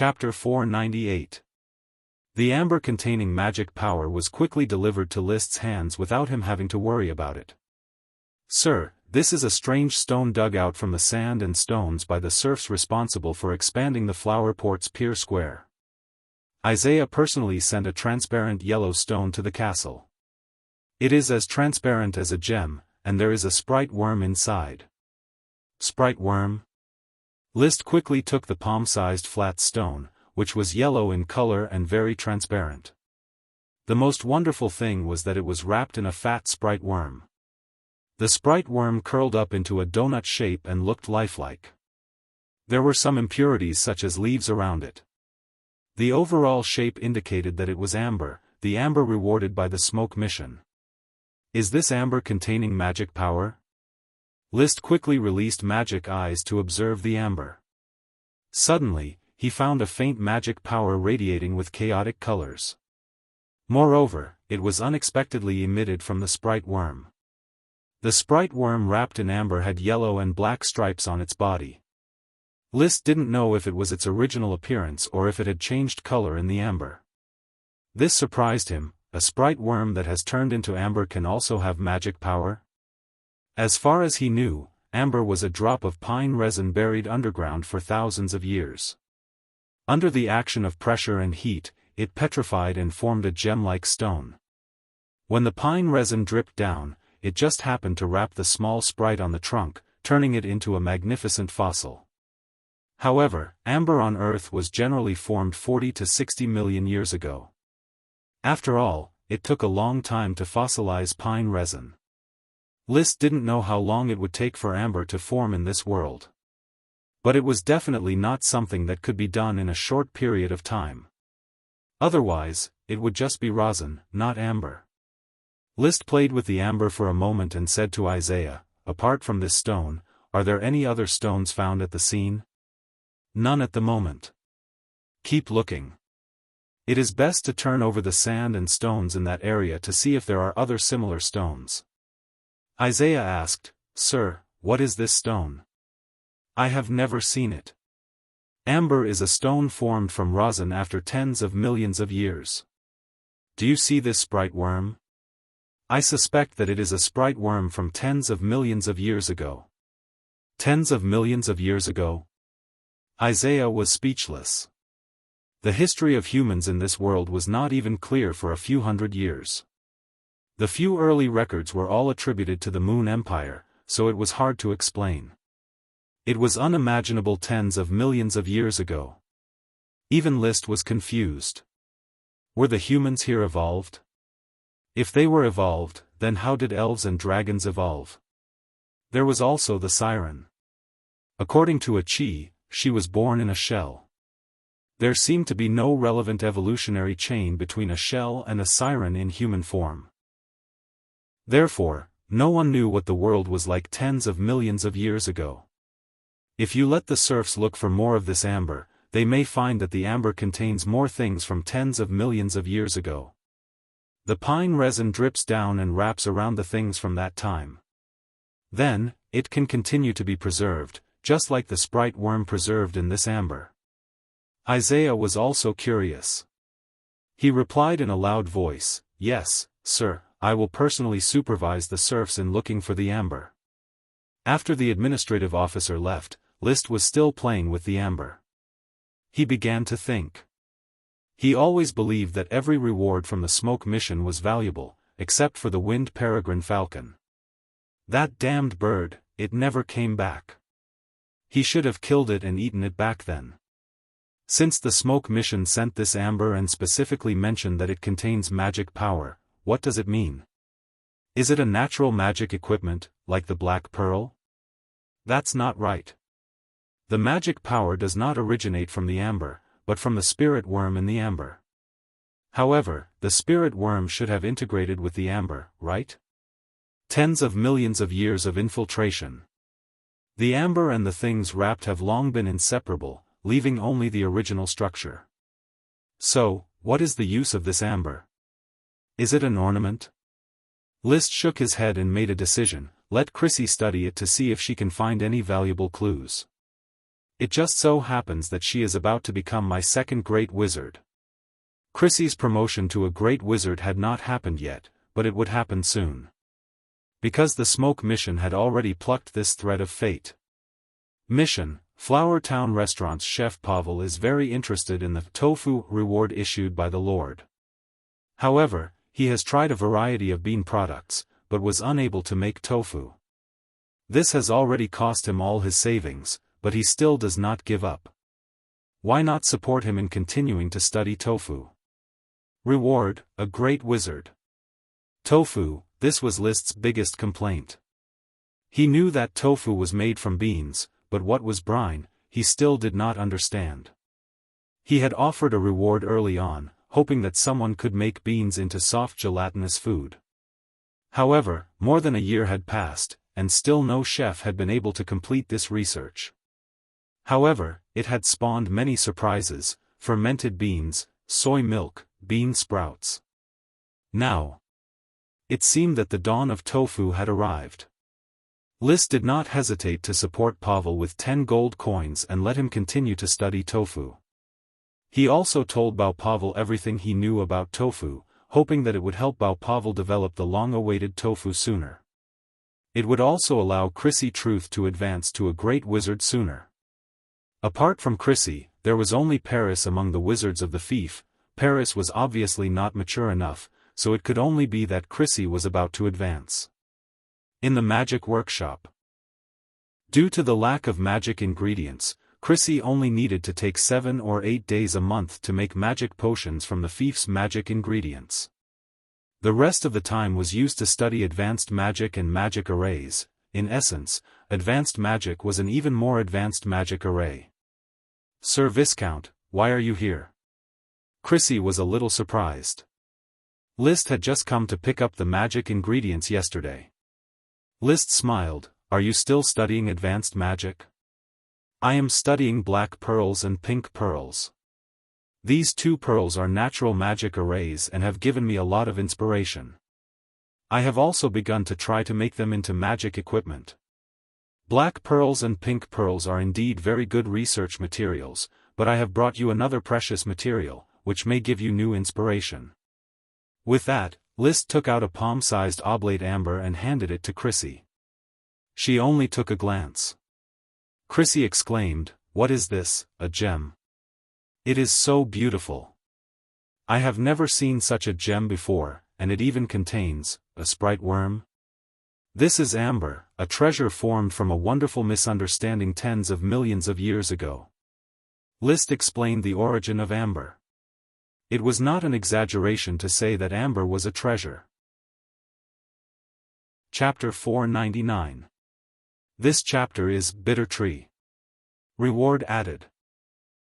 Chapter 498. The amber containing magic power was quickly delivered to List's hands without him having to worry about it. "Sir, this is a strange stone dug out from the sand and stones by the serfs responsible for expanding the flower port's pier square. Isaiah personally sent a transparent yellow stone to the castle. It is as transparent as a gem, and there is a sprite worm inside." Sprite worm? List quickly took the palm-sized flat stone, which was yellow in color and very transparent. The most wonderful thing was that it was wrapped in a fat sprite worm. The sprite worm curled up into a donut shape and looked lifelike. There were some impurities such as leaves around it. The overall shape indicated that it was amber, the amber rewarded by the smoke mission. Is this amber containing magic power? List quickly released magic eyes to observe the amber. Suddenly, he found a faint magic power radiating with chaotic colors. Moreover, it was unexpectedly emitted from the sprite worm. The sprite worm wrapped in amber had yellow and black stripes on its body. List didn't know if it was its original appearance or if it had changed color in the amber. This surprised him. A sprite worm that has turned into amber can also have magic power? As far as he knew, amber was a drop of pine resin buried underground for thousands of years. Under the action of pressure and heat, it petrified and formed a gem-like stone. When the pine resin dripped down, it just happened to wrap the small sprite on the trunk, turning it into a magnificent fossil. However, amber on Earth was generally formed 40 to 60 million years ago. After all, it took a long time to fossilize pine resin. List didn't know how long it would take for amber to form in this world. But it was definitely not something that could be done in a short period of time. Otherwise, it would just be rosin, not amber. List played with the amber for a moment and said to Isaiah, "Apart from this stone, are there any other stones found at the scene?" "None at the moment." "Keep looking. It is best to turn over the sand and stones in that area to see if there are other similar stones." Isaiah asked, "Sir, what is this stone? I have never seen it." "Amber is a stone formed from rosin after tens of millions of years. Do you see this sprite worm? I suspect that it is a sprite worm from tens of millions of years ago." Tens of millions of years ago? Isaiah was speechless. The history of humans in this world was not even clear for a few hundred years. The few early records were all attributed to the Moon Empire, so it was hard to explain. It was unimaginable tens of millions of years ago. Even List was confused. Were the humans here evolved? If they were evolved, then how did elves and dragons evolve? There was also the siren. According to Chi, she was born in a shell. There seemed to be no relevant evolutionary chain between a shell and a siren in human form. Therefore, no one knew what the world was like tens of millions of years ago. If you let the serfs look for more of this amber, they may find that the amber contains more things from tens of millions of years ago. The pine resin drips down and wraps around the things from that time. Then, it can continue to be preserved, just like the sprite worm preserved in this amber. Isaiah was also curious. He replied in a loud voice, "Yes, sir, I will personally supervise the serfs in looking for the amber." After the administrative officer left, List was still playing with the amber. He began to think. He always believed that every reward from the smoke mission was valuable, except for the winged peregrine falcon. That damned bird, it never came back. He should have killed it and eaten it back then. Since the smoke mission sent this amber and specifically mentioned that it contains magic power, what does it mean? Is it a natural magic equipment, like the Black Pearl? That's not right. The magic power does not originate from the amber, but from the spirit worm in the amber. However, the spirit worm should have integrated with the amber, right? Tens of millions of years of infiltration. The amber and the things wrapped have long been inseparable, leaving only the original structure. So, what is the use of this amber? Is it an ornament? List shook his head and made a decision. Let Chrissy study it to see if she can find any valuable clues. It just so happens that she is about to become my second great wizard. Chrissy's promotion to a great wizard had not happened yet, but it would happen soon. Because the smoke mission had already plucked this thread of fate. Mission: Flower Town Restaurant's chef Pavel is very interested in the tofu reward issued by the Lord. However, he has tried a variety of bean products, but was unable to make tofu. This has already cost him all his savings, but he still does not give up. Why not support him in continuing to study tofu? Reward: a great wizard. Tofu, this was List's biggest complaint. He knew that tofu was made from beans, but what was brine, he still did not understand. He had offered a reward early on, hoping that someone could make beans into soft gelatinous food. However, more than a year had passed, and still no chef had been able to complete this research. However, it had spawned many surprises: fermented beans, soy milk, bean sprouts. Now, it seemed that the dawn of tofu had arrived. List did not hesitate to support Pavel with 10 gold coins and let him continue to study tofu. He also told Pavel everything he knew about tofu, hoping that it would help Pavel develop the long-awaited tofu sooner. It would also allow Chrissy Truth to advance to a great wizard sooner. Apart from Chrissy, there was only Paris among the wizards of the fief. Paris was obviously not mature enough, so it could only be that Chrissy was about to advance. In the magic workshop. Due to the lack of magic ingredients, Chrissy only needed to take 7 or 8 days a month to make magic potions from the fief's magic ingredients. The rest of the time was used to study advanced magic and magic arrays. In essence, advanced magic was an even more advanced magic array. "Sir Viscount, why are you here?" Chrissy was a little surprised. List had just come to pick up the magic ingredients yesterday. List smiled. "Are you still studying advanced magic?" "I am studying black pearls and pink pearls. These 2 pearls are natural magic arrays and have given me a lot of inspiration. I have also begun to try to make them into magic equipment. Black pearls and pink pearls are indeed very good research materials, but I have brought you another precious material, which may give you new inspiration." With that, List took out a palm-sized oblate amber and handed it to Chrissy. She only took a glance. Chrissy exclaimed, "What is this, a gem? It is so beautiful. I have never seen such a gem before, and it even contains a sprite worm. This is amber, a treasure formed from a wonderful misunderstanding tens of millions of years ago." List explained the origin of amber. It was not an exaggeration to say that amber was a treasure. Chapter 499. This chapter is Bitter Tree. Reward added.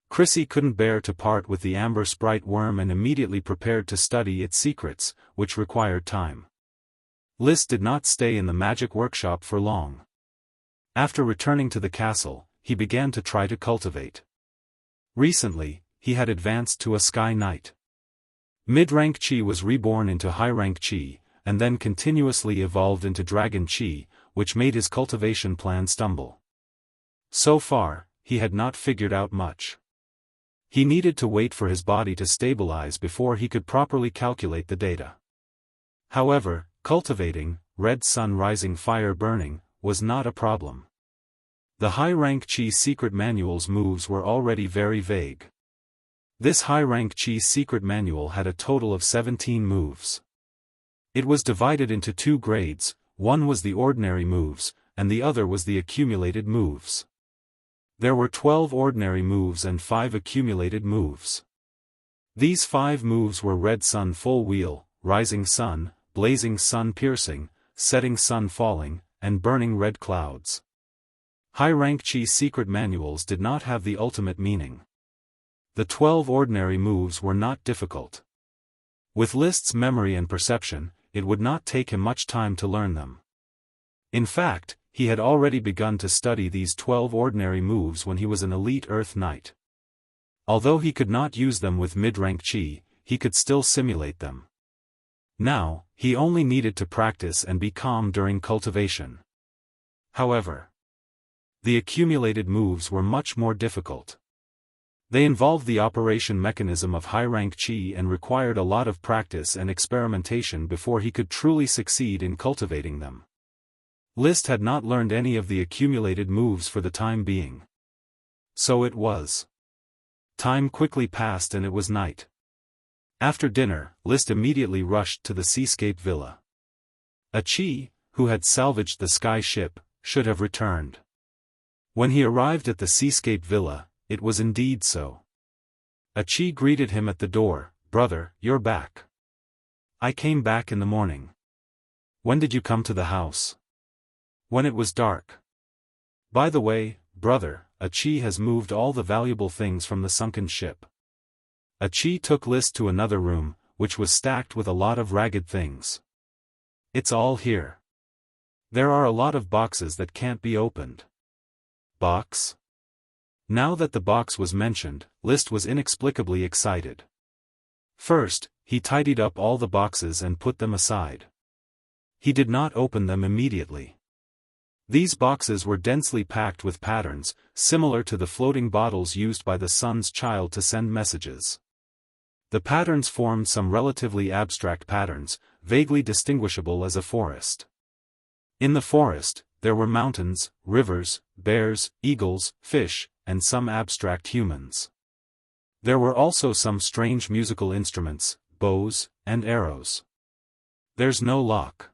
Chrissy couldn't bear to part with the amber sprite worm and immediately prepared to study its secrets, which required time. List did not stay in the magic workshop for long. After returning to the castle, he began to try to cultivate. Recently, he had advanced to a Sky Knight. Mid-rank Chi was reborn into high-rank Chi, and then continuously evolved into Dragon Chi, which made his cultivation plan stumble. So far, he had not figured out much. He needed to wait for his body to stabilize before he could properly calculate the data. However, cultivating, red sun rising fire burning, was not a problem. The high-rank Chi secret manual's moves were already very vague. This high-rank Chi secret manual had a total of 17 moves. It was divided into 2 grades, one was the ordinary moves, and the other was the accumulated moves. There were 12 ordinary moves and 5 accumulated moves. These 5 moves were Red Sun Full Wheel, Rising Sun, Blazing Sun Piercing, Setting Sun Falling, and Burning Red Clouds. High-rank Chi secret manuals did not have the ultimate meaning. The 12 ordinary moves were not difficult. With List's memory and perception, it would not take him much time to learn them. In fact, he had already begun to study these 12 ordinary moves when he was an elite Earth Knight. Although he could not use them with mid-rank Chi, he could still simulate them. Now, he only needed to practice and be calm during cultivation. However, The accumulated moves were much more difficult. They involved the operation mechanism of high-rank qi and required a lot of practice and experimentation before he could truly succeed in cultivating them. List had not learned any of the accumulated moves for the time being. So it was. Time quickly passed and it was night. After dinner, List immediately rushed to the seascape villa. A qi, who had salvaged the sky ship, should have returned. When he arrived at the seascape villa, it was indeed so. A qi greeted him at the door. "Brother, you're back." "I came back in the morning." "When did you come to the house?" "When it was dark." "By the way, brother, a qi has moved all the valuable things from the sunken ship." A qi took List to another room, which was stacked with a lot of ragged things. "It's all here. There are a lot of boxes that can't be opened." "Box?" Now that the box was mentioned, List was inexplicably excited. First, he tidied up all the boxes and put them aside. He did not open them immediately. These boxes were densely packed with patterns, similar to the floating bottles used by the sun's child to send messages. The patterns formed some relatively abstract patterns, vaguely distinguishable as a forest. In the forest, there were mountains, rivers, bears, eagles, fish, and some abstract humans. There were also some strange musical instruments, bows, and arrows. "There's no lock."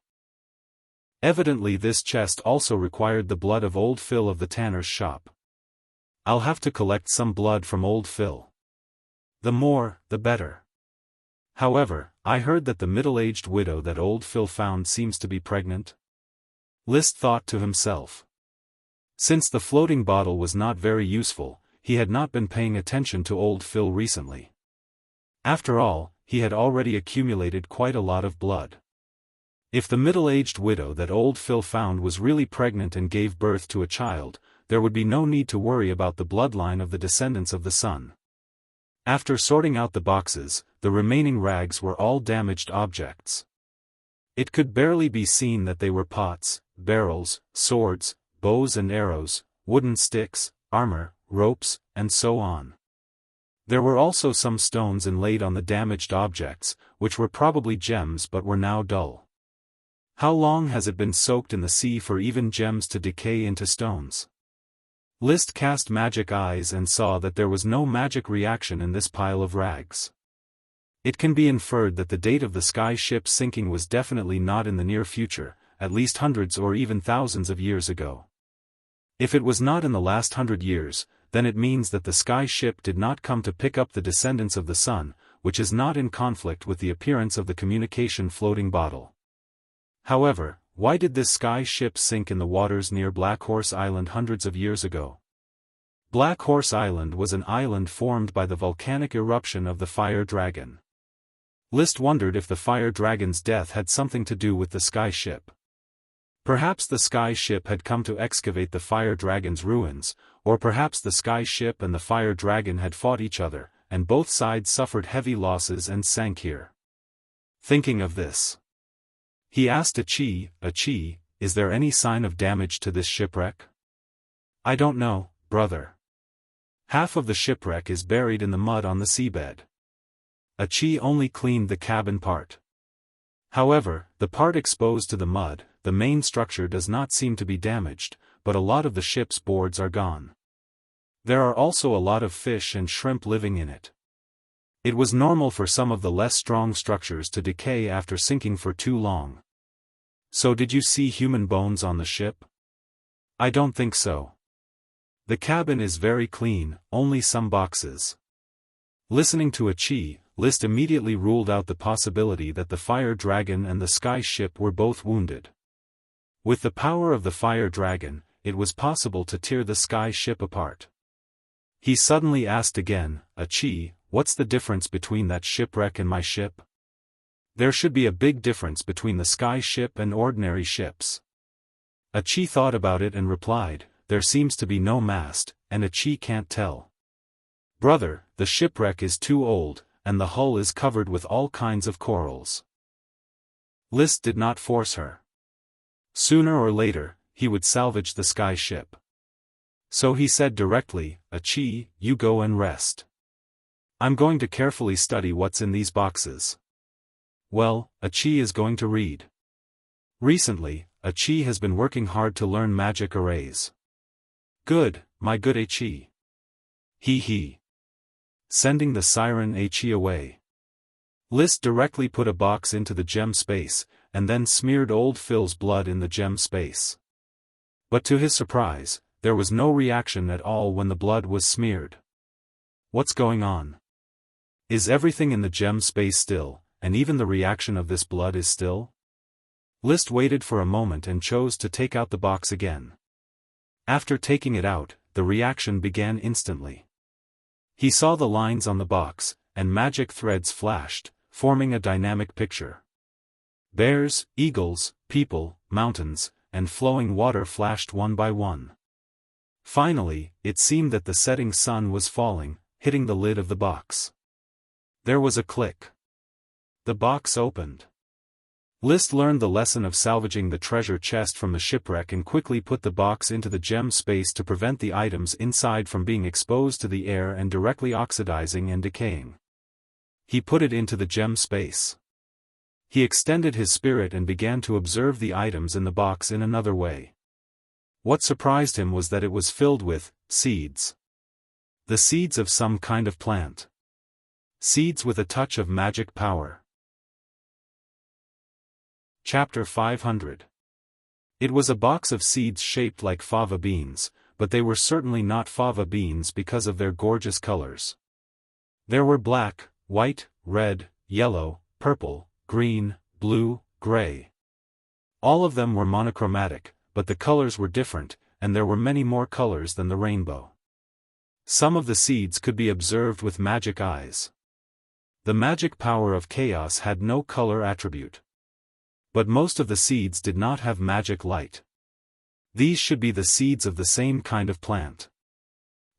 Evidently this chest also required the blood of old Phil of the tanner's shop. "I'll have to collect some blood from old Phil. The more, the better. However, I heard that the middle-aged widow that old Phil found seems to be pregnant." List thought to himself. Since the floating bottle was not very useful, he had not been paying attention to old Phil recently. After all, he had already accumulated quite a lot of blood. If the middle-aged widow that old Phil found was really pregnant and gave birth to a child, there would be no need to worry about the bloodline of the descendants of the sun. After sorting out the boxes, the remaining rags were all damaged objects. It could barely be seen that they were pots, barrels, swords, bows and arrows, wooden sticks, armor, ropes, and so on. There were also some stones inlaid on the damaged objects, which were probably gems but were now dull. How long has it been soaked in the sea for even gems to decay into stones? List cast magic eyes and saw that there was no magic reaction in this pile of rags. It can be inferred that the date of the sky ship's sinking was definitely not in the near future, at least hundreds or even thousands of years ago. If it was not in the last 100 years, then it means that the sky ship did not come to pick up the descendants of the sun, which is not in conflict with the appearance of the communication floating bottle. However, why did this sky ship sink in the waters near Black Horse Island hundreds of years ago? Black Horse Island was an island formed by the volcanic eruption of the fire dragon. List wondered if the fire dragon's death had something to do with the sky ship. Perhaps the sky ship had come to excavate the fire dragon's ruins, or perhaps the sky ship and the fire dragon had fought each other, and both sides suffered heavy losses and sank here. Thinking of this, he asked a qi, "Is there any sign of damage to this shipwreck?" "I don't know, brother. Half of the shipwreck is buried in the mud on the seabed." A qi only cleaned the cabin part. However, the part exposed to the mud, the main structure does not seem to be damaged, but a lot of the ship's boards are gone. There are also a lot of fish and shrimp living in it. It was normal for some of the less strong structures to decay after sinking for too long. "So did you see human bones on the ship?" "I don't think so. The cabin is very clean, only some boxes." Listening to a qi, List immediately ruled out the possibility that the fire dragon and the sky ship were both wounded. With the power of the fire dragon, it was possible to tear the sky ship apart. He suddenly asked again, "A qi, what's the difference between that shipwreck and my ship?" "There should be a big difference between the sky ship and ordinary ships." A qi thought about it and replied, "There seems to be no mast, and a qi can't tell." "Brother, the shipwreck is too old, and the hull is covered with all kinds of corals." List did not force her. Sooner or later, he would salvage the sky ship. So he said directly, "Achi, you go and rest. I'm going to carefully study what's in these boxes." Well, Achi is going to read. Recently, Achi has been working hard to learn magic arrays. Good, my good Achi. He. Sending the siren Achi away. List directly put a box into the gem space, and then smeared old Phil's blood in the gem space. But to his surprise, there was no reaction at all when the blood was smeared. What's going on? Is everything in the gem space still, and even the reaction of this blood is still? List waited for a moment and chose to take out the box again. After taking it out, the reaction began instantly. He saw the lines on the box, and magic threads flashed, forming a dynamic picture. Bears, eagles, people, mountains, and flowing water flashed one by one. Finally, it seemed that the setting sun was falling, hitting the lid of the box. There was a click. The box opened. List learned the lesson of salvaging the treasure chest from the shipwreck and quickly put the box into the gem space to prevent the items inside from being exposed to the air and directly oxidizing and decaying. He put it into the gem space. He extended his spirit and began to observe the items in the box in another way. What surprised him was that it was filled with seeds. The seeds of some kind of plant. Seeds with a touch of magic power. Chapter 500. It was a box of seeds shaped like fava beans, but they were certainly not fava beans because of their gorgeous colors. There were black, white, red, yellow, purple, green, blue, gray. All of them were monochromatic, but the colors were different, and there were many more colors than the rainbow. Some of the seeds could be observed with magic eyes. The magic power of chaos had no color attribute. But most of the seeds did not have magic light. These should be the seeds of the same kind of plant.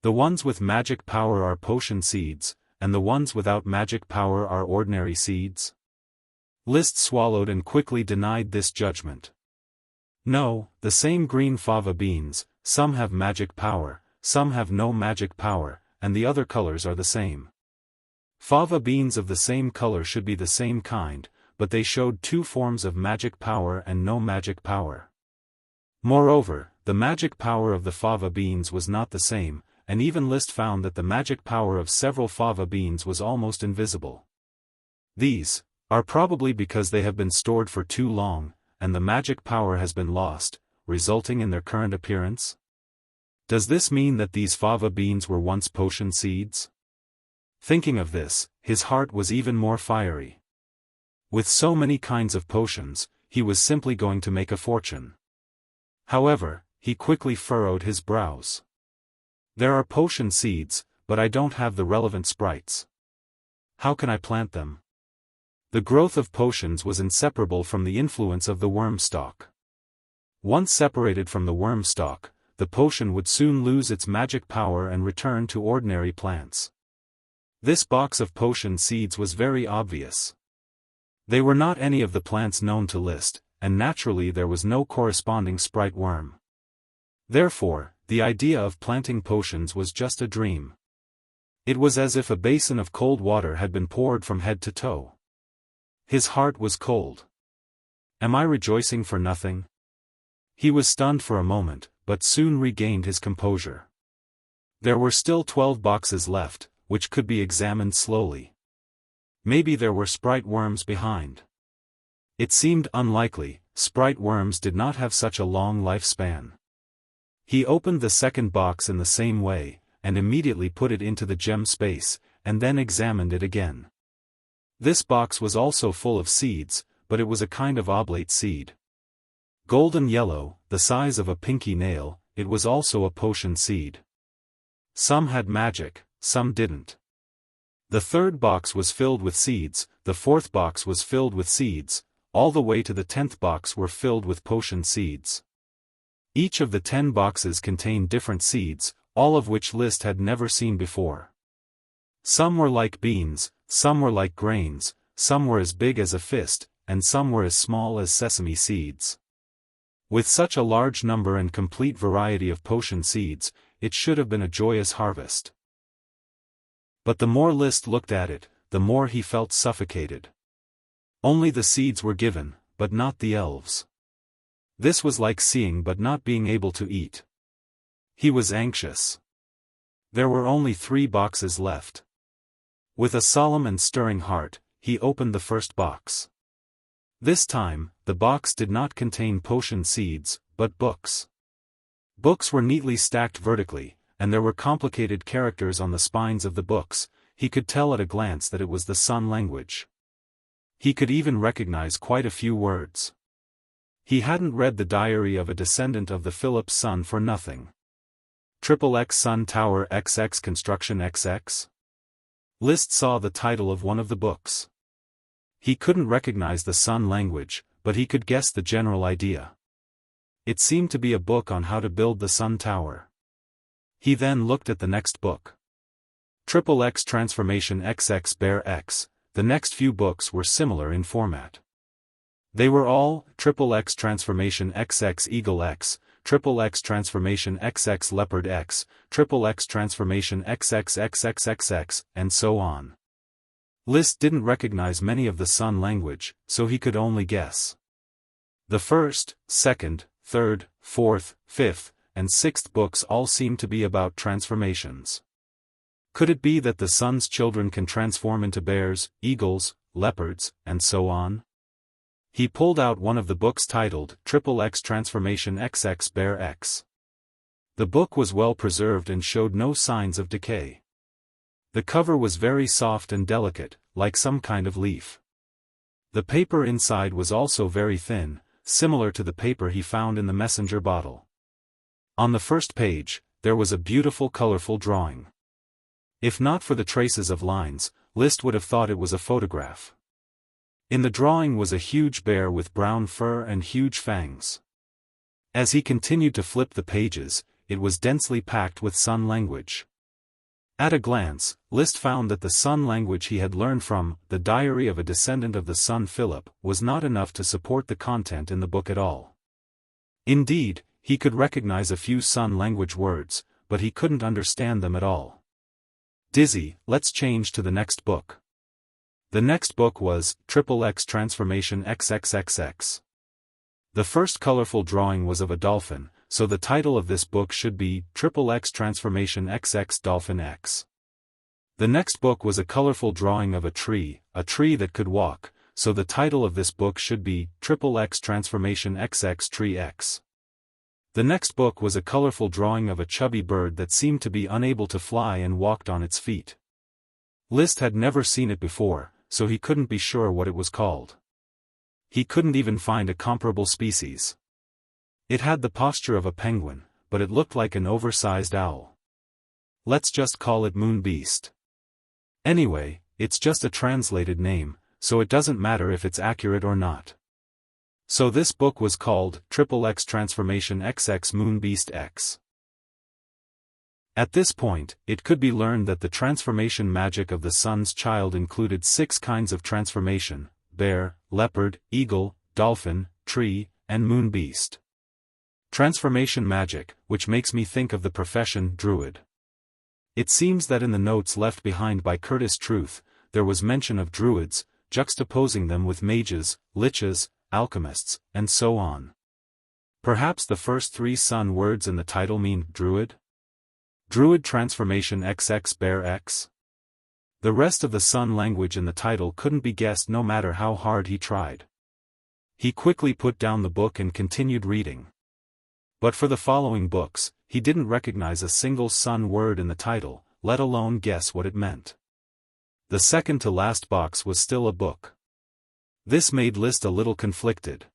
The ones with magic power are potion seeds, and the ones without magic power are ordinary seeds. List swallowed and quickly denied this judgment. No, the same green fava beans, some have magic power, some have no magic power, and the other colors are the same. Fava beans of the same color should be the same kind, but they showed two forms of magic power and no magic power. Moreover, the magic power of the fava beans was not the same, and even List found that the magic power of several fava beans was almost invisible. These are probably because they have been stored for too long, and the magic power has been lost, resulting in their current appearance? Does this mean that these fava beans were once potion seeds? Thinking of this, his heart was even more fiery. With so many kinds of potions, he was simply going to make a fortune. However, he quickly furrowed his brows. There are potion seeds, but I don't have the relevant sprites. How can I plant them? The growth of potions was inseparable from the influence of the worm stalk. Once separated from the worm stalk, the potion would soon lose its magic power and return to ordinary plants. This box of potion seeds was very obvious. They were not any of the plants known to List, and naturally there was no corresponding sprite worm. Therefore, the idea of planting potions was just a dream. It was as if a basin of cold water had been poured from head to toe. His heart was cold. Am I rejoicing for nothing? He was stunned for a moment, but soon regained his composure. There were still 12 boxes left, which could be examined slowly. Maybe there were sprite worms behind. It seemed unlikely, sprite worms did not have such a long lifespan. He opened the second box in the same way, and immediately put it into the gem space, and then examined it again. This box was also full of seeds, but it was a kind of oblate seed. Golden yellow, the size of a pinky nail, it was also a potion seed. Some had magic, some didn't. The third box was filled with seeds, the fourth box was filled with seeds, all the way to the 10th box were filled with potion seeds. Each of the 10 boxes contained different seeds, all of which List had never seen before. Some were like beans, some were like grains, some were as big as a fist, and some were as small as sesame seeds. With such a large number and complete variety of potion seeds, it should have been a joyous harvest. But the more Liszt looked at it, the more he felt suffocated. Only the seeds were given, but not the elves. This was like seeing but not being able to eat. He was anxious. There were only 3 boxes left. With a solemn and stirring heart, he opened the first box. This time, the box did not contain potion seeds, but books. Books were neatly stacked vertically, and there were complicated characters on the spines of the books. He could tell at a glance that it was the Sun language. He could even recognize quite a few words. He hadn't read the diary of a descendant of the Philip Sun for nothing. XXX Sun Tower XX Construction XX? Liszt saw the title of one of the books. He couldn't recognize the Sun language, but he could guess the general idea. It seemed to be a book on how to build the Sun Tower. He then looked at the next book. XXX Transformation XX Bear X. The next few books were similar in format. They were all XXX Transformation XX Eagle X, XXX Transformation XX Leopard X, XXX Transformation XXXXXX, and so on. Liszt didn't recognize many of the Sun language, so he could only guess. The first, second, third, fourth, fifth, and sixth books all seemed to be about transformations. Could it be that the Sun's children can transform into bears, eagles, leopards, and so on? He pulled out one of the books titled XXX Transformation XX Bear X. The book was well preserved and showed no signs of decay. The cover was very soft and delicate, like some kind of leaf. The paper inside was also very thin, similar to the paper he found in the messenger bottle. On the first page, there was a beautiful colorful drawing. If not for the traces of lines, Liszt would have thought it was a photograph. In the drawing was a huge bear with brown fur and huge fangs. As he continued to flip the pages, it was densely packed with Sun language. At a glance, Liszt found that the Sun language he had learned from the diary of a descendant of the Sun Philip was not enough to support the content in the book at all. Indeed, he could recognize a few Sun language words, but he couldn't understand them at all. Dizzy, let's change to the next book. The next book was XXX Transformation XXXX. The first colorful drawing was of a dolphin, so the title of this book should be XXX Transformation XX Dolphin X. The next book was a colorful drawing of a tree that could walk, so the title of this book should be XXX Transformation XX Tree X. The next book was a colorful drawing of a chubby bird that seemed to be unable to fly and walked on its feet. Liszt had never seen it before, so he couldn't be sure what it was called. He couldn't even find a comparable species. It had the posture of a penguin, but it looked like an oversized owl. Let's just call it Moon Beast. Anyway, it's just a translated name, so it doesn't matter if it's accurate or not. So this book was called XXX Transformation XX Moon Beast X. At this point, it could be learned that the transformation magic of the Sun's child included 6 kinds of transformation: bear, leopard, eagle, dolphin, tree, and moon beast. Transformation magic, which makes me think of the profession druid. It seems that in the notes left behind by Curtis Truth, there was mention of druids, juxtaposing them with mages, liches, alchemists, and so on. Perhaps the first 3 Sun words in the title mean druid? Druid Transformation XX Bear X? The rest of the Sun language in the title couldn't be guessed no matter how hard he tried. He quickly put down the book and continued reading. But for the following books, he didn't recognize a single Sun word in the title, let alone guess what it meant. The second to last box was still a book. This made Liszt a little conflicted.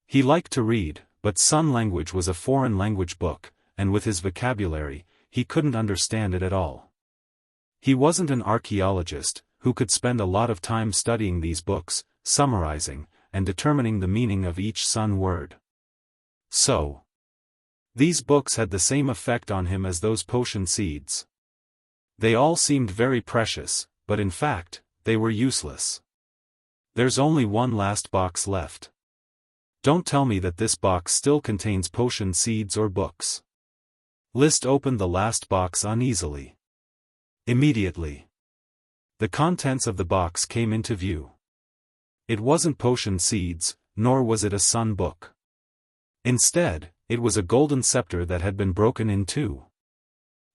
He liked to read, but Sun language was a foreign language book, and with his vocabulary, he couldn't understand it at all. He wasn't an archaeologist, who could spend a lot of time studying these books, summarizing, and determining the meaning of each Sun word. So, these books had the same effect on him as those potion seeds. They all seemed very precious, but in fact, they were useless. There's only one last box left. Don't tell me that this box still contains potion seeds or books. List opened the last box uneasily. Immediately, the contents of the box came into view. It wasn't potion seeds, nor was it a sun book. Instead, it was a golden scepter that had been broken in two.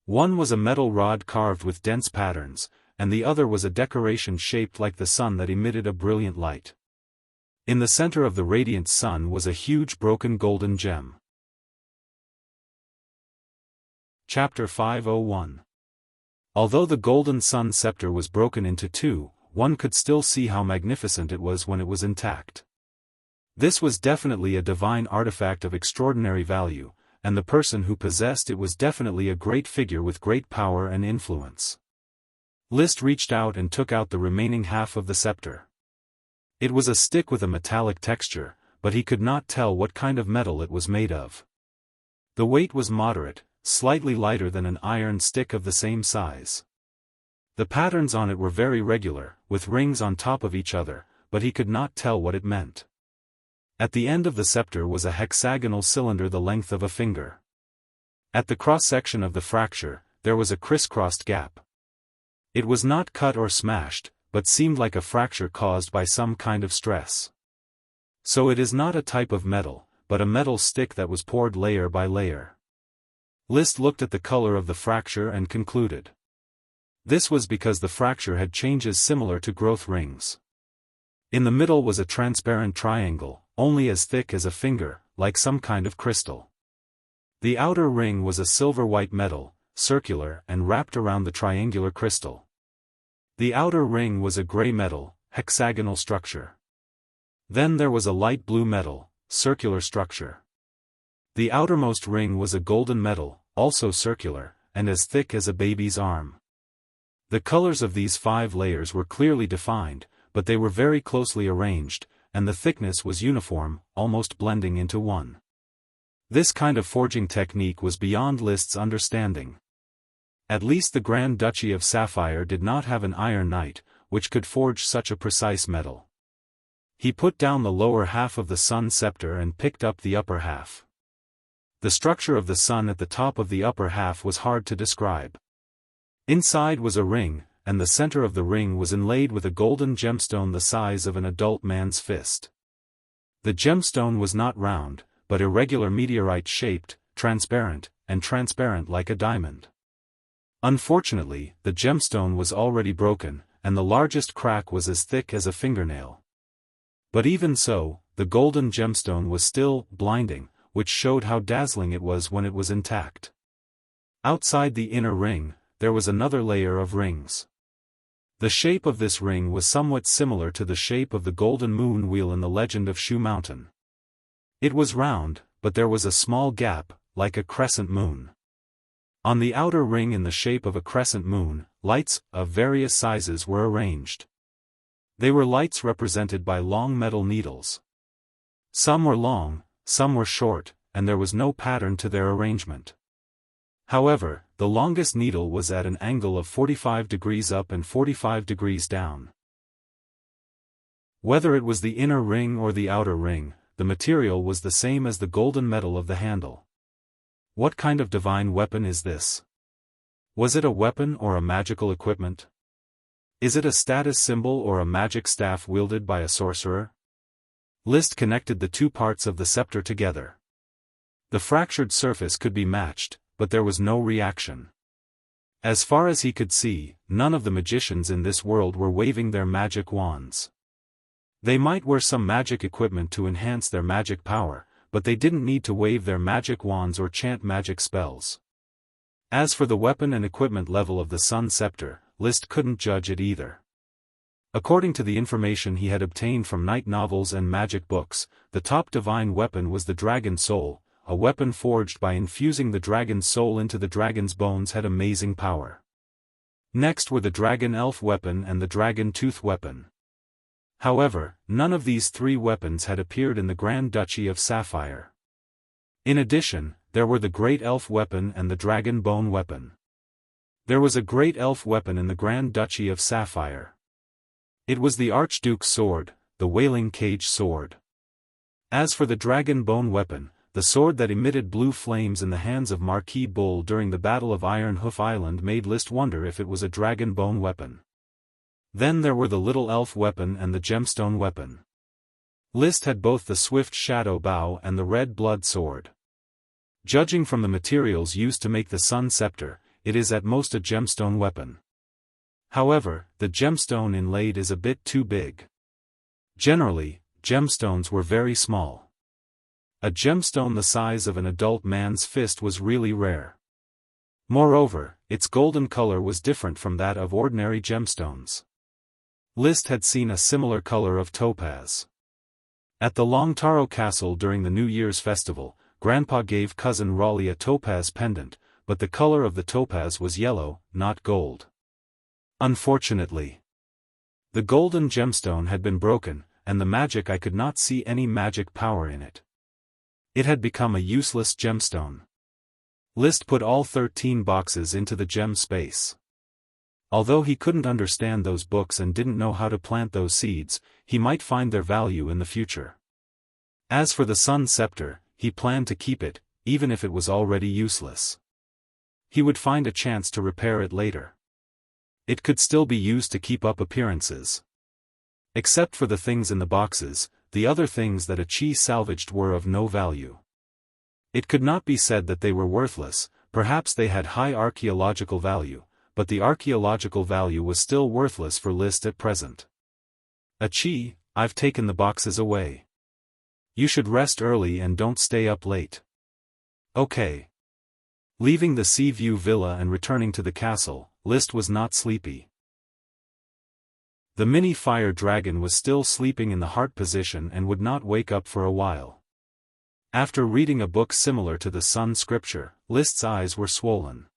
One was a metal rod carved with dense patterns, and the other was a decoration shaped like the sun that emitted a brilliant light. In the center of the radiant sun was a huge broken golden gem. Chapter 501. Although the golden sun scepter was broken into two, one could still see how magnificent it was when it was intact. This was definitely a divine artifact of extraordinary value, and the person who possessed it was definitely a great figure with great power and influence. List reached out and took out the remaining half of the scepter. It was a stick with a metallic texture, but he could not tell what kind of metal it was made of. The weight was moderate, slightly lighter than an iron stick of the same size. The patterns on it were very regular, with rings on top of each other, but he could not tell what it meant. At the end of the scepter was a hexagonal cylinder the length of a finger. At the cross-section of the fracture, there was a crisscrossed gap. It was not cut or smashed, but seemed like a fracture caused by some kind of stress. So it is not a type of metal, but a metal stick that was poured layer by layer. List looked at the color of the fracture and concluded. This was because the fracture had changes similar to growth rings. In the middle was a transparent triangle, only as thick as a finger, like some kind of crystal. The outer ring was a silver-white metal, circular and wrapped around the triangular crystal. The outer ring was a gray metal, hexagonal structure. Then there was a light blue metal, circular structure. The outermost ring was a golden metal, also circular, and as thick as a baby's arm. The colors of these 5 layers were clearly defined, but they were very closely arranged, and the thickness was uniform, almost blending into one. This kind of forging technique was beyond List's understanding. At least the Grand Duchy of Sapphire did not have an iron knight, which could forge such a precise metal. He put down the lower half of the sun scepter and picked up the upper half. The structure of the sun at the top of the upper half was hard to describe. Inside was a ring, and the center of the ring was inlaid with a golden gemstone the size of an adult man's fist. The gemstone was not round, but irregular meteorite-shaped, transparent like a diamond. Unfortunately, the gemstone was already broken, and the largest crack was as thick as a fingernail. But even so, the golden gemstone was still blinding, which showed how dazzling it was when it was intact. Outside the inner ring, there was another layer of rings. The shape of this ring was somewhat similar to the shape of the golden moon wheel in the legend of Shu Mountain. It was round, but there was a small gap, like a crescent moon. On the outer ring in the shape of a crescent moon, lights, of various sizes were arranged. They were lights represented by long metal needles. Some were long, some were short, and there was no pattern to their arrangement. However, the longest needle was at an angle of 45 degrees up and 45 degrees down. Whether it was the inner ring or the outer ring, the material was the same as the golden metal of the handle. What kind of divine weapon is this? Was it a weapon or a magical equipment? Is it a status symbol or a magic staff wielded by a sorcerer? List connected the 2 parts of the scepter together. The fractured surface could be matched, but there was no reaction. As far as he could see, none of the magicians in this world were waving their magic wands. They might wear some magic equipment to enhance their magic power, but they didn't need to wave their magic wands or chant magic spells. As for the weapon and equipment level of the sun scepter, List couldn't judge it either. According to the information he had obtained from night novels and magic books, the top divine weapon was the dragon soul. A weapon forged by infusing the dragon's soul into the dragon's bones had amazing power. Next were the dragon elf weapon and the dragon tooth weapon. However, none of these 3 weapons had appeared in the Grand Duchy of Sapphire. In addition, there were the great elf weapon and the dragon bone weapon. There was a great elf weapon in the Grand Duchy of Sapphire. It was the Archduke's sword, the Wailing Cage sword. As for the dragon bone weapon, the the sword that emitted blue flames in the hands of Marquis Bull during the Battle of Iron Hoof Island made List wonder if it was a dragon bone weapon. Then there were the little elf weapon and the gemstone weapon. List had both the swift shadow bow and the red blood sword. Judging from the materials used to make the sun scepter, it is at most a gemstone weapon. However, the gemstone inlaid is a bit too big. Generally, gemstones were very small. A gemstone the size of an adult man's fist was really rare. Moreover, its golden color was different from that of ordinary gemstones. List had seen a similar color of topaz. At the Longtaro Castle during the New Year's festival, Grandpa gave cousin Raleigh a topaz pendant, but the color of the topaz was yellow, not gold. Unfortunately, the golden gemstone had been broken, and the magic I could not see any magic power in it. It had become a useless gemstone. List put all 13 boxes into the gem space. Although he couldn't understand those books and didn't know how to plant those seeds, he might find their value in the future. As for the sun scepter, he planned to keep it, even if it was already useless. He would find a chance to repair it later. It could still be used to keep up appearances. Except for the things in the boxes, the other things that Achi salvaged were of no value. It could not be said that they were worthless, perhaps they had high archaeological value, but the archaeological value was still worthless for List at present. Achi, I've taken the boxes away. You should rest early and don't stay up late. Okay. Leaving the Sea View Villa and returning to the castle, List was not sleepy. The mini fire dragon was still sleeping in the heart position and would not wake up for a while. After reading a book similar to the Sun scripture, List's eyes were swollen.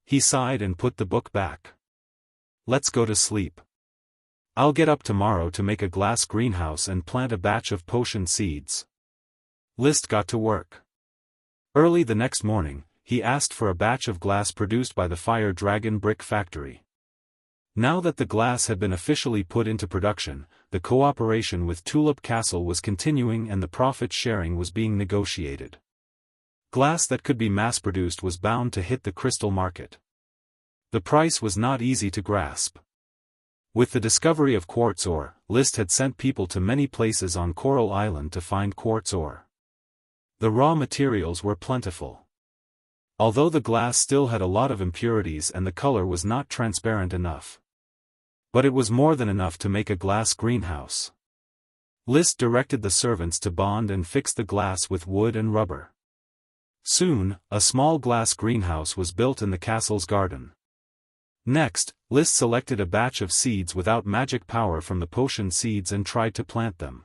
He sighed and put the book back. Let's go to sleep. I'll get up tomorrow to make a glass greenhouse and plant a batch of potion seeds. List got to work. Early the next morning, he asked for a batch of glass produced by the Fire Dragon Brick Factory. Now that the glass had been officially put into production, the cooperation with Tulip Castle was continuing and the profit sharing was being negotiated. Glass that could be mass-produced was bound to hit the crystal market. The price was not easy to grasp. With the discovery of quartz ore, List had sent people to many places on Coral Island to find quartz ore. The raw materials were plentiful. Although the glass still had a lot of impurities and the color was not transparent enough. But it was more than enough to make a glass greenhouse. List directed the servants to bond and fix the glass with wood and rubber. Soon, a small glass greenhouse was built in the castle's garden. Next, List selected a batch of seeds without magic power from the potion seeds and tried to plant them.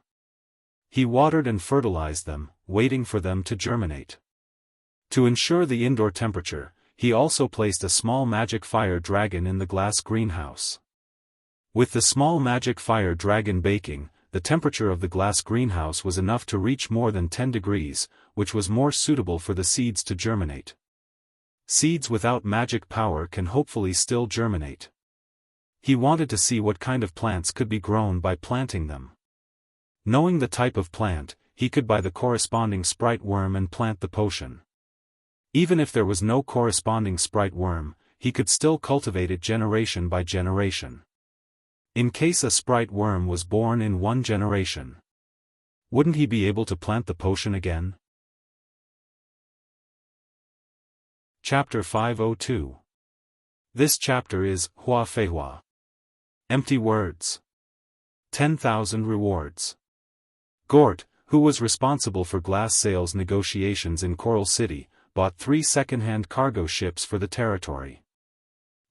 He watered and fertilized them, waiting for them to germinate. To ensure the indoor temperature, he also placed a small magic fire dragon in the glass greenhouse. With the small magic fire dragon baking, the temperature of the glass greenhouse was enough to reach more than 10 degrees, which was more suitable for the seeds to germinate. Seeds without magic power can hopefully still germinate. He wanted to see what kind of plants could be grown by planting them. Knowing the type of plant, he could buy the corresponding sprite worm and plant the potion. Even if there was no corresponding sprite worm, he could still cultivate it generation by generation. In case a sprite worm was born in one generation, wouldn't he be able to plant the potion again? Chapter 502. This chapter is Hua Fei Hua. Empty words. 10,000 rewards. Gort, who was responsible for glass sales negotiations in Coral City, bought 3 second-hand cargo ships for the territory.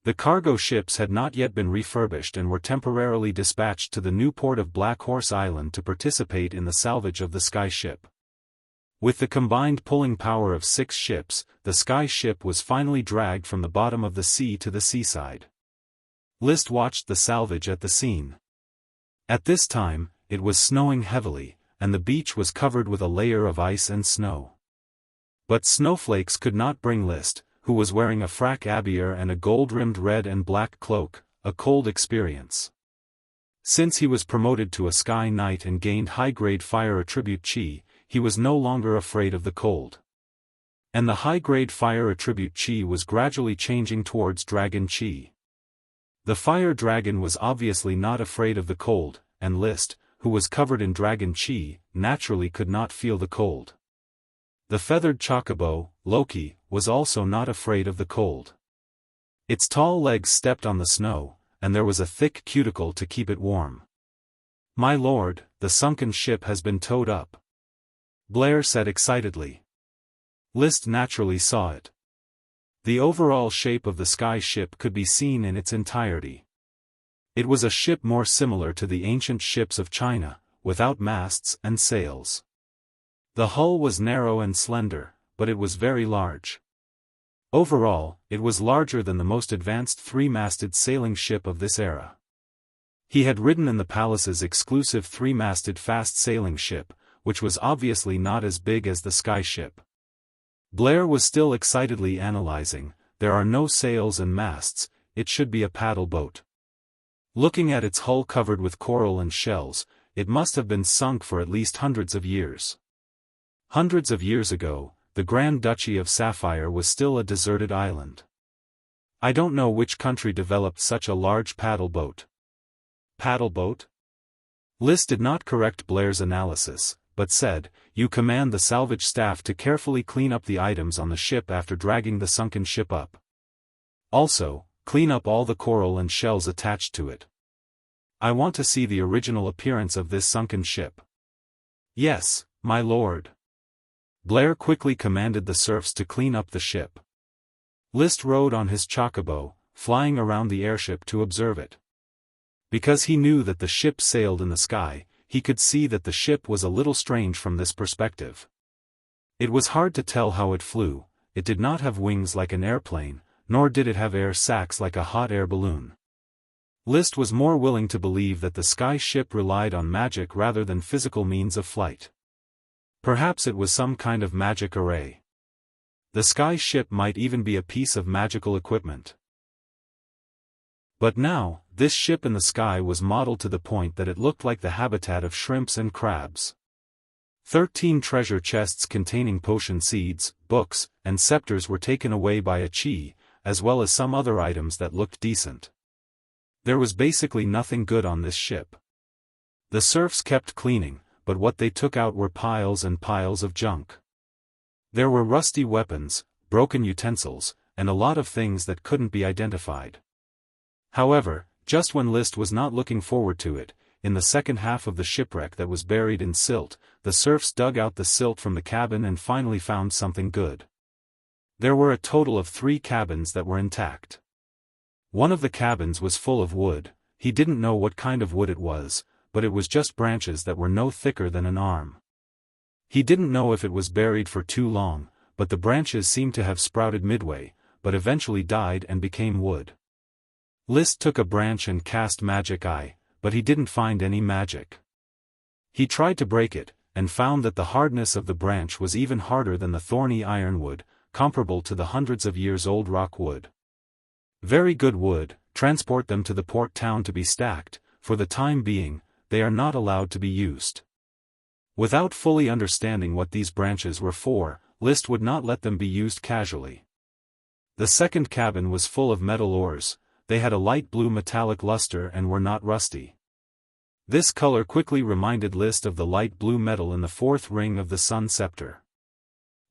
The cargo ships had not yet been refurbished and were temporarily dispatched to the new port of Black Horse Island to participate in the salvage of the Sky Ship. With the combined pulling power of 6 ships, the Sky Ship was finally dragged from the bottom of the sea to the seaside. List watched the salvage at the scene. At this time, it was snowing heavily, and the beach was covered with a layer of ice and snow. But snowflakes could not bring List, who was wearing a frac abier and a gold-rimmed red and black cloak, a cold experience. Since he was promoted to a Sky Knight and gained high-grade fire attribute chi, he was no longer afraid of the cold. And the high-grade fire attribute Qi was gradually changing towards dragon Qi. The fire dragon was obviously not afraid of the cold, and List, who was covered in dragon Qi, naturally could not feel the cold. The feathered chocobo, Loki, was also not afraid of the cold. Its tall legs stepped on the snow, and there was a thick cuticle to keep it warm. "My lord, the sunken ship has been towed up," Blair said excitedly. List naturally saw it. The overall shape of the sky ship could be seen in its entirety. It was a ship more similar to the ancient ships of China, without masts and sails. The hull was narrow and slender, but it was very large. Overall, it was larger than the most advanced three-masted sailing ship of this era. He had ridden in the palace's exclusive three-masted fast sailing ship, which was obviously not as big as the sky ship. Blair was still excitedly analyzing, "There are no sails and masts, it should be a paddle boat." Looking at its hull covered with coral and shells, it must have been sunk for at least hundreds of years. Hundreds of years ago, the Grand Duchy of Sapphire was still a deserted island. I don't know which country developed such a large paddle boat. Paddle boat? List did not correct Blair's analysis, but said, "You command the salvage staff to carefully clean up the items on the ship after dragging the sunken ship up. Also, clean up all the coral and shells attached to it. I want to see the original appearance of this sunken ship." "Yes, my lord." Blair quickly commanded the serfs to clean up the ship. List rode on his chocobo, flying around the airship to observe it. Because he knew that the ship sailed in the sky, he could see that the ship was a little strange from this perspective. It was hard to tell how it flew. It did not have wings like an airplane, nor did it have air sacs like a hot air balloon. List was more willing to believe that the sky ship relied on magic rather than physical means of flight. Perhaps it was some kind of magic array. The sky ship might even be a piece of magical equipment. But now, this ship in the sky was modeled to the point that it looked like the habitat of shrimps and crabs. 13 treasure chests containing potion seeds, books, and scepters were taken away by a Qi, as well as some other items that looked decent. There was basically nothing good on this ship. The serfs kept cleaning, but what they took out were piles and piles of junk. There were rusty weapons, broken utensils, and a lot of things that couldn't be identified. However, just when List was not looking forward to it, in the second half of the shipwreck that was buried in silt, the serfs dug out the silt from the cabin and finally found something good. There were a total of 3 cabins that were intact. One of the cabins was full of wood. He didn't know what kind of wood it was, but it was just branches that were no thicker than an arm. He didn't know if it was buried for too long, but the branches seemed to have sprouted midway, but eventually died and became wood. List took a branch and cast Magic Eye, but he didn't find any magic. He tried to break it, and found that the hardness of the branch was even harder than the thorny ironwood, comparable to the hundreds of years old rock wood. Very good wood, transport them to the port town to be stacked. For the time being, they are not allowed to be used. Without fully understanding what these branches were for, List would not let them be used casually. The second cabin was full of metal ores. They had a light blue metallic luster and were not rusty. This color quickly reminded List of the light blue metal in the 4th ring of the Sun Scepter.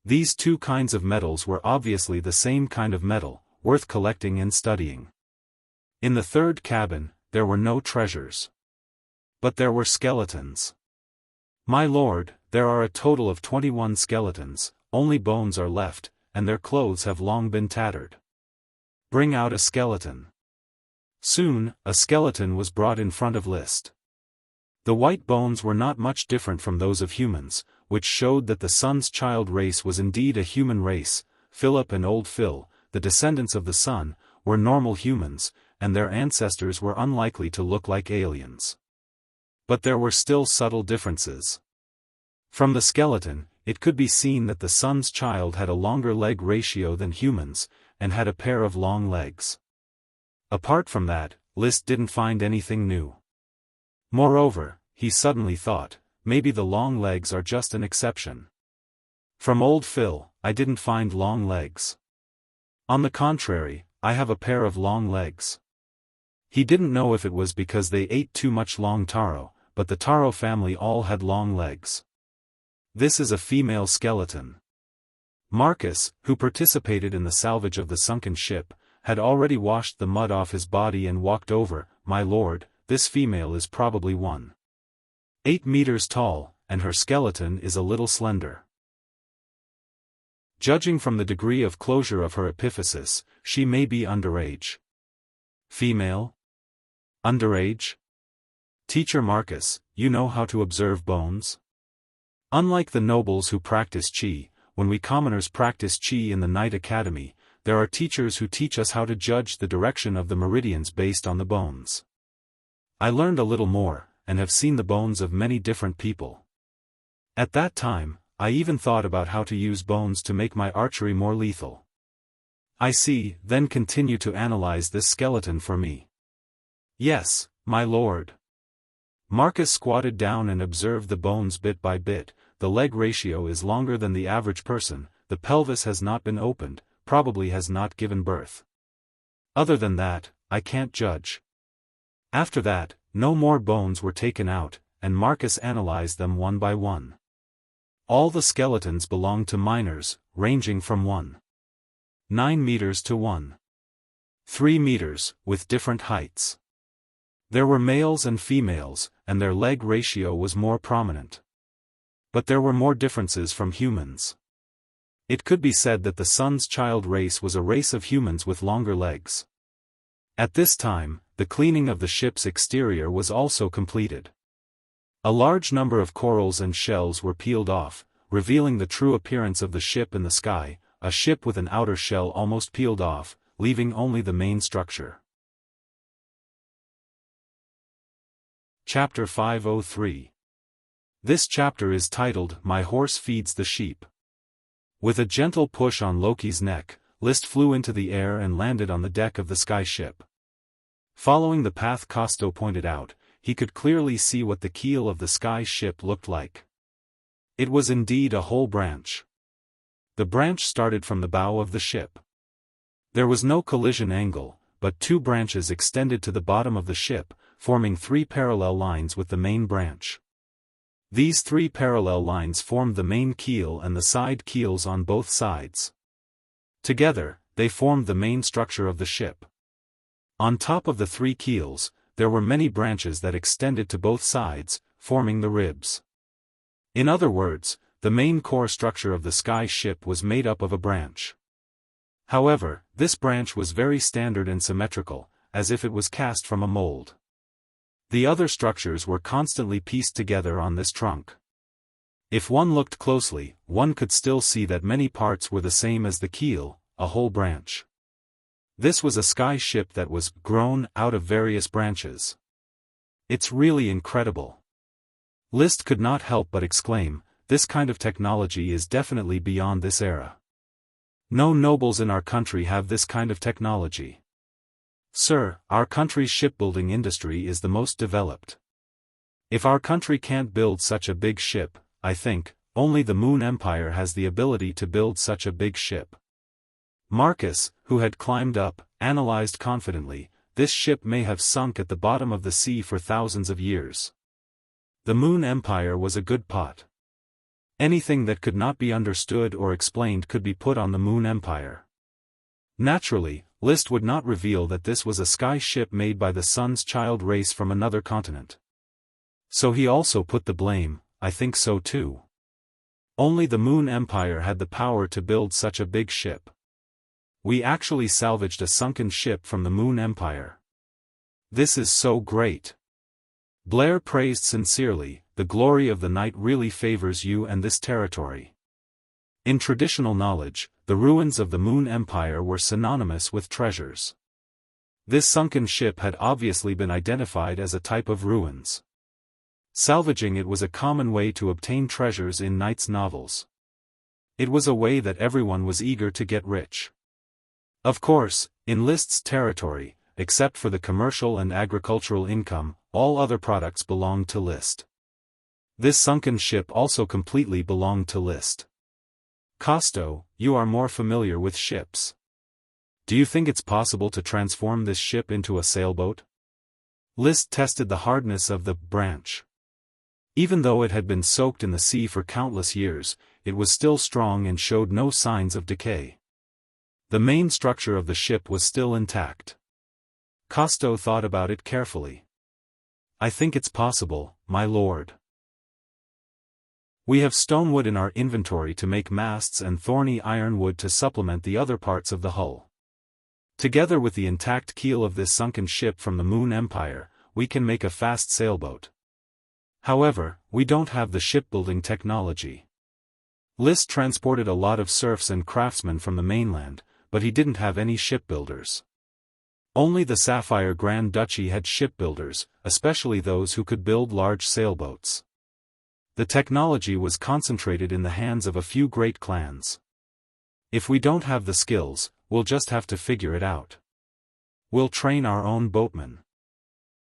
These 2 kinds of metals were obviously the same kind of metal, worth collecting and studying. In the 3rd cabin, there were no treasures. But there were skeletons. "My lord, there are a total of 21 skeletons, only bones are left, and their clothes have long been tattered. Bring out a skeleton." Soon, a skeleton was brought in front of List. The white bones were not much different from those of humans, which showed that the Sun's child race was indeed a human race. Philip and Old Phil, the descendants of the Sun, were normal humans, and their ancestors were unlikely to look like aliens. But there were still subtle differences. From the skeleton, it could be seen that the Sun's child had a longer leg ratio than humans, and had a pair of long legs. Apart from that, List didn't find anything new. Moreover, he suddenly thought, maybe the long legs are just an exception. From old Phil, I didn't find long legs. On the contrary, I have a pair of long legs. He didn't know if it was because they ate too much long taro, but the taro family all had long legs. This is a female skeleton. Marcus, who participated in the salvage of the sunken ship, had already washed the mud off his body and walked over. My lord, this female is probably 1.8 meters tall, and her skeleton is a little slender. Judging from the degree of closure of her epiphysis, she may be underage. Female? Underage? Teacher Marcus, you know how to observe bones? Unlike the nobles who practice qi, when we commoners practice qi in the Night Academy, there are teachers who teach us how to judge the direction of the meridians based on the bones. I learned a little more, and have seen the bones of many different people. At that time, I even thought about how to use bones to make my archery more lethal. I see, then continue to analyze this skeleton for me. Yes, my lord. Marcus squatted down and observed the bones bit by bit. The leg ratio is longer than the average person, the pelvis has not been opened, probably has not given birth. Other than that, I can't judge. After that, no more bones were taken out, and Marcus analyzed them one by one. All the skeletons belonged to minors, ranging from 1.9 meters to 1.3 meters, with different heights. There were males and females, and their leg ratio was more prominent. But there were more differences from humans. It could be said that the sun's child race was a race of humans with longer legs. At this time, the cleaning of the ship's exterior was also completed. A large number of corals and shells were peeled off, revealing the true appearance of the ship in the sky, a ship with an outer shell almost peeled off, leaving only the main structure. Chapter 503. This chapter is titled, My Horse Feeds the Sheep. With a gentle push on Loki's neck, List flew into the air and landed on the deck of the sky ship. Following the path Costo pointed out, he could clearly see what the keel of the sky ship looked like. It was indeed a whole branch. The branch started from the bow of the ship. There was no collision angle, but two branches extended to the bottom of the ship, forming three parallel lines with the main branch. These three parallel lines formed the main keel and the side keels on both sides. Together, they formed the main structure of the ship. On top of the three keels, there were many branches that extended to both sides, forming the ribs. In other words, the main core structure of the sky ship was made up of a branch. However, this branch was very standard and symmetrical, as if it was cast from a mold. The other structures were constantly pieced together on this trunk. If one looked closely, one could still see that many parts were the same as the keel, a whole branch. This was a sky ship that was grown out of various branches. It's really incredible. List could not help but exclaim, this kind of technology is definitely beyond this era. No nobles in our country have this kind of technology. Sir, our country's shipbuilding industry is the most developed. If our country can't build such a big ship, I think, only the Moon Empire has the ability to build such a big ship. Marcus, who had climbed up, analyzed confidently, this ship may have sunk at the bottom of the sea for thousands of years. The Moon Empire was a good pot. Anything that could not be understood or explained could be put on the Moon Empire. Naturally, List would not reveal that this was a sky ship made by the sun's child race from another continent. So he also put the blame, I think so too. Only the Moon Empire had the power to build such a big ship. We actually salvaged a sunken ship from the Moon Empire. This is so great. Blair praised sincerely, the glory of the night really favors you and this territory. In traditional knowledge, the ruins of the Moon Empire were synonymous with treasures. This sunken ship had obviously been identified as a type of ruins. Salvaging it was a common way to obtain treasures in Knight's novels. It was a way that everyone was eager to get rich. Of course, in List's territory, except for the commercial and agricultural income, all other products belonged to List. This sunken ship also completely belonged to Liszt. Costo, you are more familiar with ships. Do you think it's possible to transform this ship into a sailboat? Liszt tested the hardness of the branch. Even though it had been soaked in the sea for countless years, it was still strong and showed no signs of decay. The main structure of the ship was still intact. Costo thought about it carefully. I think it's possible, my lord. We have stonewood in our inventory to make masts and thorny ironwood to supplement the other parts of the hull. Together with the intact keel of this sunken ship from the Moon Empire, we can make a fast sailboat. However, we don't have the shipbuilding technology. Liszt transported a lot of serfs and craftsmen from the mainland, but he didn't have any shipbuilders. Only the Sapphire Grand Duchy had shipbuilders, especially those who could build large sailboats. The technology was concentrated in the hands of a few great clans. If we don't have the skills, we'll just have to figure it out. We'll train our own boatmen.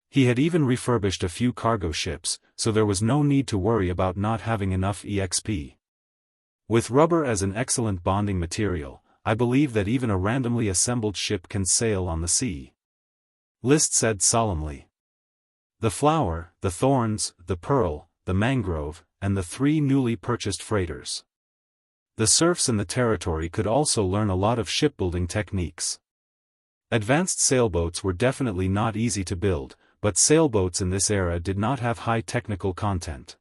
He had even refurbished a few cargo ships, so there was no need to worry about not having enough EXP. With rubber as an excellent bonding material, I believe that even a randomly assembled ship can sail on the sea. Liszt said solemnly. The flower, the thorns, the pearl, the mangrove, and the 3 newly purchased freighters. The serfs in the territory could also learn a lot of shipbuilding techniques. Advanced sailboats were definitely not easy to build, but sailboats in this era did not have high technical content.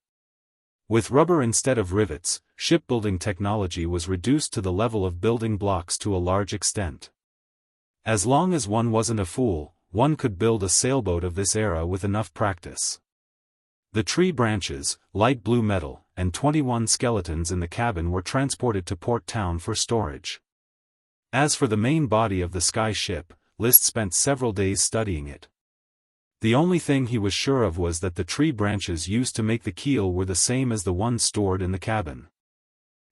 With rubber instead of rivets, shipbuilding technology was reduced to the level of building blocks to a large extent. As long as one wasn't a fool, one could build a sailboat of this era with enough practice. The tree branches, light blue metal, and 21 skeletons in the cabin were transported to Port Town for storage. As for the main body of the sky ship, Liszt spent several days studying it. The only thing he was sure of was that the tree branches used to make the keel were the same as the ones stored in the cabin.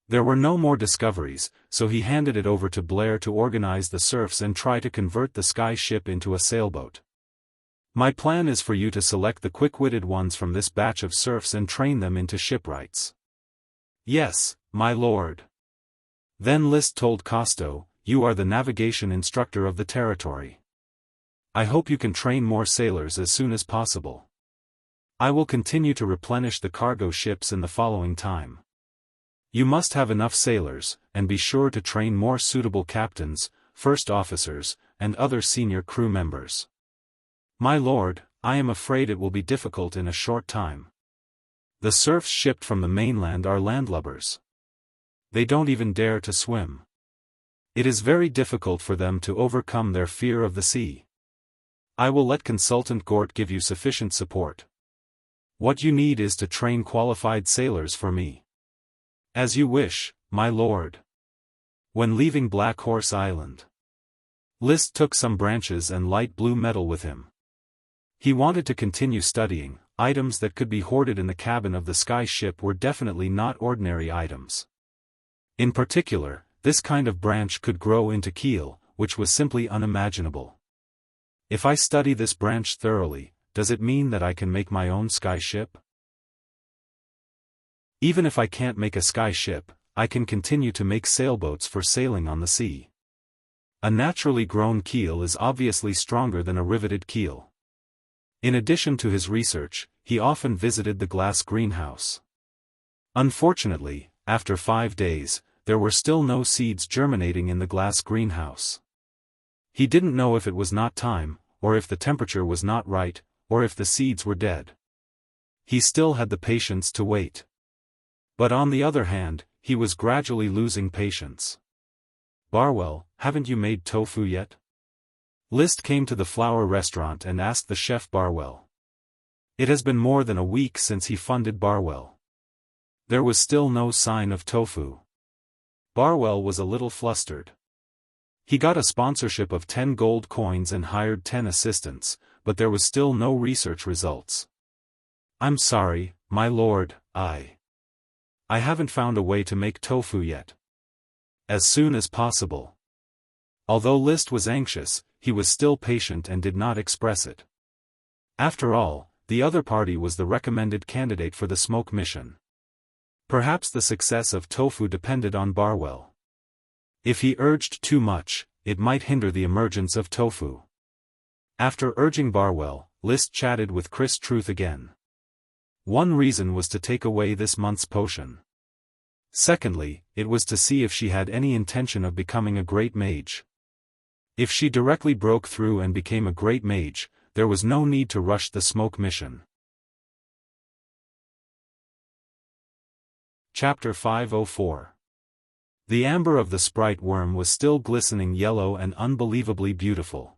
There were no more discoveries, so he handed it over to Blair to organize the serfs and try to convert the sky ship into a sailboat. My plan is for you to select the quick-witted ones from this batch of serfs and train them into shipwrights. Yes, my lord. Then Liszt told Costo, you are the navigation instructor of the territory. I hope you can train more sailors as soon as possible. I will continue to replenish the cargo ships in the following time. You must have enough sailors, and be sure to train more suitable captains, first officers, and other senior crew members. My lord, I am afraid it will be difficult in a short time. The serfs shipped from the mainland are landlubbers. They don't even dare to swim. It is very difficult for them to overcome their fear of the sea. I will let Consultant Gort give you sufficient support. What you need is to train qualified sailors for me. As you wish, my lord. When leaving Black Horse Island, Liszt took some branches and light blue metal with him. He wanted to continue studying. Items that could be hoarded in the cabin of the sky ship were definitely not ordinary items. In particular, this kind of branch could grow into keel, which was simply unimaginable. If I study this branch thoroughly, does it mean that I can make my own sky ship? Even if I can't make a sky ship, I can continue to make sailboats for sailing on the sea. A naturally grown keel is obviously stronger than a riveted keel. In addition to his research, he often visited the glass greenhouse. Unfortunately, after 5 days, there were still no seeds germinating in the glass greenhouse. He didn't know if it was not time, or if the temperature was not right, or if the seeds were dead. He still had the patience to wait. But on the other hand, he was gradually losing patience. Barwell, haven't you made tofu yet? Liszt came to the flower restaurant and asked the chef Barwell. It has been more than a week since he funded Barwell. There was still no sign of tofu. Barwell was a little flustered. He got a sponsorship of 10 gold coins and hired 10 assistants, but there was still no research results. I'm sorry, my lord, I haven't found a way to make tofu yet. As soon as possible. Although Liszt was anxious, he was still patient and did not express it. After all, the other party was the recommended candidate for the smoke mission. Perhaps the success of Tofu depended on Barwell. If he urged too much, it might hinder the emergence of Tofu. After urging Barwell, List chatted with Chris Truth again. One reason was to take away this month's potion. Secondly, it was to see if she had any intention of becoming a great mage. If she directly broke through and became a great mage, there was no need to rush the smoke mission. Chapter 504. The amber of the sprite worm was still glistening yellow and unbelievably beautiful.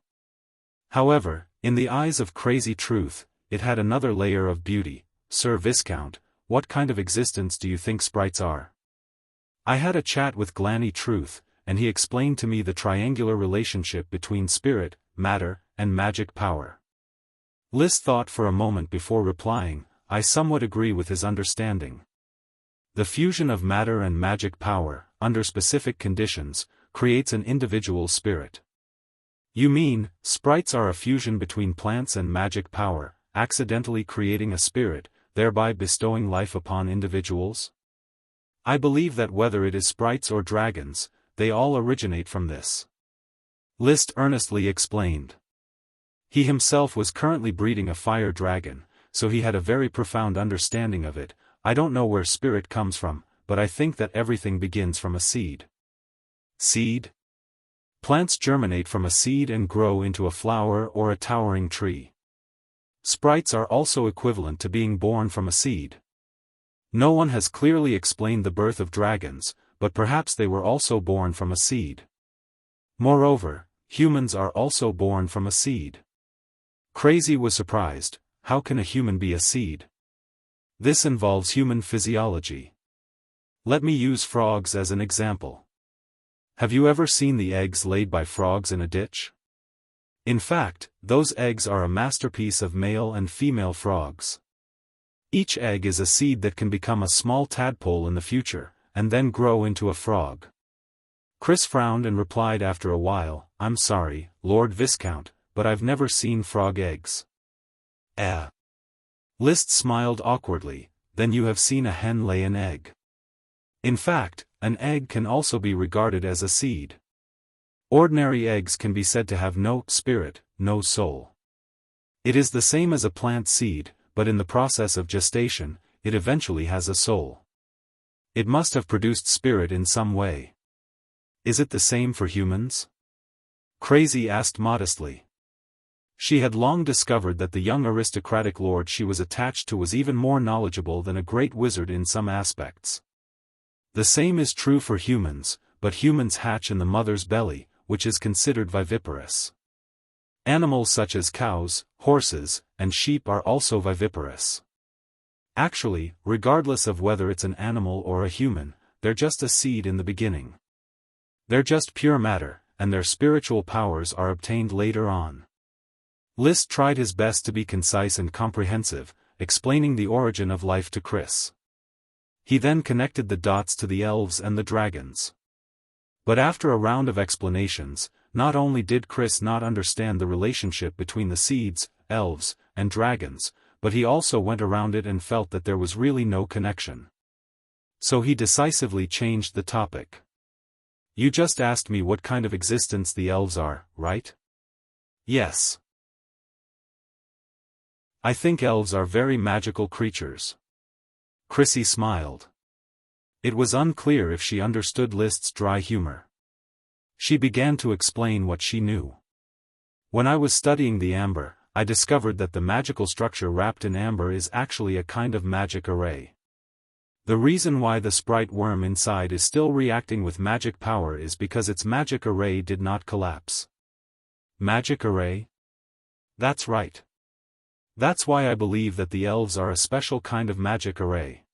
However, in the eyes of Crazy Truth, it had another layer of beauty. Sir Viscount, what kind of existence do you think sprites are? I had a chat with Glanny Truth, and he explained to me the triangular relationship between spirit, matter, and magic power. List thought for a moment before replying. I somewhat agree with his understanding. The fusion of matter and magic power, under specific conditions, creates an individual spirit. You mean, sprites are a fusion between plants and magic power, accidentally creating a spirit, thereby bestowing life upon individuals? I believe that whether it is sprites or dragons, they all originate from this. List earnestly explained. He himself was currently breeding a fire dragon, so he had a very profound understanding of it. I don't know where spirit comes from, but I think that everything begins from a seed. Seed? Plants germinate from a seed and grow into a flower or a towering tree. Sprites are also equivalent to being born from a seed. No one has clearly explained the birth of dragons, but perhaps they were also born from a seed. Moreover, humans are also born from a seed. Crazy was surprised. How can a human be a seed? This involves human physiology. Let me use frogs as an example. Have you ever seen the eggs laid by frogs in a ditch? In fact, those eggs are a masterpiece of male and female frogs. Each egg is a seed that can become a small tadpole in the future, and then grow into a frog. Chris frowned and replied after a while, I'm sorry, Lord Viscount, but I've never seen frog eggs. List smiled awkwardly. Then you have seen a hen lay an egg. In fact, an egg can also be regarded as a seed. Ordinary eggs can be said to have no spirit, no soul. It is the same as a plant seed, but in the process of gestation, it eventually has a soul. It must have produced spirit in some way. Is it the same for humans? Crazy asked modestly. She had long discovered that the young aristocratic lord she was attached to was even more knowledgeable than a great wizard in some aspects. The same is true for humans, but humans hatch in the mother's belly, which is considered viviparous. Animals such as cows, horses, and sheep are also viviparous. Actually, regardless of whether it's an animal or a human, they're just a seed in the beginning. They're just pure matter, and their spiritual powers are obtained later on. List tried his best to be concise and comprehensive, explaining the origin of life to Chris. He then connected the dots to the elves and the dragons. But after a round of explanations, not only did Chris not understand the relationship between the seeds, elves, and dragons, but he also went around it and felt that there was really no connection. So he decisively changed the topic. You just asked me what kind of existence the elves are, right? Yes. I think elves are very magical creatures. Chrissy smiled. It was unclear if she understood List's dry humor. She began to explain what she knew. When I was studying the amber, I discovered that the magical structure wrapped in amber is actually a kind of magic array. The reason why the sprite worm inside is still reacting with magic power is because its magic array did not collapse. Magic array? That's right. That's why I believe that the elves are a special kind of magic array.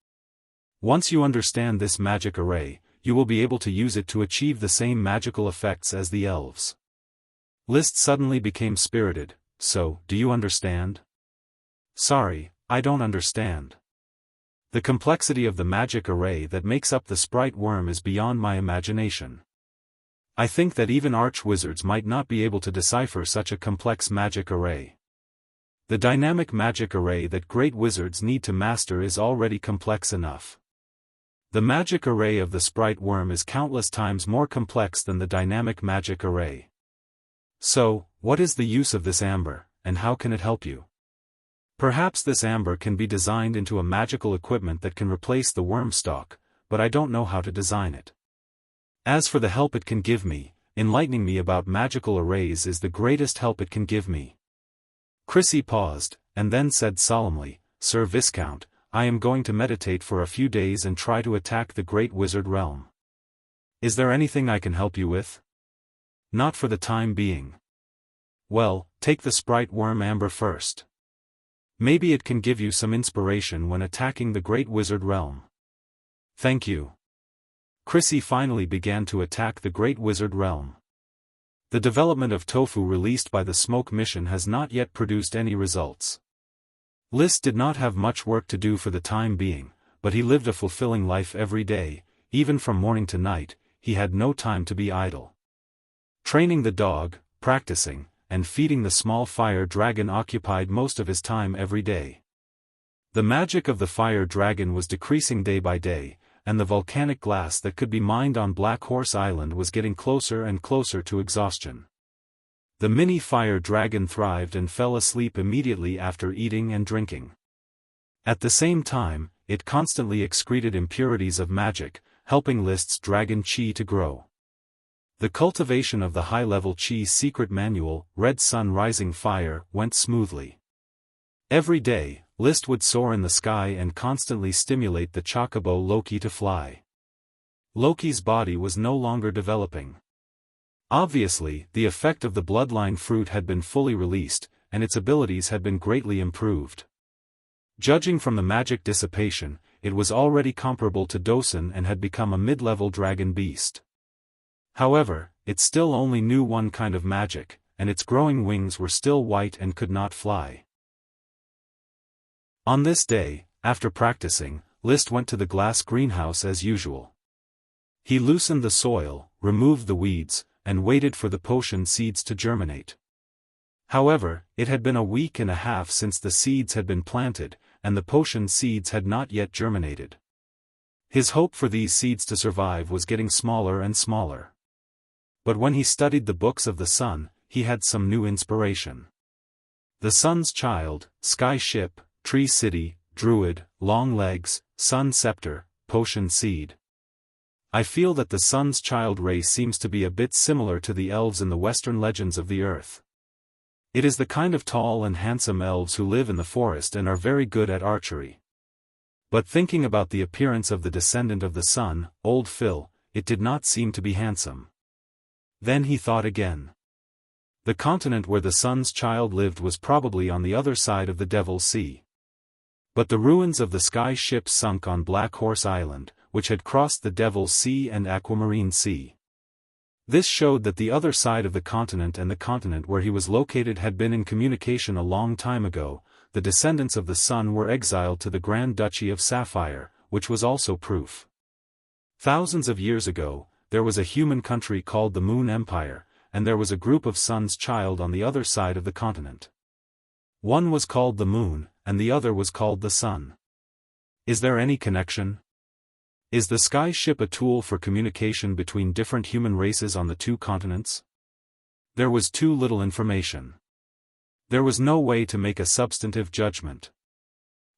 Once you understand this magic array, you will be able to use it to achieve the same magical effects as the elves. List suddenly became spirited. So, do you understand? Sorry, I don't understand. The complexity of the magic array that makes up the sprite worm is beyond my imagination. I think that even arch-wizards might not be able to decipher such a complex magic array. The dynamic magic array that great wizards need to master is already complex enough. The magic array of the sprite worm is countless times more complex than the dynamic magic array. So, what is the use of this amber, and how can it help you? Perhaps this amber can be designed into a magical equipment that can replace the worm stalk, but I don't know how to design it. As for the help it can give me, enlightening me about magical arrays is the greatest help it can give me. Chrissy paused, and then said solemnly, Sir Viscount, I am going to meditate for a few days and try to attack the great wizard realm. Is there anything I can help you with? Not for the time being. Well, take the sprite worm amber first. Maybe it can give you some inspiration when attacking the great wizard realm. Thank you. Chrissy finally began to attack the great wizard realm. The development of tofu released by the smoke mission has not yet produced any results. List did not have much work to do for the time being, but he lived a fulfilling life every day, even from morning to night. He had no time to be idle. Training the dog, practicing, and feeding the small fire dragon occupied most of his time every day. The magic of the fire dragon was decreasing day by day, and the volcanic glass that could be mined on Black Horse Island was getting closer and closer to exhaustion. The mini fire dragon thrived and fell asleep immediately after eating and drinking. At the same time, it constantly excreted impurities of magic, helping List's dragon chi to grow. The cultivation of the high-level chi secret manual, Red Sun Rising Fire, went smoothly. Every day, List would soar in the sky and constantly stimulate the chocobo Loki to fly. Loki's body was no longer developing. Obviously, the effect of the bloodline fruit had been fully released, and its abilities had been greatly improved. Judging from the magic dissipation, it was already comparable to Dosen and had become a mid-level dragon beast. However, it still only knew one kind of magic, and its growing wings were still white and could not fly. On this day, after practicing, List went to the glass greenhouse as usual. He loosened the soil, removed the weeds, and waited for the potion seeds to germinate. However, it had been a week and a half since the seeds had been planted, and the potion seeds had not yet germinated. His hope for these seeds to survive was getting smaller and smaller. But when he studied the books of the sun, he had some new inspiration. The Sun's Child, Sky Ship, Tree City, Druid, Long Legs, Sun Scepter, Potion Seed. I feel that the Sun's Child race seems to be a bit similar to the elves in the Western legends of the Earth. It is the kind of tall and handsome elves who live in the forest and are very good at archery. But thinking about the appearance of the descendant of the sun, Old Phil, it did not seem to be handsome. Then he thought again. The continent where the Sun's Child lived was probably on the other side of the Devil's Sea. But the ruins of the Sky Ship sunk on Black Horse Island, which had crossed the Devil's Sea and Aquamarine Sea. This showed that the other side of the continent and the continent where he was located had been in communication a long time ago. The descendants of the sun were exiled to the Grand Duchy of Sapphire, which was also proof. Thousands of years ago, there was a human country called the Moon Empire, and there was a group of Sun's Child on the other side of the continent. One was called the Moon, and the other was called the Sun. Is there any connection? Is the Sky Ship a tool for communication between different human races on the two continents? There was too little information. There was no way to make a substantive judgment.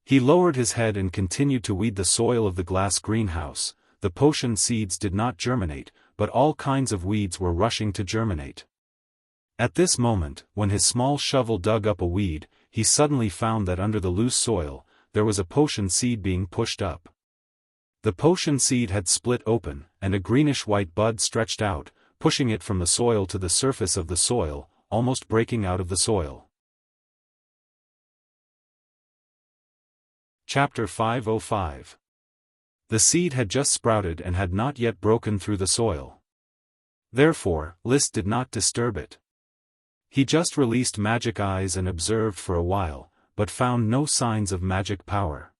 He lowered his head and continued to weed the soil of the glass greenhouse. The potion seeds did not germinate, but all kinds of weeds were rushing to germinate. At this moment, when his small shovel dug up a weed, he suddenly found that under the loose soil, there was a potion seed being pushed up. The potion seed had split open, and a greenish-white bud stretched out, pushing it from the soil to the surface of the soil, almost breaking out of the soil. Chapter 505. The seed had just sprouted and had not yet broken through the soil. Therefore, List did not disturb it. He just released magic eyes and observed for a while, but found no signs of magic power.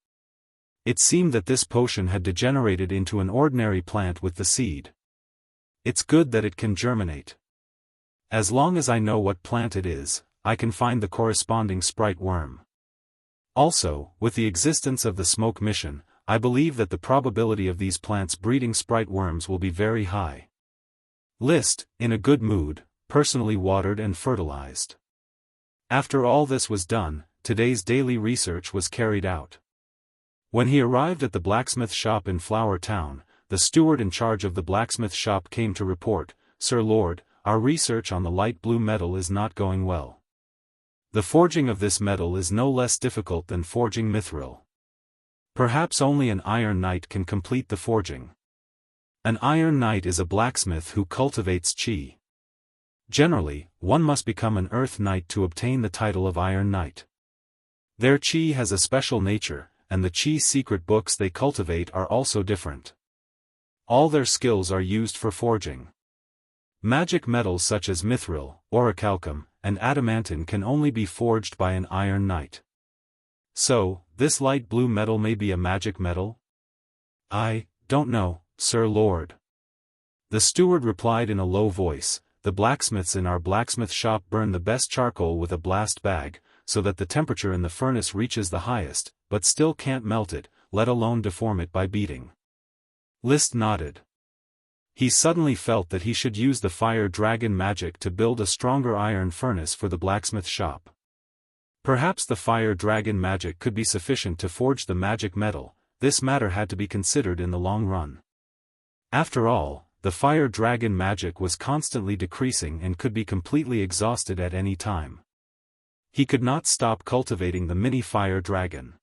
It seemed that this potion had degenerated into an ordinary plant with the seed. It's good that it can germinate. As long as I know what plant it is, I can find the corresponding sprite worm. Also, with the existence of the smoke mission, I believe that the probability of these plants breeding sprite worms will be very high. List, in a good mood, personally watered and fertilized. After all this was done, today's daily research was carried out. When he arrived at the blacksmith shop in Flower Town, the steward in charge of the blacksmith shop came to report, "Sir Lord, our research on the light blue metal is not going well. The forging of this metal is no less difficult than forging mithril. Perhaps only an iron knight can complete the forging. An iron knight is a blacksmith who cultivates qi. Generally, one must become an earth knight to obtain the title of iron knight. Their qi has a special nature, and the qi secret books they cultivate are also different. All their skills are used for forging. Magic metals such as mithril, orichalcum, and adamantine can only be forged by an iron knight. So, this light blue metal may be a magic metal? I don't know, Sir Lord." The steward replied in a low voice, "The blacksmiths in our blacksmith shop burn the best charcoal with a blast bag, so that the temperature in the furnace reaches the highest, but still can't melt it, let alone deform it by beating." List nodded. He suddenly felt that he should use the fire dragon magic to build a stronger iron furnace for the blacksmith shop. Perhaps the fire dragon magic could be sufficient to forge the magic metal. This matter had to be considered in the long run. After all, the fire dragon magic was constantly decreasing and could be completely exhausted at any time. He could not stop cultivating the mini fire dragon.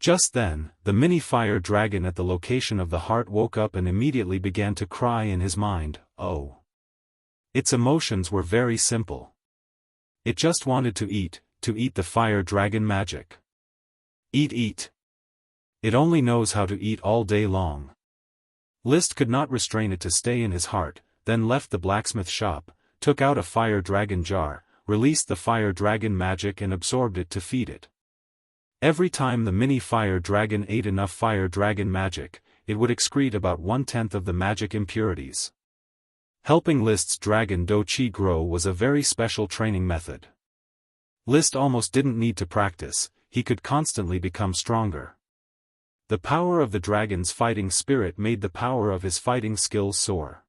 Just then, the mini fire dragon at the location of the heart woke up and immediately began to cry in his mind, oh. Its emotions were very simple. It just wanted to eat the fire dragon magic. Eat. It only knows how to eat all day long. List could not restrain it to stay in his heart, then left the blacksmith shop, took out a fire dragon jar, released the fire dragon magic and absorbed it to feed it. Every time the mini fire dragon ate enough fire dragon magic, it would excrete about 1/10 of the magic impurities. Helping List's dragon do chi grow was a very special training method. List almost didn't need to practice, he could constantly become stronger. The power of the dragon's fighting spirit made the power of his fighting skills soar.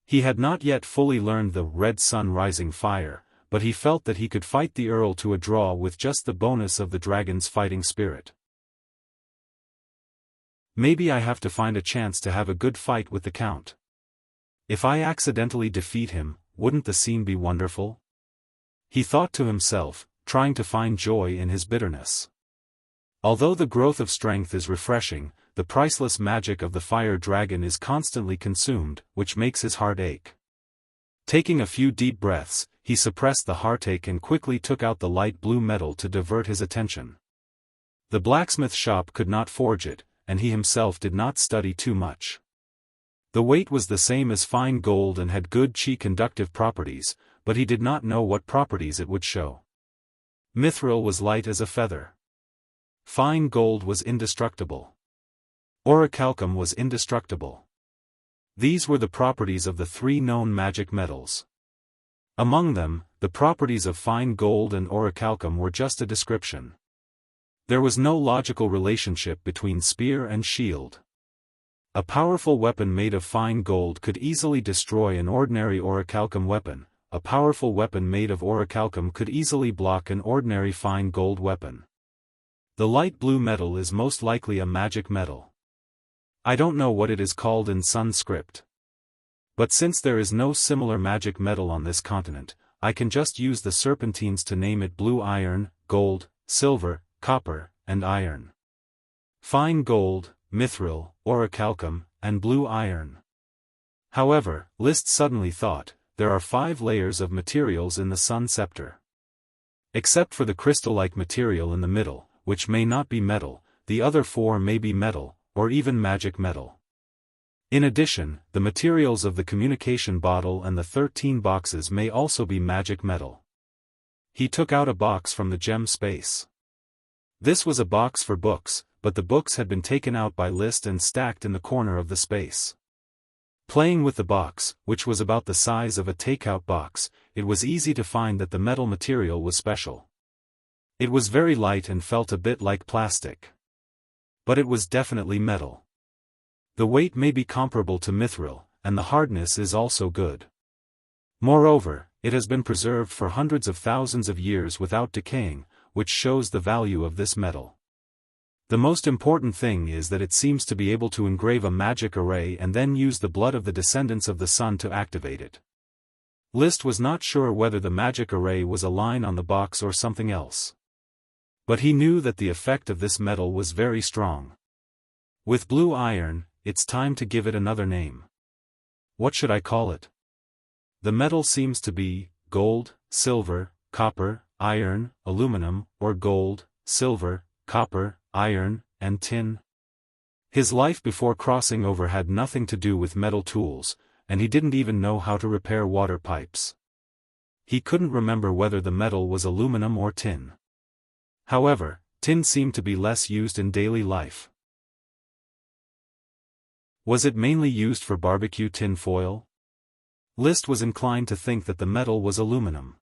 He had not yet fully learned the red sun rising fire, but he felt that he could fight the Earl to a draw with just the bonus of the dragon's fighting spirit. Maybe I have to find a chance to have a good fight with the Count. If I accidentally defeat him, wouldn't the scene be wonderful? He thought to himself, trying to find joy in his bitterness. Although the growth of strength is refreshing, the priceless magic of the fire dragon is constantly consumed, which makes his heart ache. Taking a few deep breaths, he suppressed the heartache and quickly took out the light blue metal to divert his attention. The blacksmith shop could not forge it, and he himself did not study too much. The weight was the same as fine gold and had good qi conductive properties, but he did not know what properties it would show. Mithril was light as a feather. Fine gold was indestructible. Orichalcum was indestructible. These were the properties of the 3 known magic metals. Among them, the properties of fine gold and orichalcum were just a description. There was no logical relationship between spear and shield. A powerful weapon made of fine gold could easily destroy an ordinary orichalcum weapon. A powerful weapon made of orichalcum could easily block an ordinary fine gold weapon. The light blue metal is most likely a magic metal. I don't know what it is called in Sanskrit. But since there is no similar magic metal on this continent, I can just use the serpentines to name it blue iron, gold, silver, copper, and iron. Fine gold, mithril, orichalcum, and blue iron. However, List suddenly thought, there are 5 layers of materials in the sun scepter. Except for the crystal-like material in the middle, which may not be metal, the other 4 may be metal, or even magic metal. In addition, the materials of the communication bottle and the 13 boxes may also be magic metal. He took out a box from the gem space. This was a box for books, but the books had been taken out by List and stacked in the corner of the space. Playing with the box, which was about the size of a takeout box, it was easy to find that the metal material was special. It was very light and felt a bit like plastic. But it was definitely metal. The weight may be comparable to mithril, and the hardness is also good. Moreover, it has been preserved for hundreds of thousands of years without decaying, which shows the value of this metal. The most important thing is that it seems to be able to engrave a magic array and then use the blood of the descendants of the sun to activate it. Liszt was not sure whether the magic array was a line on the box or something else. But he knew that the effect of this metal was very strong. With blue iron, it's time to give it another name. What should I call it? The metal seems to be gold, silver, copper, iron, aluminum, or gold, silver, copper, iron, and tin. His life before crossing over had nothing to do with metal tools, and he didn't even know how to repair water pipes. He couldn't remember whether the metal was aluminum or tin. However, tin seemed to be less used in daily life. Was it mainly used for barbecue tin foil? Liszt was inclined to think that the metal was aluminum.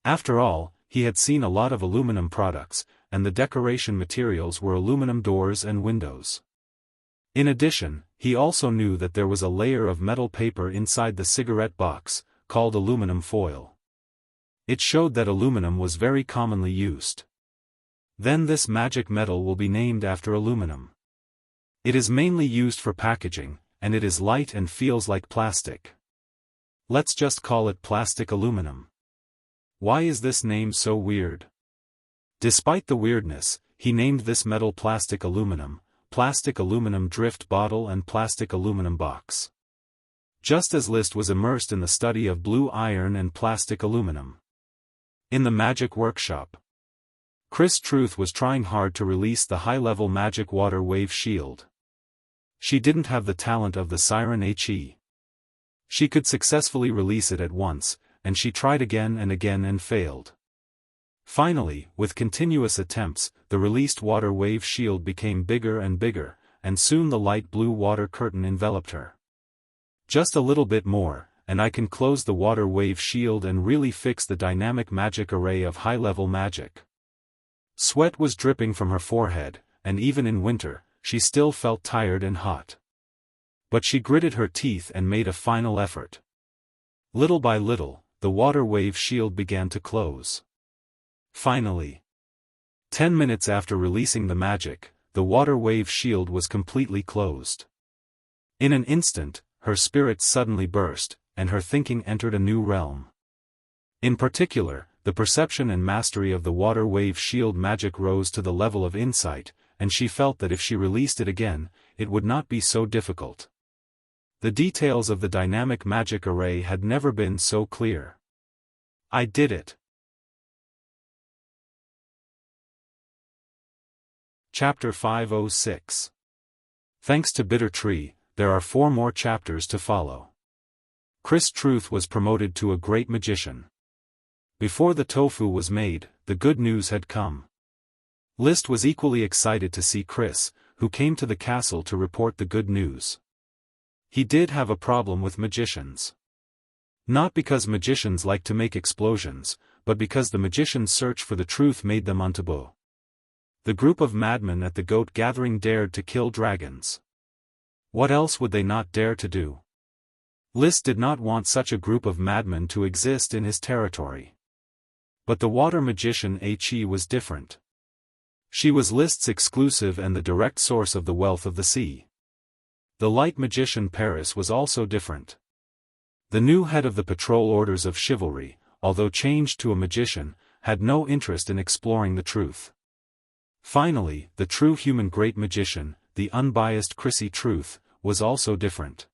After all, he had seen a lot of aluminum products, and the decoration materials were aluminum doors and windows. In addition, he also knew that there was a layer of metal paper inside the cigarette box, called aluminum foil. It showed that aluminum was very commonly used. Then this magic metal will be named after aluminum. It is mainly used for packaging, and it is light and feels like plastic. Let's just call it plastic aluminum. Why is this name so weird? Despite the weirdness, he named this metal plastic aluminum drift bottle and plastic aluminum box. Just as Liszt was immersed in the study of blue iron and plastic aluminum. In the magic workshop, Chris Truth was trying hard to release the high-level magic water wave shield. She didn't have the talent of the siren He. She could successfully release it at once, and she tried again and failed. Finally, with continuous attempts, the released water wave shield became bigger and bigger, and soon the light blue water curtain enveloped her. Just a little bit more, and I can close the water wave shield and really fix the dynamic magic array of high-level magic. Sweat was dripping from her forehead, and even in winter, she still felt tired and hot. But she gritted her teeth and made a final effort. Little by little, the water wave shield began to close. Finally, 10 minutes after releasing the magic, the water wave shield was completely closed. In an instant, her spirit suddenly burst, and her thinking entered a new realm. In particular, the perception and mastery of the water wave shield magic rose to the level of insight, and she felt that if she released it again, it would not be so difficult. The details of the dynamic magic array had never been so clear. I did it. Chapter 506. Thanks to Bitter Tree, there are 4 more chapters to follow. Chris Truth was promoted to a great magician. Before the tofu was made, the good news had come. Liszt was equally excited to see Chris, who came to the castle to report the good news. He did have a problem with magicians. Not because magicians like to make explosions, but because the magicians' search for the truth made them untaboo. The group of madmen at the goat gathering dared to kill dragons. What else would they not dare to do? Liszt did not want such a group of madmen to exist in his territory. But the water magician He was different. She was Liszt's exclusive and the direct source of the wealth of the sea. The light magician Paris was also different. The new head of the patrol orders of chivalry, although changed to a magician, had no interest in exploring the truth. Finally, the true human great magician, the unbiased Chrissy Truth, was also different.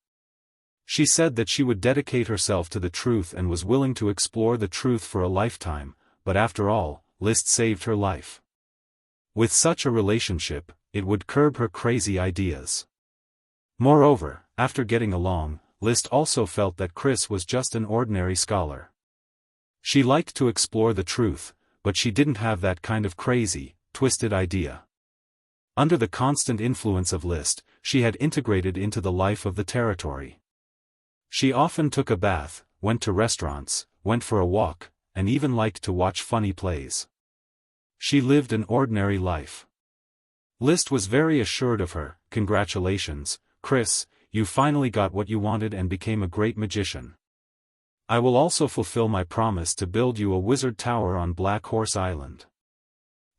She said that she would dedicate herself to the truth and was willing to explore the truth for a lifetime, but after all, Liszt saved her life. With such a relationship, it would curb her crazy ideas. Moreover, after getting along, Liszt also felt that Chris was just an ordinary scholar. She liked to explore the truth, but she didn't have that kind of crazy, twisted idea. Under the constant influence of Liszt, she had integrated into the life of the territory. She often took a bath, went to restaurants, went for a walk, and even liked to watch funny plays. She lived an ordinary life. List was very assured of her. Congratulations, Chris, you finally got what you wanted and became a great magician. I will also fulfill my promise to build you a wizard tower on Black Horse Island.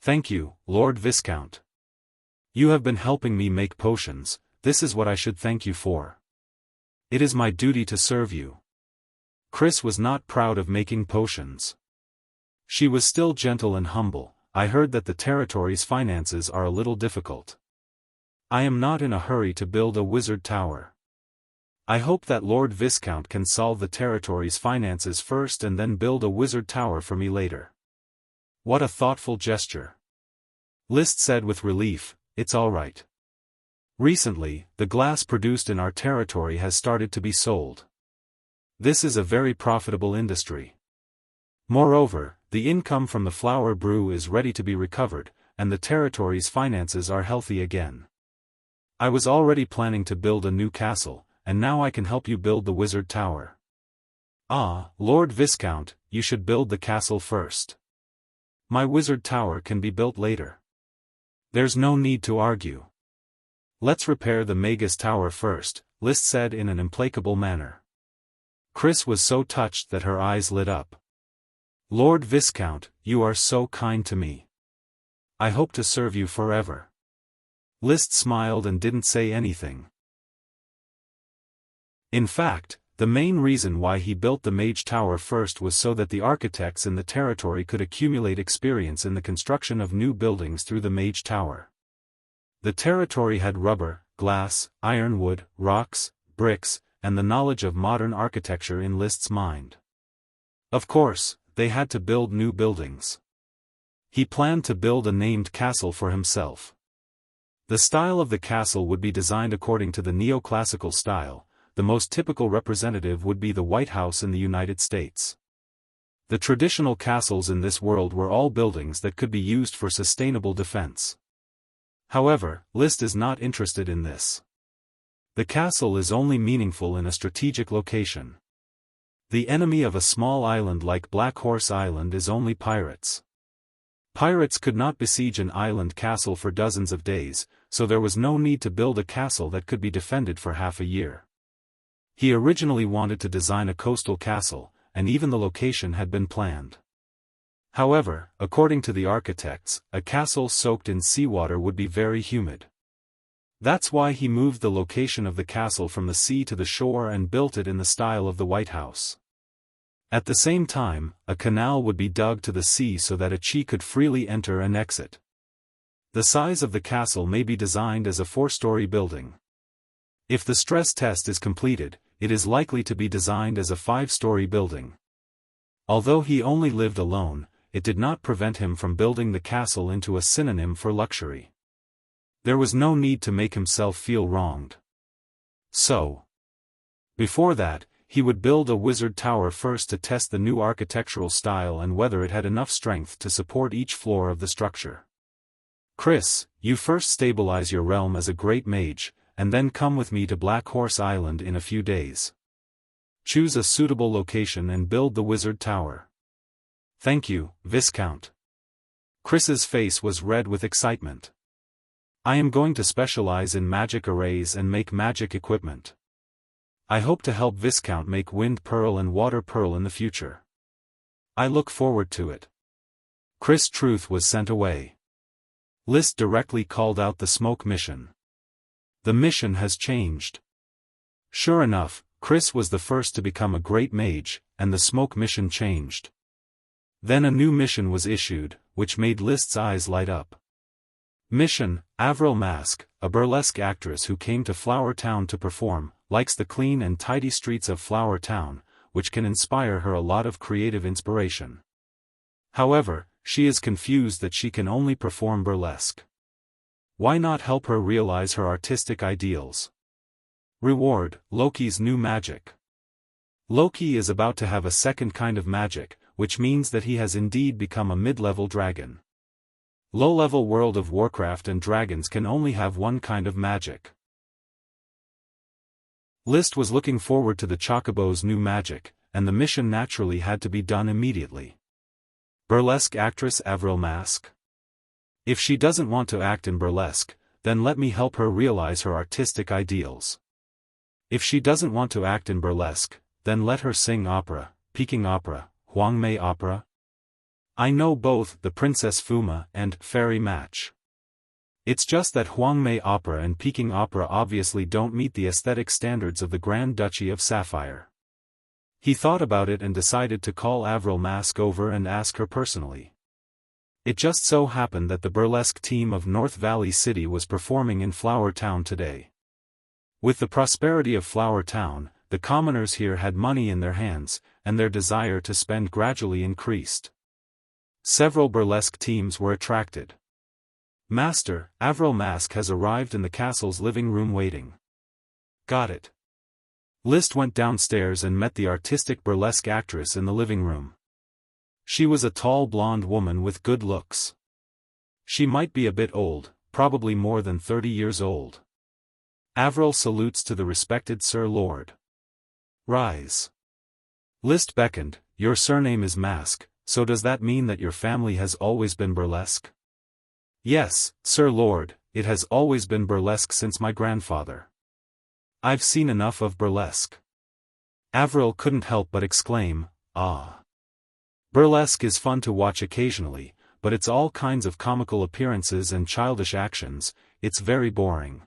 Thank you, Lord Viscount. You have been helping me make potions, this is what I should thank you for. It is my duty to serve you. Chris was not proud of making potions. She was still gentle and humble. I heard that the territory's finances are a little difficult. I am not in a hurry to build a wizard tower. I hope that Lord Viscount can solve the territory's finances first and then build a wizard tower for me later. What a thoughtful gesture. List said with relief, it's all right. Recently, the glass produced in our territory has started to be sold. This is a very profitable industry. Moreover, the income from the flower brew is ready to be recovered, and the territory's finances are healthy again. I was already planning to build a new castle, and now I can help you build the wizard tower. Ah, Lord Viscount, you should build the castle first. My wizard tower can be built later. There's no need to argue. Let's repair the Magus Tower first, List said in an implacable manner. Chris was so touched that her eyes lit up. Lord Viscount, you are so kind to me. I hope to serve you forever. List smiled and didn't say anything. In fact, the main reason why he built the Mage Tower first was so that the architects in the territory could accumulate experience in the construction of new buildings through the Mage Tower. The territory had rubber, glass, ironwood, rocks, bricks, and the knowledge of modern architecture in List's mind. Of course, they had to build new buildings. He planned to build a named castle for himself. The style of the castle would be designed according to the neoclassical style. The most typical representative would be the White House in the United States. The traditional castles in this world were all buildings that could be used for sustainable defense. However, List is not interested in this. The castle is only meaningful in a strategic location. The enemy of a small island like Black Horse Island is only pirates. Pirates could not besiege an island castle for dozens of days, so there was no need to build a castle that could be defended for half a year. He originally wanted to design a coastal castle, and even the location had been planned. However, according to the architects, a castle soaked in seawater would be very humid. That's why he moved the location of the castle from the sea to the shore and built it in the style of the White House. At the same time, a canal would be dug to the sea so that a Chi could freely enter and exit. The size of the castle may be designed as a 4-story building. If the stress test is completed, it is likely to be designed as a 5-story building. Although he only lived alone, it did not prevent him from building the castle into a synonym for luxury. There was no need to make himself feel wronged. So, before that, he would build a wizard tower first to test the new architectural style and whether it had enough strength to support each floor of the structure. Chris, you first stabilize your realm as a great mage, and then come with me to Black Horse Island in a few days. Choose a suitable location and build the wizard tower. Thank you, Viscount. Chris's face was red with excitement. I am going to specialize in magic arrays and make magic equipment. I hope to help Viscount make Wind Pearl and Water Pearl in the future. I look forward to it. Chris Truth was sent away. List directly called out the smoke mission. The mission has changed. Sure enough, Chris was the first to become a great mage, and the smoke mission changed. Then a new mission was issued, which made List's eyes light up. Mission: Avril Mask, a burlesque actress who came to Flower Town to perform, likes the clean and tidy streets of Flower Town, which can inspire her a lot of creative inspiration. However, she is confused that she can only perform burlesque. Why not help her realize her artistic ideals? Reward: Loki's new magic. Loki is about to have a second kind of magic, which means that he has indeed become a mid-level dragon. Low-level World of Warcraft and dragons can only have one kind of magic. Liszt was looking forward to the Chocobo's new magic, and the mission naturally had to be done immediately. Burlesque actress Avril Mask? If she doesn't want to act in burlesque, then let me help her realize her artistic ideals. If she doesn't want to act in burlesque, then let her sing opera, Peking opera, Huangmei opera. I know both the Princess Fuma and Fairy Match. It's just that Huangmei opera and Peking opera obviously don't meet the aesthetic standards of the Grand Duchy of Sapphire. He thought about it and decided to call Avril Mask over and ask her personally. It just so happened that the burlesque team of North Valley City was performing in Flower Town today. With the prosperity of Flower Town, the commoners here had money in their hands, and their desire to spend gradually increased. Several burlesque teams were attracted. Master, Avril Mask has arrived in the castle's living room waiting. Got it. Liszt went downstairs and met the artistic burlesque actress in the living room. She was a tall blonde woman with good looks. She might be a bit old, probably more than 30 years old. Avril salutes to the respected Sir Lord. Rise. Liszt beckoned. Your surname is Mask, so does that mean that your family has always been burlesque? Yes, Sir Lord, it has always been burlesque since my grandfather. I've seen enough of burlesque. Avril couldn't help but exclaim, ah. Burlesque is fun to watch occasionally, but it's all kinds of comical appearances and childish actions, it's very boring.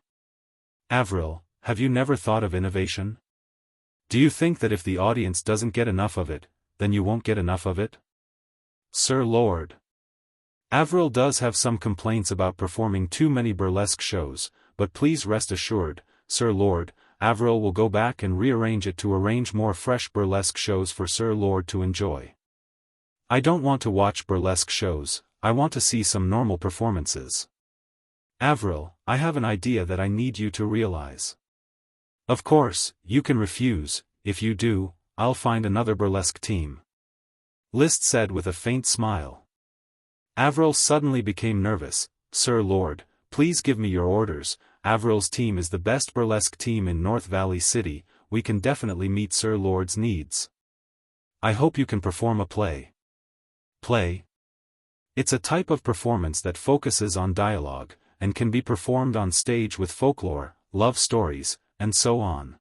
Avril, have you never thought of innovation? Do you think that if the audience doesn't get enough of it, then you won't get enough of it? Sir Lord. Avril does have some complaints about performing too many burlesque shows, but please rest assured, Sir Lord, Avril will go back and rearrange it to arrange more fresh burlesque shows for Sir Lord to enjoy. I don't want to watch burlesque shows, I want to see some normal performances. Avril, I have an idea that I need you to realize. Of course, you can refuse. If you do, I'll find another burlesque team. Liszt said with a faint smile. Avril suddenly became nervous. Sir Lord, please give me your orders. Avril's team is the best burlesque team in North Valley City, we can definitely meet Sir Lord's needs. I hope you can perform a play. Play? It's a type of performance that focuses on dialogue, and can be performed on stage with folklore, love stories, and so on.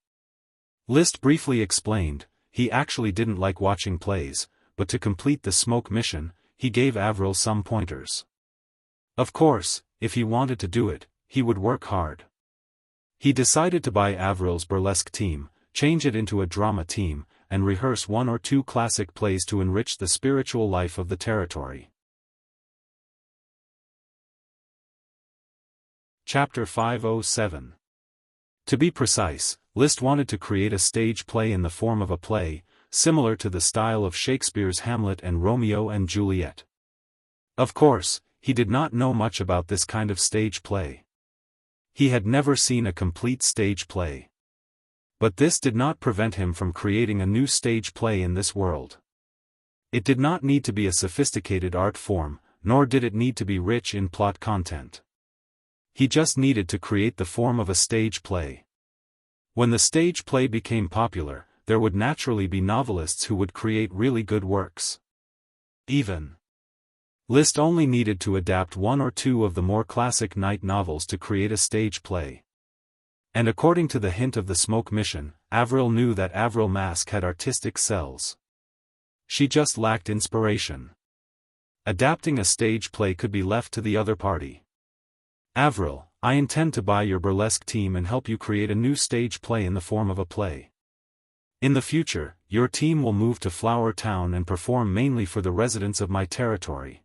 Liszt briefly explained, he actually didn't like watching plays, but to complete the smoke mission, he gave Avril some pointers. Of course, if he wanted to do it, he would work hard. He decided to buy Avril's burlesque team, change it into a drama team, and rehearse 1 or 2 classic plays to enrich the spiritual life of the territory. Chapter 507. To be precise, Liszt wanted to create a stage play in the form of a play, similar to the style of Shakespeare's Hamlet and Romeo and Juliet. Of course, he did not know much about this kind of stage play. He had never seen a complete stage play. But this did not prevent him from creating a new stage play in this world. It did not need to be a sophisticated art form, nor did it need to be rich in plot content. He just needed to create the form of a stage play. When the stage play became popular, there would naturally be novelists who would create really good works. Liszt only needed to adapt 1 or 2 of the more classic night novels to create a stage play. And according to the hint of the smoke mission, Avril knew that Avril Mask had artistic cells. She just lacked inspiration. Adapting a stage play could be left to the other party. Avril, I intend to buy your burlesque team and help you create a new stage play in the form of a play. In the future, your team will move to Flower Town and perform mainly for the residents of my territory.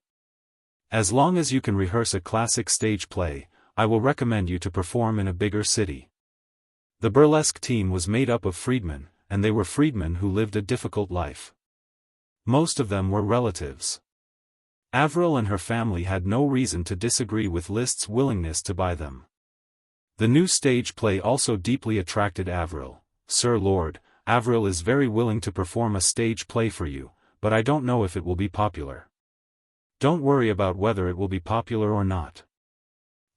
As long as you can rehearse a classic stage play, I will recommend you to perform in a bigger city. The burlesque team was made up of freedmen, and they were freedmen who lived a difficult life. Most of them were relatives. Avril and her family had no reason to disagree with Liszt's willingness to buy them. The new stage play also deeply attracted Avril. Sir Lord, Avril is very willing to perform a stage play for you, but I don't know if it will be popular. Don't worry about whether it will be popular or not.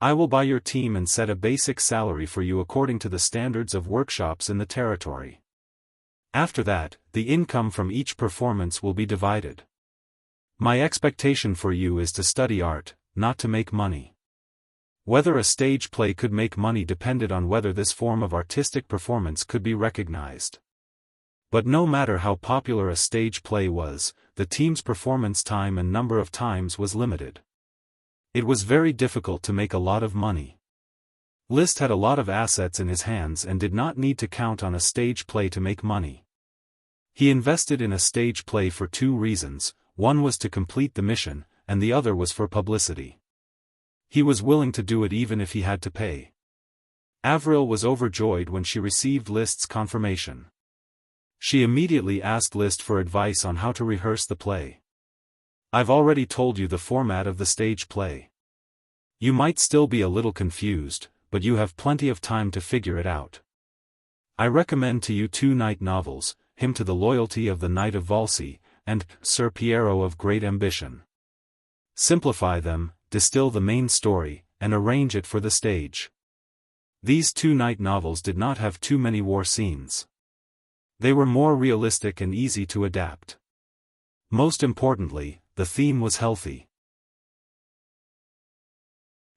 I will buy your team and set a basic salary for you according to the standards of workshops in the territory. After that, the income from each performance will be divided. My expectation for you is to study art, not to make money. Whether a stage play could make money depended on whether this form of artistic performance could be recognized. But no matter how popular a stage play was, the team's performance time and number of times was limited. It was very difficult to make a lot of money. Liszt had a lot of assets in his hands and did not need to count on a stage play to make money. He invested in a stage play for two reasons: one was to complete the mission, and the other was for publicity. He was willing to do it even if he had to pay. Avril was overjoyed when she received Liszt's confirmation. She immediately asked Liszt for advice on how to rehearse the play. I've already told you the format of the stage play. You might still be a little confused, but you have plenty of time to figure it out. I recommend to you two night novels, Hymn to the Loyalty of the Knight of Valsy, and Sir Piero of Great Ambition. Simplify them, distill the main story, and arrange it for the stage. These two night novels did not have too many war scenes. They were more realistic and easy to adapt. Most importantly, the theme was healthy.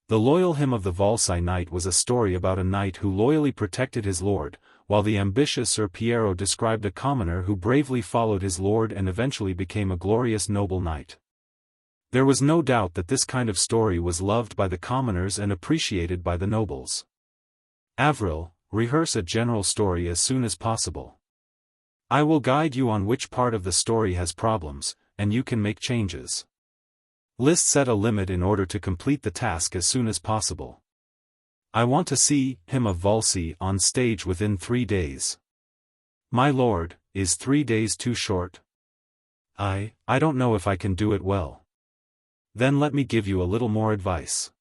The Loyal Hymn of the Valsy Knight was a story about a knight who loyally protected his lord, while the ambitious Sir Piero described a commoner who bravely followed his lord and eventually became a glorious noble knight. There was no doubt that this kind of story was loved by the commoners and appreciated by the nobles. Avril, rehearse a general story as soon as possible. I will guide you on which part of the story has problems, and you can make changes. Liszt set a limit in order to complete the task as soon as possible. I want to see Hymn of Valsy on stage within 3 days. My lord, is 3 days too short? I don't know if I can do it well. Then let me give you a little more advice.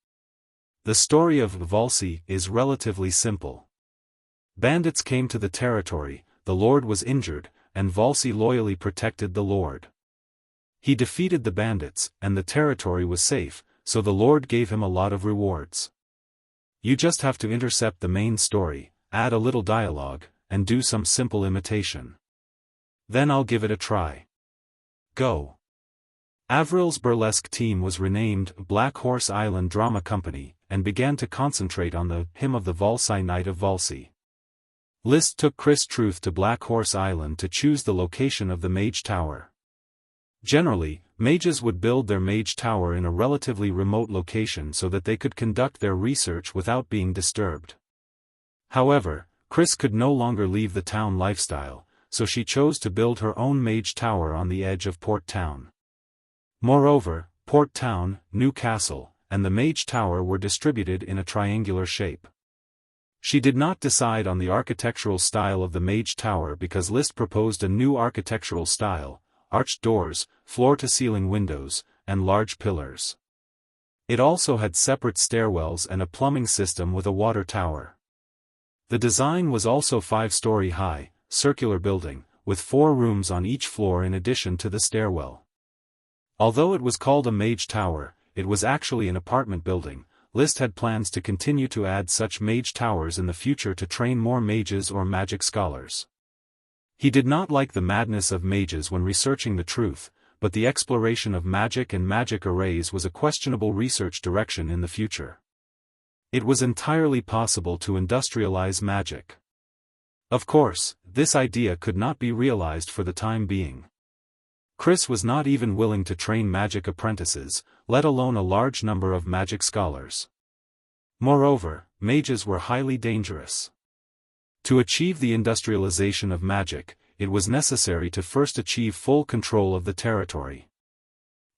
The story of Valsy is relatively simple. Bandits came to the territory, the lord was injured, and Valsy loyally protected the lord. He defeated the bandits, and the territory was safe, so the lord gave him a lot of rewards. You just have to intercept the main story, add a little dialogue, and do some simple imitation. Then I'll give it a try. Go. Avril's burlesque team was renamed Black Horse Island Drama Company, and began to concentrate on the Hymn of the Valsy Knight of Valsy. Liszt took Chris Truth to Black Horse Island to choose the location of the Mage Tower. Generally, mages would build their mage tower in a relatively remote location so that they could conduct their research without being disturbed. However, Chris could no longer leave the town lifestyle, so she chose to build her own mage tower on the edge of Port Town. Moreover, Port Town, New Castle, and the mage tower were distributed in a triangular shape. She did not decide on the architectural style of the mage tower because Liszt proposed a new architectural style: arched doors, floor-to-ceiling windows, and large pillars. It also had separate stairwells and a plumbing system with a water tower. The design was also 5-story high, circular building, with 4 rooms on each floor in addition to the stairwell. Although it was called a mage tower, it was actually an apartment building. Liszt had plans to continue to add such mage towers in the future to train more mages or magic scholars. He did not like the madness of mages when researching the truth, but the exploration of magic and magic arrays was a questionable research direction in the future. It was entirely possible to industrialize magic. Of course, this idea could not be realized for the time being. Chris was not even willing to train magic apprentices, let alone a large number of magic scholars. Moreover, mages were highly dangerous. To achieve the industrialization of magic, it was necessary to first achieve full control of the territory.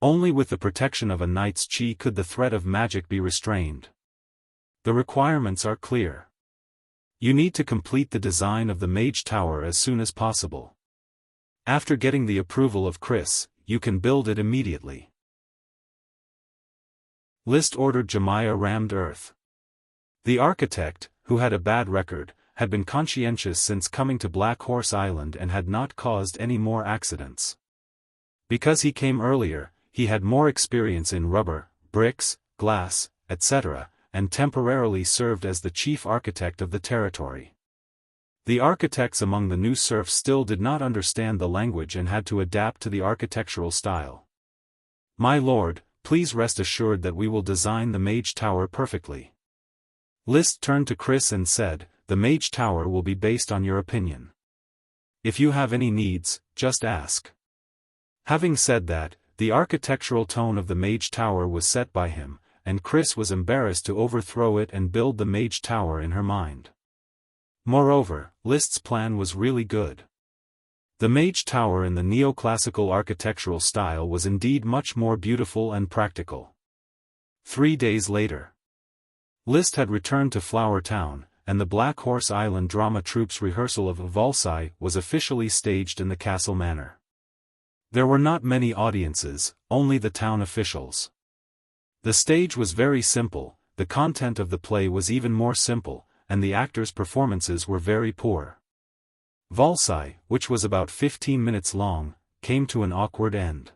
Only with the protection of a knight's chi could the threat of magic be restrained. The requirements are clear. You need to complete the design of the mage tower as soon as possible. After getting the approval of Chris, you can build it immediately. Liszt ordered Jemiah rammed earth. The architect, who had a bad record, had been conscientious since coming to Black Horse Island and had not caused any more accidents. Because he came earlier, he had more experience in rubber, bricks, glass, etc., and temporarily served as the chief architect of the territory. The architects among the new serfs still did not understand the language and had to adapt to the architectural style. "My lord, please rest assured that we will design the Mage Tower perfectly." Liszt turned to Chris and said, "The Mage Tower will be based on your opinion. If you have any needs, just ask." Having said that, the architectural tone of the Mage Tower was set by him, and Chris was embarrassed to overthrow it and build the Mage Tower in her mind. Moreover, Liszt's plan was really good. The Mage Tower in the neoclassical architectural style was indeed much more beautiful and practical. 3 days later, Liszt had returned to Flower Town, and the Black Horse Island Drama Troupe's rehearsal of Valsai was officially staged in the castle manor. There were not many audiences, only the town officials. The stage was very simple, the content of the play was even more simple, and the actors' performances were very poor. Valsai, which was about 15 minutes long, came to an awkward end.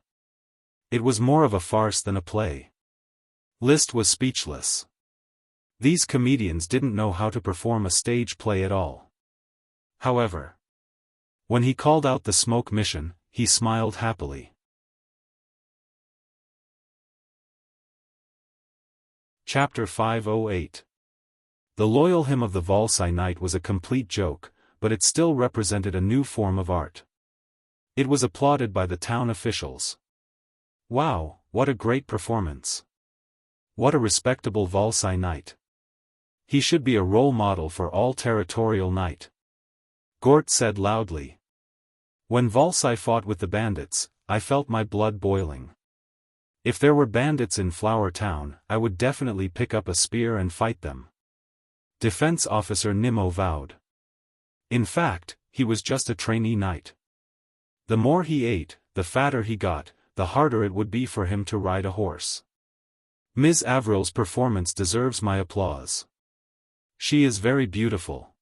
It was more of a farce than a play. Liszt was speechless. These comedians didn't know how to perform a stage play at all. However, when he called out the smoke mission, he smiled happily. Chapter 508. The Loyal Hymn of the Valsai Night was a complete joke, but it still represented a new form of art. It was applauded by the town officials. "Wow, what a great performance! What a respectable Valsai Knight! He should be a role model for all territorial knight," Gort said loudly. "When Valsai fought with the bandits, I felt my blood boiling. If there were bandits in Flower Town, I would definitely pick up a spear and fight them." Defense Officer Nimmo vowed. In fact, he was just a trainee knight. The more he ate, the fatter he got, the harder it would be for him to ride a horse. Ms. Avril's performance deserves my applause. She is very beautiful.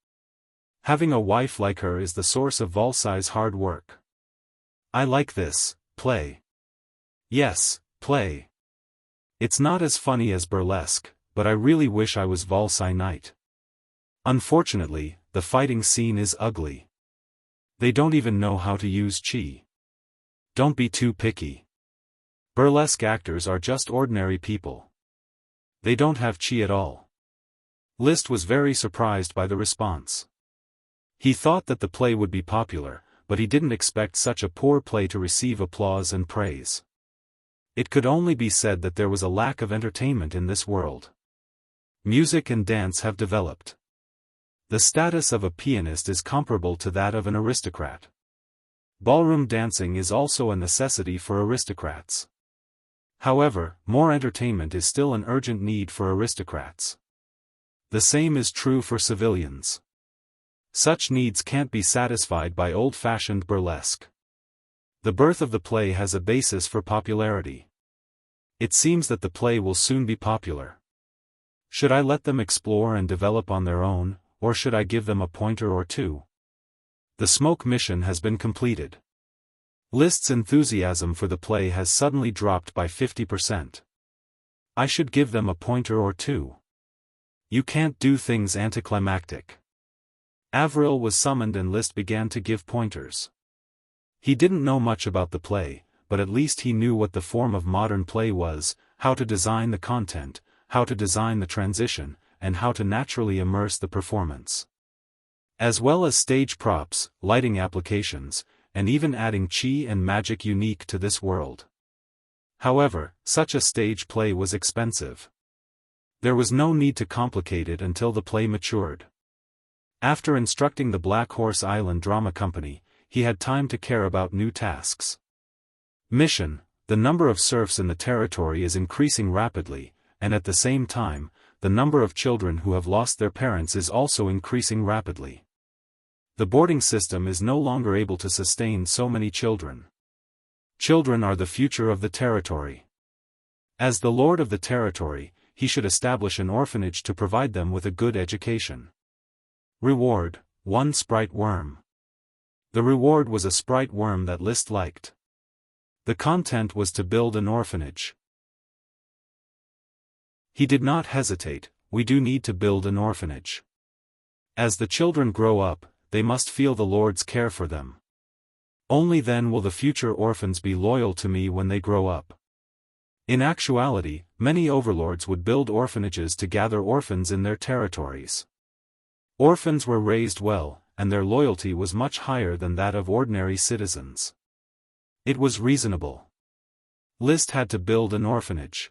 Having a wife like her is the source of Valsai's hard work. I like this play. Yes, play. It's not as funny as burlesque, but I really wish I was Valsai Knight. Unfortunately, the fighting scene is ugly. They don't even know how to use chi. Don't be too picky. Burlesque actors are just ordinary people. They don't have chi at all. Liszt was very surprised by the response. He thought that the play would be popular, but he didn't expect such a poor play to receive applause and praise. It could only be said that there was a lack of entertainment in this world. Music and dance have developed. The status of a pianist is comparable to that of an aristocrat. Ballroom dancing is also a necessity for aristocrats. However, more entertainment is still an urgent need for aristocrats. The same is true for civilians. Such needs can't be satisfied by old-fashioned burlesque. The birth of the play has a basis for popularity. It seems that the play will soon be popular. Should I let them explore and develop on their own, or should I give them a pointer or two? The smoke mission has been completed. Liszt's enthusiasm for the play has suddenly dropped by 50%. I should give them a pointer or two. You can't do things anticlimactic. Avril was summoned and Liszt began to give pointers. He didn't know much about the play, but at least he knew what the form of modern play was, how to design the content, how to design the transition, and how to naturally immerse the performance. As well as stage props, lighting applications, and even adding chi and magic unique to this world. However, such a stage play was expensive. There was no need to complicate it until the play matured. After instructing the Black Horse Island Drama Company, he had time to care about new tasks. Mission: the number of serfs in the territory is increasing rapidly, and at the same time, the number of children who have lost their parents is also increasing rapidly. The boarding system is no longer able to sustain so many children. Children are the future of the territory. As the lord of the territory, he should establish an orphanage to provide them with a good education. Reward: 1 sprite worm. The reward was a sprite worm that Liszt liked. The content was to build an orphanage. He did not hesitate. we do need to build an orphanage. As the children grow up, they must feel the Lord's care for them. Only then will the future orphans be loyal to me when they grow up. In actuality, many overlords would build orphanages to gather orphans in their territories. Orphans were raised well, and their loyalty was much higher than that of ordinary citizens. It was reasonable. Liszt had to build an orphanage.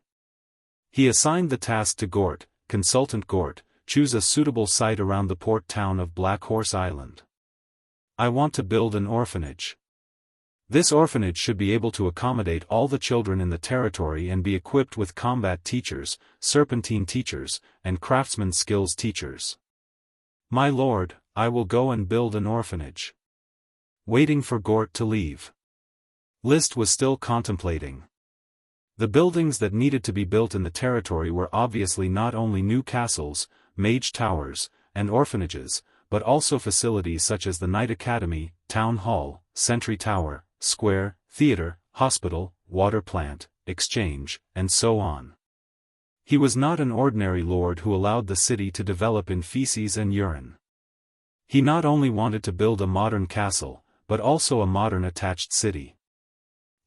He assigned the task to Gort, Consultant Gort, choose a suitable site around the port town of Black Horse Island. I want to build an orphanage. This orphanage should be able to accommodate all the children in the territory and be equipped with combat teachers, serpentine teachers, and craftsman skills teachers. My lord, I will go and build an orphanage. Waiting for Gort to leave. Liszt was still contemplating. The buildings that needed to be built in the territory were obviously not only new castles, mage towers, and orphanages, but also facilities such as the Knight Academy, Town Hall, Sentry Tower, Square, Theater, Hospital, Water Plant, Exchange, and so on. He was not an ordinary lord who allowed the city to develop in feces and urine. He not only wanted to build a modern castle, but also a modern attached city.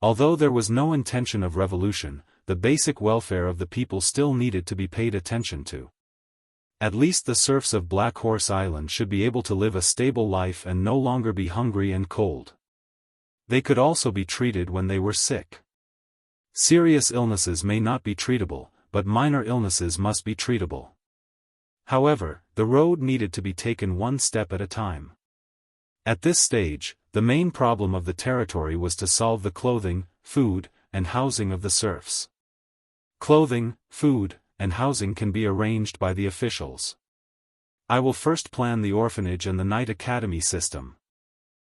Although there was no intention of revolution, the basic welfare of the people still needed to be paid attention to. At least the serfs of Black Horse Island should be able to live a stable life and no longer be hungry and cold. They could also be treated when they were sick. Serious illnesses may not be treatable, but minor illnesses must be treatable. However, the road needed to be taken one step at a time. At this stage, the main problem of the territory was to solve the clothing, food, and housing of the serfs. Clothing, food, and housing can be arranged by the officials. I will first plan the orphanage and the Knight Academy system.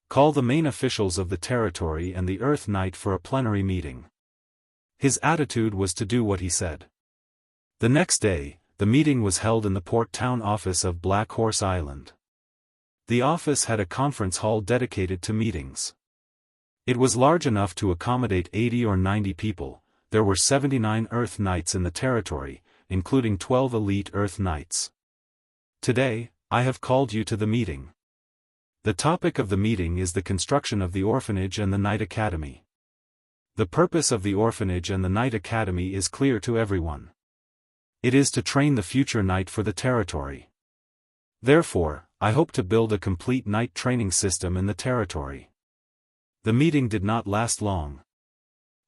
Call the main officials of the territory and the Earth Knight for a plenary meeting. His attitude was to do what he said. The next day, the meeting was held in the port town office of Black Horse Island. The office had a conference hall dedicated to meetings. It was large enough to accommodate 80 or 90 people. There were 79 Earth Knights in the territory, including 12 elite Earth Knights. Today, I have called you to the meeting. The topic of the meeting is the construction of the orphanage and the Knight Academy. The purpose of the orphanage and the Knight Academy is clear to everyone. It is to train the future knight for the territory. Therefore, I hope to build a complete knight training system in the territory. The meeting did not last long.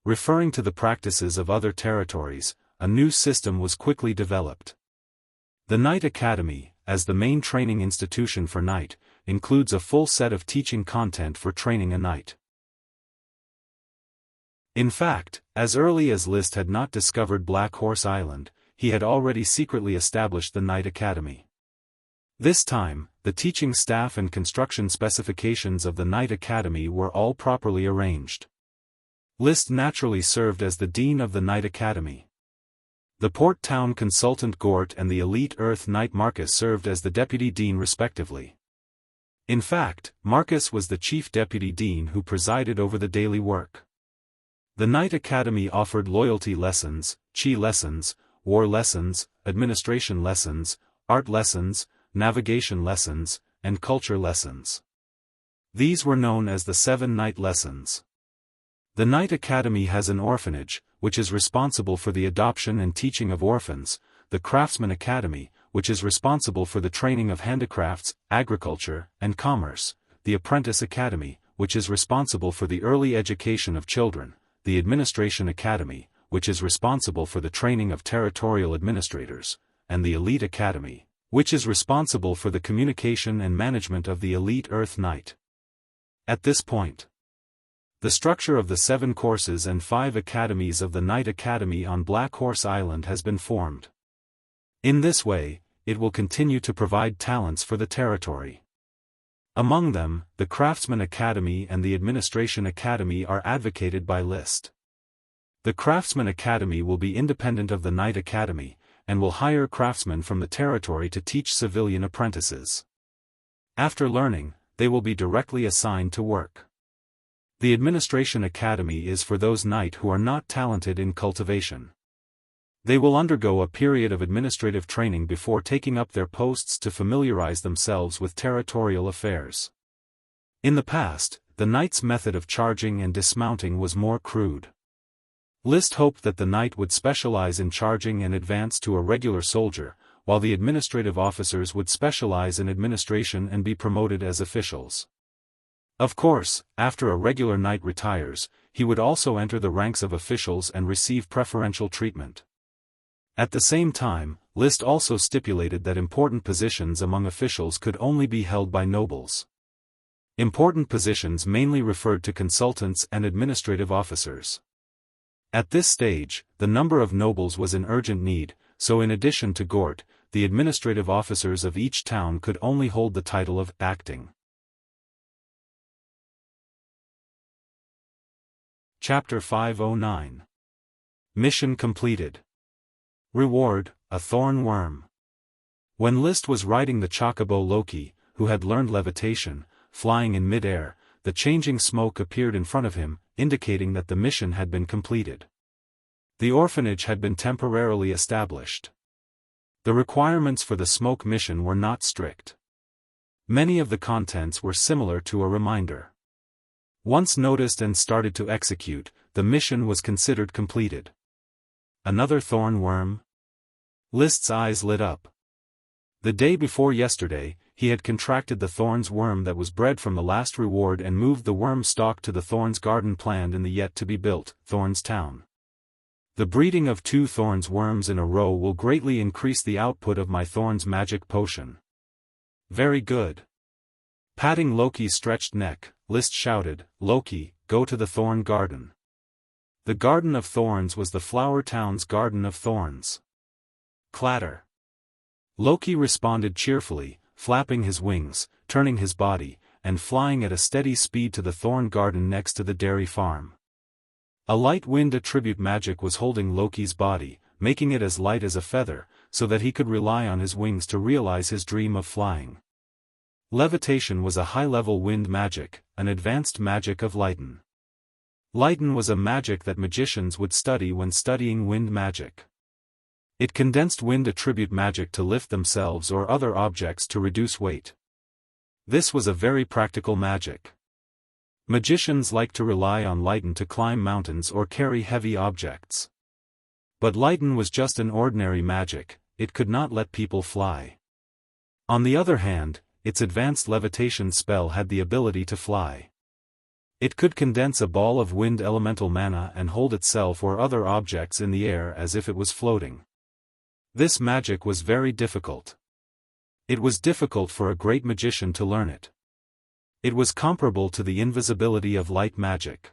Referring to the practices of other territories, a new system was quickly developed. The Knight Academy, as the main training institution for knight, includes a full set of teaching content for training a knight. In fact, as early as Liszt had not discovered Black Horse Island, he had already secretly established the Knight Academy. This time, the teaching staff and construction specifications of the Knight Academy were all properly arranged. Liszt naturally served as the dean of the Knight Academy. The port town consultant Gort and the elite Earth Knight Marcus served as the deputy dean respectively. In fact, Marcus was the chief deputy dean who presided over the daily work. The Knight Academy offered loyalty lessons, chi lessons, war lessons, administration lessons, art lessons, navigation lessons, and culture lessons. These were known as the 7 Knight lessons. The Knight Academy has an orphanage, which is responsible for the adoption and teaching of orphans, the Craftsman Academy, which is responsible for the training of handicrafts, agriculture, and commerce, the Apprentice Academy, which is responsible for the early education of children, the Administration Academy, which is responsible for the training of territorial administrators, and the Elite Academy, which is responsible for the communication and management of the elite Earth Knight. At this point, the structure of the 7 courses and 5 academies of the Knight Academy on Black Horse Island has been formed. In this way, it will continue to provide talents for the territory. Among them, the Craftsman Academy and the Administration Academy are advocated by Liszt. The Craftsman Academy will be independent of the Knight Academy, and will hire craftsmen from the territory to teach civilian apprentices. After learning, they will be directly assigned to work. The Administration Academy is for those knight who are not talented in cultivation. They will undergo a period of administrative training before taking up their posts to familiarize themselves with territorial affairs. In the past, the knight's method of charging and dismounting was more crude. List hoped that the knight would specialize in charging and advance to a regular soldier, while the administrative officers would specialize in administration and be promoted as officials. Of course, after a regular knight retires, he would also enter the ranks of officials and receive preferential treatment. At the same time, List also stipulated that important positions among officials could only be held by nobles. Important positions mainly referred to consultants and administrative officers. At this stage, the number of nobles was in urgent need, so in addition to Gort, the administrative officers of each town could only hold the title of acting. Chapter 509. Mission completed. Reward, a thorn worm. When List was riding the chocobo Loki, who had learned levitation, flying in mid-air, the changing smoke appeared in front of him, indicating that the mission had been completed. The orphanage had been temporarily established. The requirements for the smoke mission were not strict. Many of the contents were similar to a reminder. Once noticed and started to execute, the mission was considered completed. Another thorn worm? List's eyes lit up. The day before yesterday, he had contracted the thorns worm that was bred from the last reward and moved the worm stock to the thorns garden planned in the yet-to-be-built Thorns Town. The breeding of 2 thorns worms in a row will greatly increase the output of my thorns magic potion. Very good. Patting Loki's stretched neck, List shouted, "Loki, go to the thorn garden." The Garden of Thorns was the Flower Town's Garden of Thorns. Clatter. Loki responded cheerfully, flapping his wings, turning his body, and flying at a steady speed to the thorn garden next to the dairy farm. A light wind attribute magic was holding Loki's body, making it as light as a feather, so that he could rely on his wings to realize his dream of flying. Levitation was a high-level wind magic, an advanced magic of lighten. Lighten was a magic that magicians would study when studying wind magic. It condensed wind attribute magic to lift themselves or other objects to reduce weight. This was a very practical magic. Magicians like to rely on lighten to climb mountains or carry heavy objects. But lighten was just an ordinary magic, it could not let people fly. On the other hand, its advanced levitation spell had the ability to fly. It could condense a ball of wind elemental mana and hold itself or other objects in the air as if it was floating. This magic was very difficult. It was difficult for a great magician to learn it. It was comparable to the invisibility of light magic.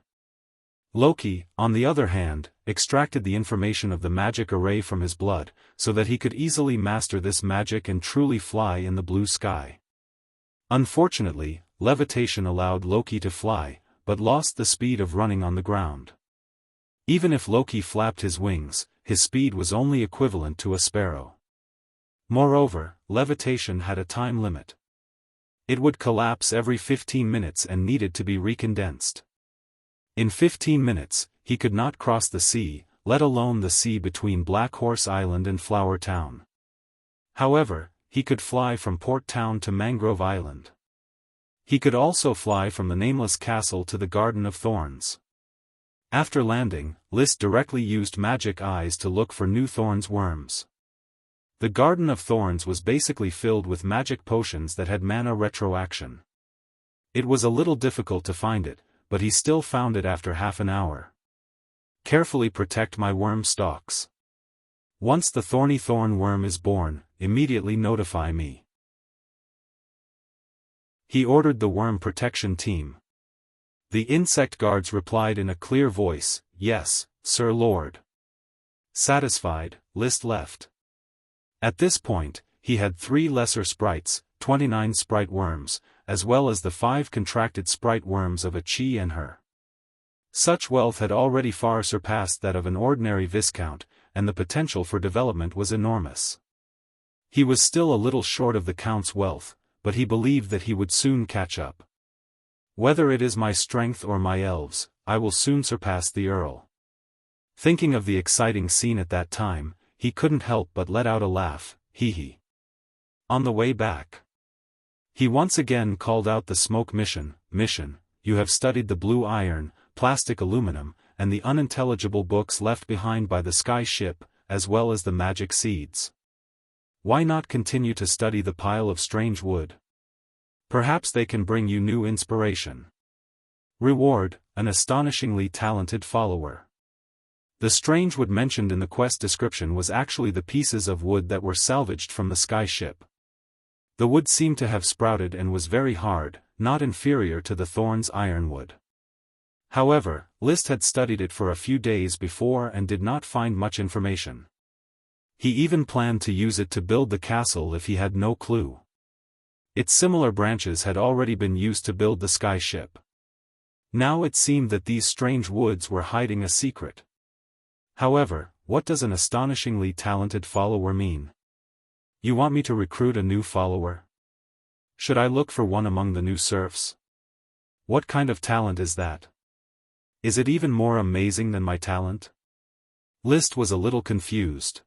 Loki, on the other hand, extracted the information of the magic array from his blood, so that he could easily master this magic and truly fly in the blue sky. Unfortunately, levitation allowed Loki to fly, but lost the speed of running on the ground. Even if Loki flapped his wings, his speed was only equivalent to a sparrow. Moreover, levitation had a time limit. It would collapse every 15 minutes and needed to be recondensed. In 15 minutes, he could not cross the sea, let alone the sea between Black Horse Island and Flower Town. However, he could fly from Port Town to Mangrove Island. He could also fly from the Nameless Castle to the Garden of Thorns. After landing, List directly used magic eyes to look for new thorns worms. The Garden of Thorns was basically filled with magic potions that had mana retroaction. It was a little difficult to find it, but he still found it after half an hour. Carefully protect my worm stalks. Once the thorny thorn worm is born, immediately notify me. He ordered the worm protection team. The insect guards replied in a clear voice, "Yes, Sir Lord." Satisfied, List left. At this point, he had 3 lesser sprites, 29 sprite worms, as well as the 5 contracted sprite worms of a Chi and her. Such wealth had already far surpassed that of an ordinary viscount, and the potential for development was enormous. He was still a little short of the count's wealth, but he believed that he would soon catch up. Whether it is my strength or my elves, I will soon surpass the Earl. Thinking of the exciting scene at that time, he couldn't help but let out a laugh, hee hee. On the way back, he once again called out the smoke mission, you have studied the blue iron, plastic aluminum, and the unintelligible books left behind by the sky ship, as well as the magic seeds. Why not continue to study the pile of strange wood? Perhaps they can bring you new inspiration. Reward, an astonishingly talented follower. The strange wood mentioned in the quest description was actually the pieces of wood that were salvaged from the sky ship. The wood seemed to have sprouted and was very hard, not inferior to the Thorn's ironwood. However, List had studied it for a few days before and did not find much information. He even planned to use it to build the castle if he had no clue. Its similar branches had already been used to build the sky ship. Now it seemed that these strange woods were hiding a secret. However, what does an astonishingly talented follower mean? You want me to recruit a new follower? Should I look for one among the new serfs? What kind of talent is that? Is it even more amazing than my talent? List was a little confused.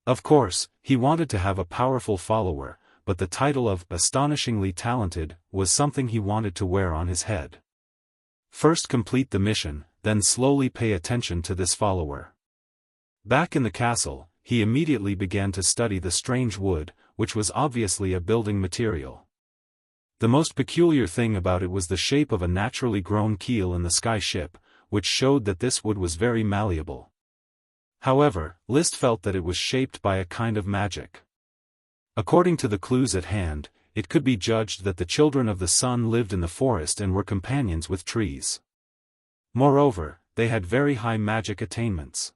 Of course, he wanted to have a powerful follower, but the title of astonishingly talented was something he wanted to wear on his head. First complete the mission, then slowly pay attention to this follower. Back in the castle, he immediately began to study the strange wood, which was obviously a building material. The most peculiar thing about it was the shape of a naturally grown keel in the sky ship, which showed that this wood was very malleable. However, List felt that it was shaped by a kind of magic. According to the clues at hand, it could be judged that the children of the sun lived in the forest and were companions with trees. Moreover, they had very high magic attainments.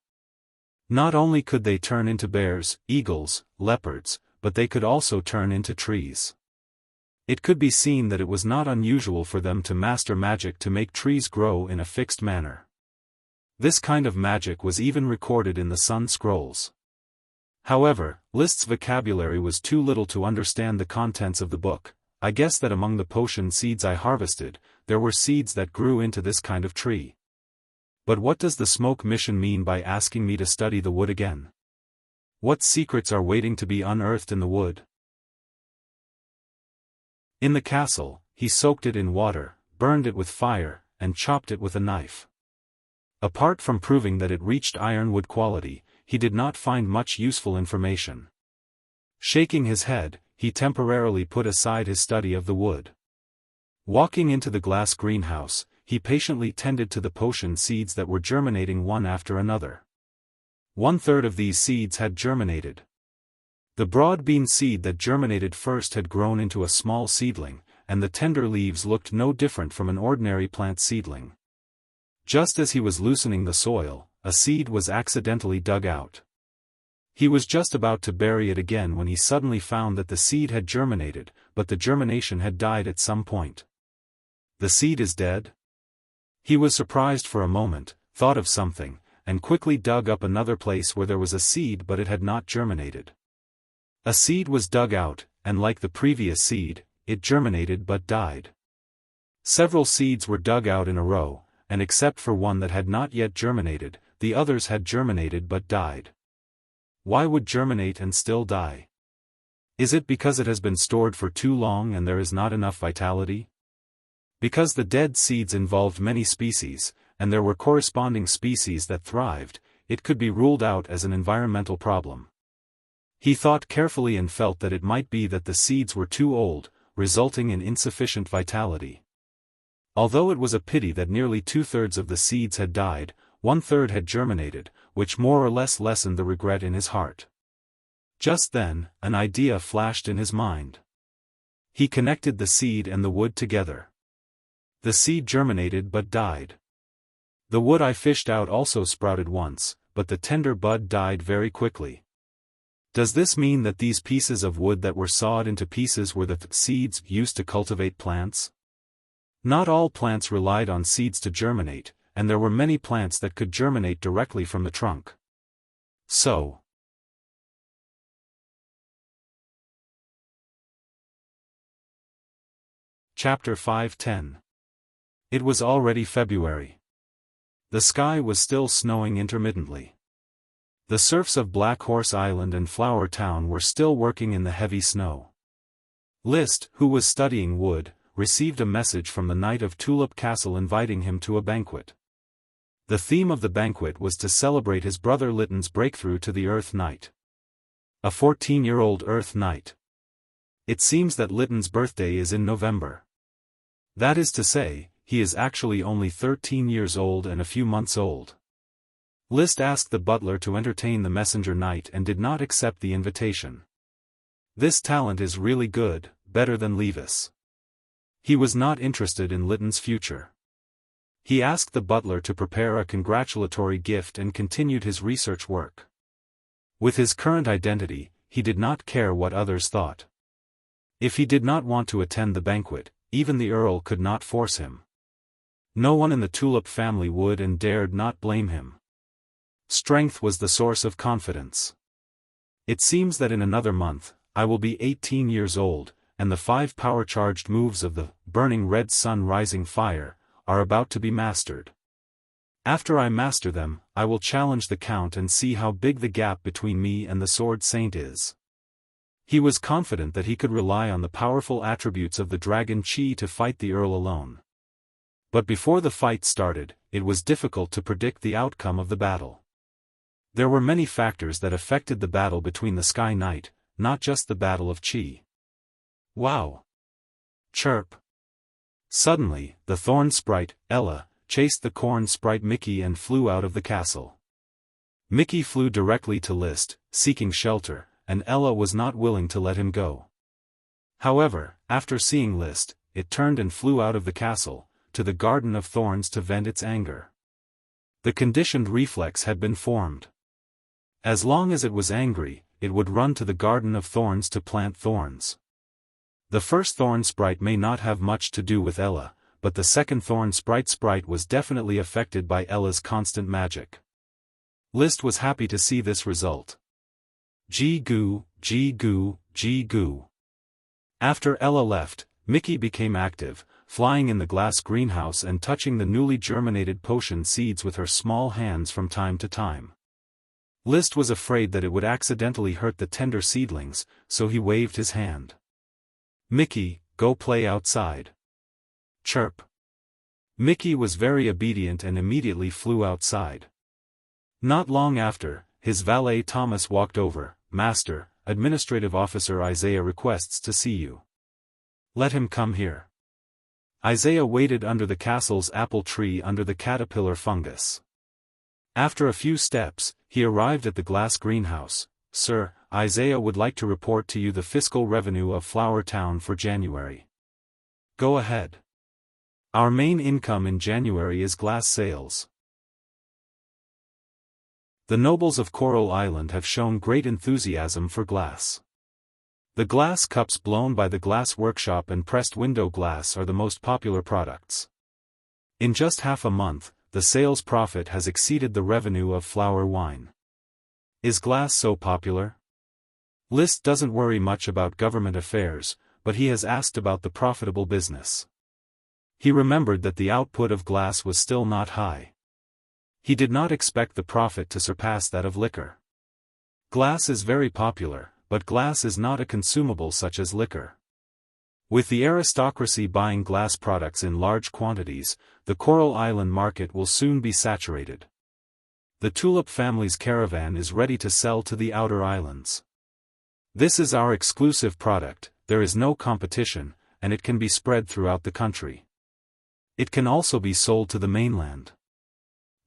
Not only could they turn into bears, eagles, leopards, but they could also turn into trees. It could be seen that it was not unusual for them to master magic to make trees grow in a fixed manner. This kind of magic was even recorded in the Sun Scrolls. However, List's vocabulary was too little to understand the contents of the book. I guess that among the potion seeds I harvested, there were seeds that grew into this kind of tree. But what does the smoke mission mean by asking me to study the wood again? What secrets are waiting to be unearthed in the wood? In the castle, he soaked it in water, burned it with fire, and chopped it with a knife. Apart from proving that it reached ironwood quality, he did not find much useful information. Shaking his head, he temporarily put aside his study of the wood. Walking into the glass greenhouse, he patiently tended to the potion seeds that were germinating one after another. 1/3 of these seeds had germinated. The broad bean seed that germinated first had grown into a small seedling, and the tender leaves looked no different from an ordinary plant seedling. Just as he was loosening the soil, a seed was accidentally dug out. He was just about to bury it again when he suddenly found that the seed had germinated, but the germination had died at some point. The seed is dead? He was surprised for a moment, thought of something, and quickly dug up another place where there was a seed but it had not germinated. A seed was dug out, and like the previous seed, it germinated but died. Several seeds were dug out in a row, and except for one that had not yet germinated, the others had germinated but died. Why would germinate and still die? Is it because it has been stored for too long and there is not enough vitality? Because the dead seeds involved many species, and there were corresponding species that thrived, it could be ruled out as an environmental problem. He thought carefully and felt that it might be that the seeds were too old, resulting in insufficient vitality. Although it was a pity that nearly 2/3 of the seeds had died, 1/3 had germinated, which more or less lessened the regret in his heart. Just then, an idea flashed in his mind. He connected the seed and the wood together. The seed germinated but died. The wood I fished out also sprouted once, but the tender bud died very quickly. Does this mean that these pieces of wood that were sawed into pieces were the seeds used to cultivate plants? Not all plants relied on seeds to germinate, and there were many plants that could germinate directly from the trunk. So, Chapter 5:10. It was already February. The sky was still snowing intermittently. The serfs of Black Horse Island and Flower Town were still working in the heavy snow. List, who was studying wood, received a message from the Knight of Tulip Castle inviting him to a banquet. The theme of the banquet was to celebrate his brother Litton's breakthrough to the Earth Knight. A 14-year-old Earth Knight. It seems that Litton's birthday is in November. That is to say, he is actually only 13 years old and a few months old. List asked the butler to entertain the messenger knight and did not accept the invitation. This talent is really good, better than Levis. He was not interested in Litton's future. He asked the butler to prepare a congratulatory gift and continued his research work. With his current identity, he did not care what others thought. If he did not want to attend the banquet, even the Earl could not force him. No one in the Tulip family would and dared not blame him. Strength was the source of confidence. It seems that in another month, I will be 18 years old, and the 5 power-charged moves of the Burning Red Sun Rising Fire are about to be mastered. After I master them, I will challenge the Count and see how big the gap between me and the Sword Saint is. He was confident that he could rely on the powerful attributes of the Dragon Chi to fight the Earl alone. But before the fight started, it was difficult to predict the outcome of the battle. There were many factors that affected the battle between the Sky Knight, not just the Battle of Chi. Wow! Chirp! Suddenly, the Thorn Sprite, Ella, chased the Corn Sprite Mickey and flew out of the castle. Mickey flew directly to List, seeking shelter, and Ella was not willing to let him go. However, after seeing List, it turned and flew out of the castle, to the Garden of Thorns to vent its anger. The conditioned reflex had been formed. As long as it was angry, it would run to the Garden of Thorns to plant thorns. The first Thorn Sprite may not have much to do with Ella, but the second Thorn Sprite was definitely affected by Ella's constant magic. List was happy to see this result. Gee-goo, gee-goo, gee-goo. After Ella left, Mickey became active, flying in the glass greenhouse and touching the newly germinated potion seeds with her small hands from time to time. List was afraid that it would accidentally hurt the tender seedlings, so he waved his hand. Mickey, go play outside. Chirp. Mickey was very obedient and immediately flew outside. Not long after, his valet Thomas walked over. Master, Administrative Officer Isaiah requests to see you. Let him come here. Isaiah waited under the castle's apple tree under the caterpillar fungus. After a few steps, he arrived at the glass greenhouse. Sir, Isaiah would like to report to you the fiscal revenue of Flower Town for January. Go ahead. Our main income in January is glass sales. The nobles of Coral Island have shown great enthusiasm for glass. The glass cups blown by the glass workshop and pressed window glass are the most popular products. In just half a month, the sales profit has exceeded the revenue of flower wine. Is glass so popular? List doesn't worry much about government affairs, but he has asked about the profitable business. He remembered that the output of glass was still not high. He did not expect the profit to surpass that of liquor. Glass is very popular, but glass is not a consumable such as liquor. With the aristocracy buying glass products in large quantities, the Coral Island market will soon be saturated. The Tulip family's caravan is ready to sell to the outer islands. This is our exclusive product, there is no competition, and it can be spread throughout the country. It can also be sold to the mainland.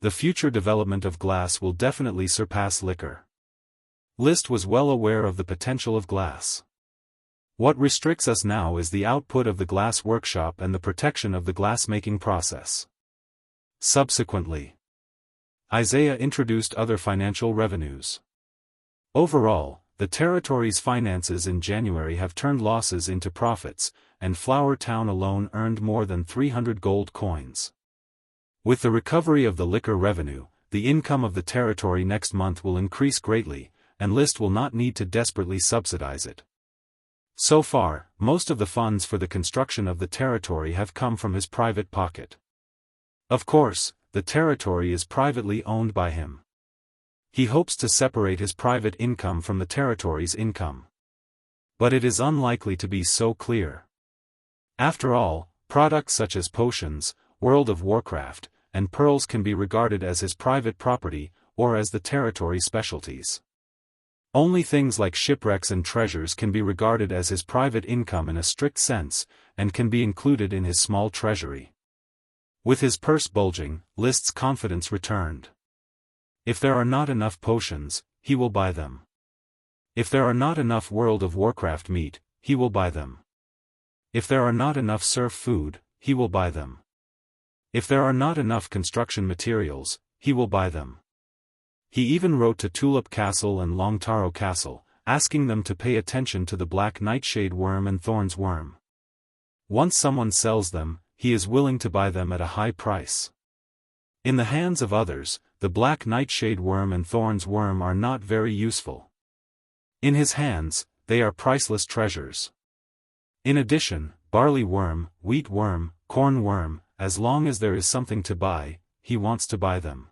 The future development of glass will definitely surpass liquor. List was well aware of the potential of glass. What restricts us now is the output of the glass workshop and the protection of the glassmaking process. Subsequently, Isaiah introduced other financial revenues. Overall, the territory's finances in January have turned losses into profits, and Flower Town alone earned more than 300 gold coins. With the recovery of the liquor revenue, the income of the territory next month will increase greatly, and List will not need to desperately subsidize it. So far, most of the funds for the construction of the territory have come from his private pocket. Of course, the territory is privately owned by him. He hopes to separate his private income from the territory's income. But it is unlikely to be so clear. After all, products such as potions, World of Warcraft, and pearls can be regarded as his private property, or as the territory's specialties. Only things like shipwrecks and treasures can be regarded as his private income in a strict sense, and can be included in his small treasury. With his purse bulging, List's confidence returned. If there are not enough potions, he will buy them. If there are not enough World of Warcraft meat, he will buy them. If there are not enough surf food, he will buy them. If there are not enough construction materials, he will buy them. He even wrote to Tulip Castle and Longtaro Castle, asking them to pay attention to the black nightshade worm and thorns worm. Once someone sells them, he is willing to buy them at a high price. In the hands of others, the black nightshade worm and thorns worm are not very useful. In his hands, they are priceless treasures. In addition, barley worm, wheat worm, corn worm, as long as there is something to buy, he wants to buy them.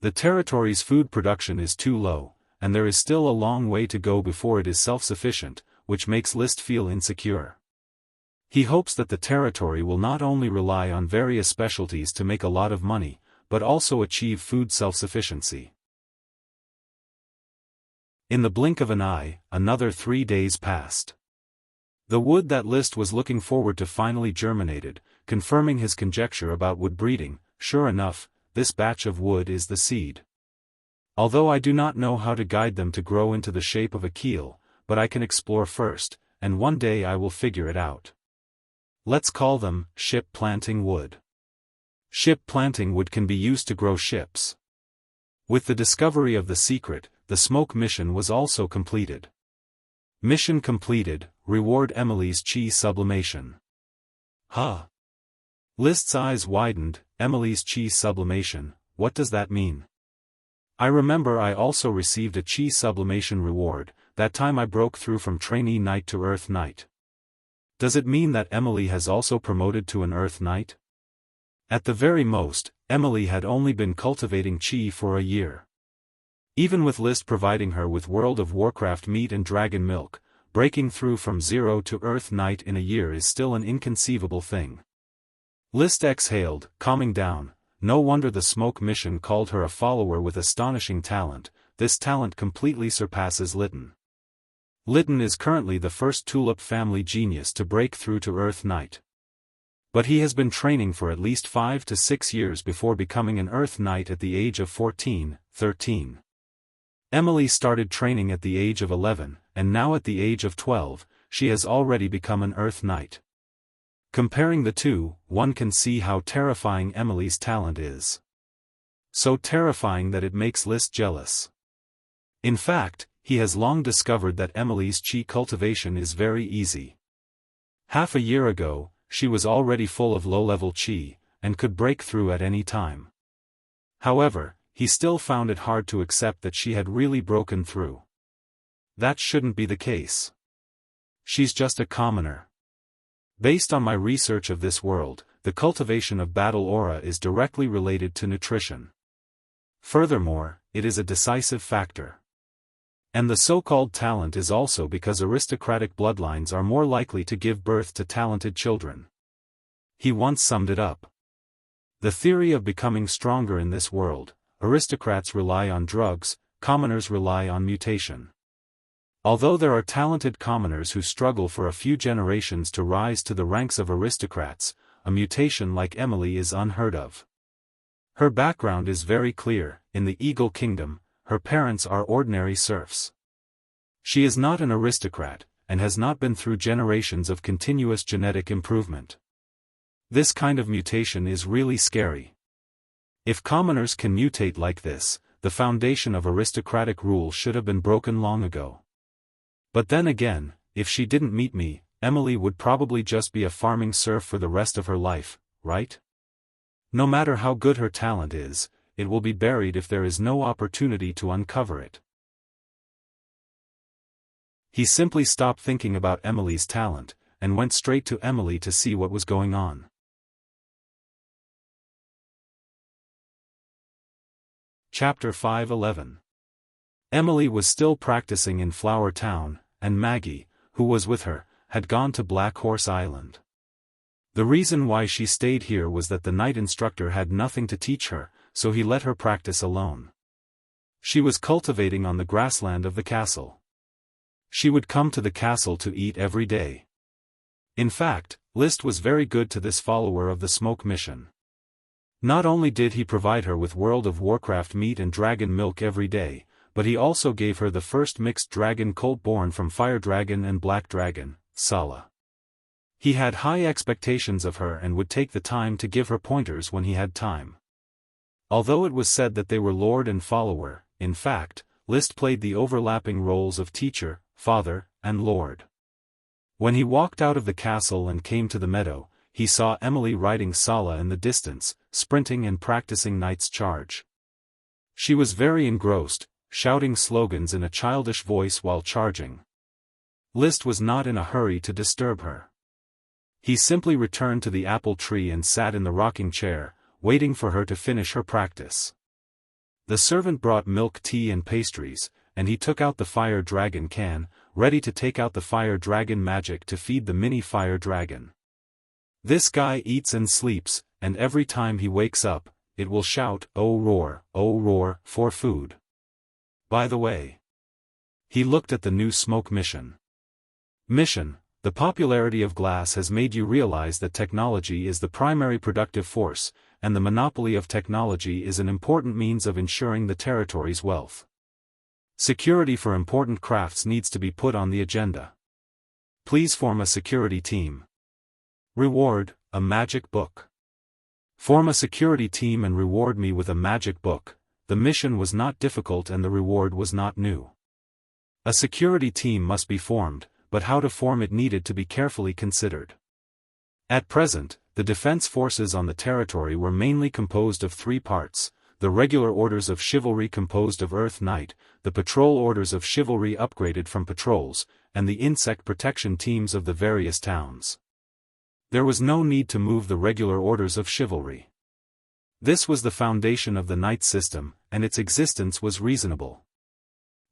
The territory's food production is too low, and there is still a long way to go before it is self-sufficient, which makes List feel insecure. He hopes that the territory will not only rely on various specialties to make a lot of money, but also achieve food self-sufficiency. In the blink of an eye, another 3 days passed. The wood that List was looking forward to finally germinated, confirming his conjecture about wood breeding. Sure enough, this batch of wood is the seed. Although I do not know how to guide them to grow into the shape of a keel, but I can explore first, and one day I will figure it out. Let's call them ship planting wood. Ship planting wood can be used to grow ships. With the discovery of the secret, the smoke mission was also completed. Mission completed, reward Emily's chi sublimation. Huh? List's eyes widened. Emily's chi sublimation, what does that mean? I remember I also received a chi sublimation reward, that time I broke through from trainee knight to earth knight. Does it mean that Emily has also promoted to an earth knight? At the very most, Emily had only been cultivating chi for a year. Even with List providing her with World of Warcraft meat and dragon milk, breaking through from 0 to earth knight in a year is still an inconceivable thing. List exhaled, calming down. No wonder the smoke mission called her a follower with astonishing talent. This talent completely surpasses Litten. Litten is currently the first Tulip family genius to break through to Earth Knight. But he has been training for at least 5 to 6 years before becoming an Earth Knight at the age of 14, 13. Emily started training at the age of 11, and now at the age of 12, she has already become an Earth Knight. Comparing the two, one can see how terrifying Emily's talent is. So terrifying that it makes List jealous. In fact, he has long discovered that Emily's chi cultivation is very easy. Half a year ago, she was already full of low-level chi, and could break through at any time. However, he still found it hard to accept that she had really broken through. That shouldn't be the case. She's just a commoner. Based on my research of this world, the cultivation of battle aura is directly related to nutrition. Furthermore, it is a decisive factor. And the so-called talent is also because aristocratic bloodlines are more likely to give birth to talented children. He once summed it up. The theory of becoming stronger in this world: aristocrats rely on drugs, commoners rely on mutation. Although there are talented commoners who struggle for a few generations to rise to the ranks of aristocrats, a mutation like Emily is unheard of. Her background is very clear. In the Eagle Kingdom, her parents are ordinary serfs. She is not an aristocrat, and has not been through generations of continuous genetic improvement. This kind of mutation is really scary. If commoners can mutate like this, the foundation of aristocratic rule should have been broken long ago. But then again, if she didn't meet me, Emily would probably just be a farming serf for the rest of her life, right? No matter how good her talent is, it will be buried if there is no opportunity to uncover it. He simply stopped thinking about Emily's talent, and went straight to Emily to see what was going on. Chapter 5:11. Emily was still practicing in Flower Town, and Maggie, who was with her, had gone to Black Horse Island. The reason why she stayed here was that the night instructor had nothing to teach her, so he let her practice alone. She was cultivating on the grassland of the castle. She would come to the castle to eat every day. In fact, List was very good to this follower of the smoke mission. Not only did he provide her with World of Warcraft meat and dragon milk every day, but he also gave her the first mixed dragon colt born from Fire Dragon and Black Dragon, Sala. He had high expectations of her and would take the time to give her pointers when he had time. Although it was said that they were lord and follower, in fact, List played the overlapping roles of teacher, father, and lord. When he walked out of the castle and came to the meadow, he saw Emily riding Sala in the distance, sprinting and practicing Knight's Charge. She was very engrossed, shouting slogans in a childish voice while charging. List was not in a hurry to disturb her. He simply returned to the apple tree and sat in the rocking chair, waiting for her to finish her practice. The servant brought milk, tea and pastries, and he took out the Fire Dragon can, ready to take out the Fire Dragon magic to feed the mini Fire Dragon. This guy eats and sleeps, and every time he wakes up, it will shout, oh roar, for food. By the way. He looked at the new smoke mission. The popularity of glass has made you realize that technology is the primary productive force, and the monopoly of technology is an important means of ensuring the territory's wealth. Security for important crafts needs to be put on the agenda. Please form a security team. Reward, a magic book. Form a security team and reward me with a magic book. The mission was not difficult and the reward was not new. A security team must be formed, but how to form it needed to be carefully considered. At present, the defense forces on the territory were mainly composed of three parts: the regular orders of chivalry composed of Earth Knight, the patrol orders of chivalry upgraded from patrols, and the insect protection teams of the various towns. There was no need to move the regular orders of chivalry. This was the foundation of the knight system, and its existence was reasonable.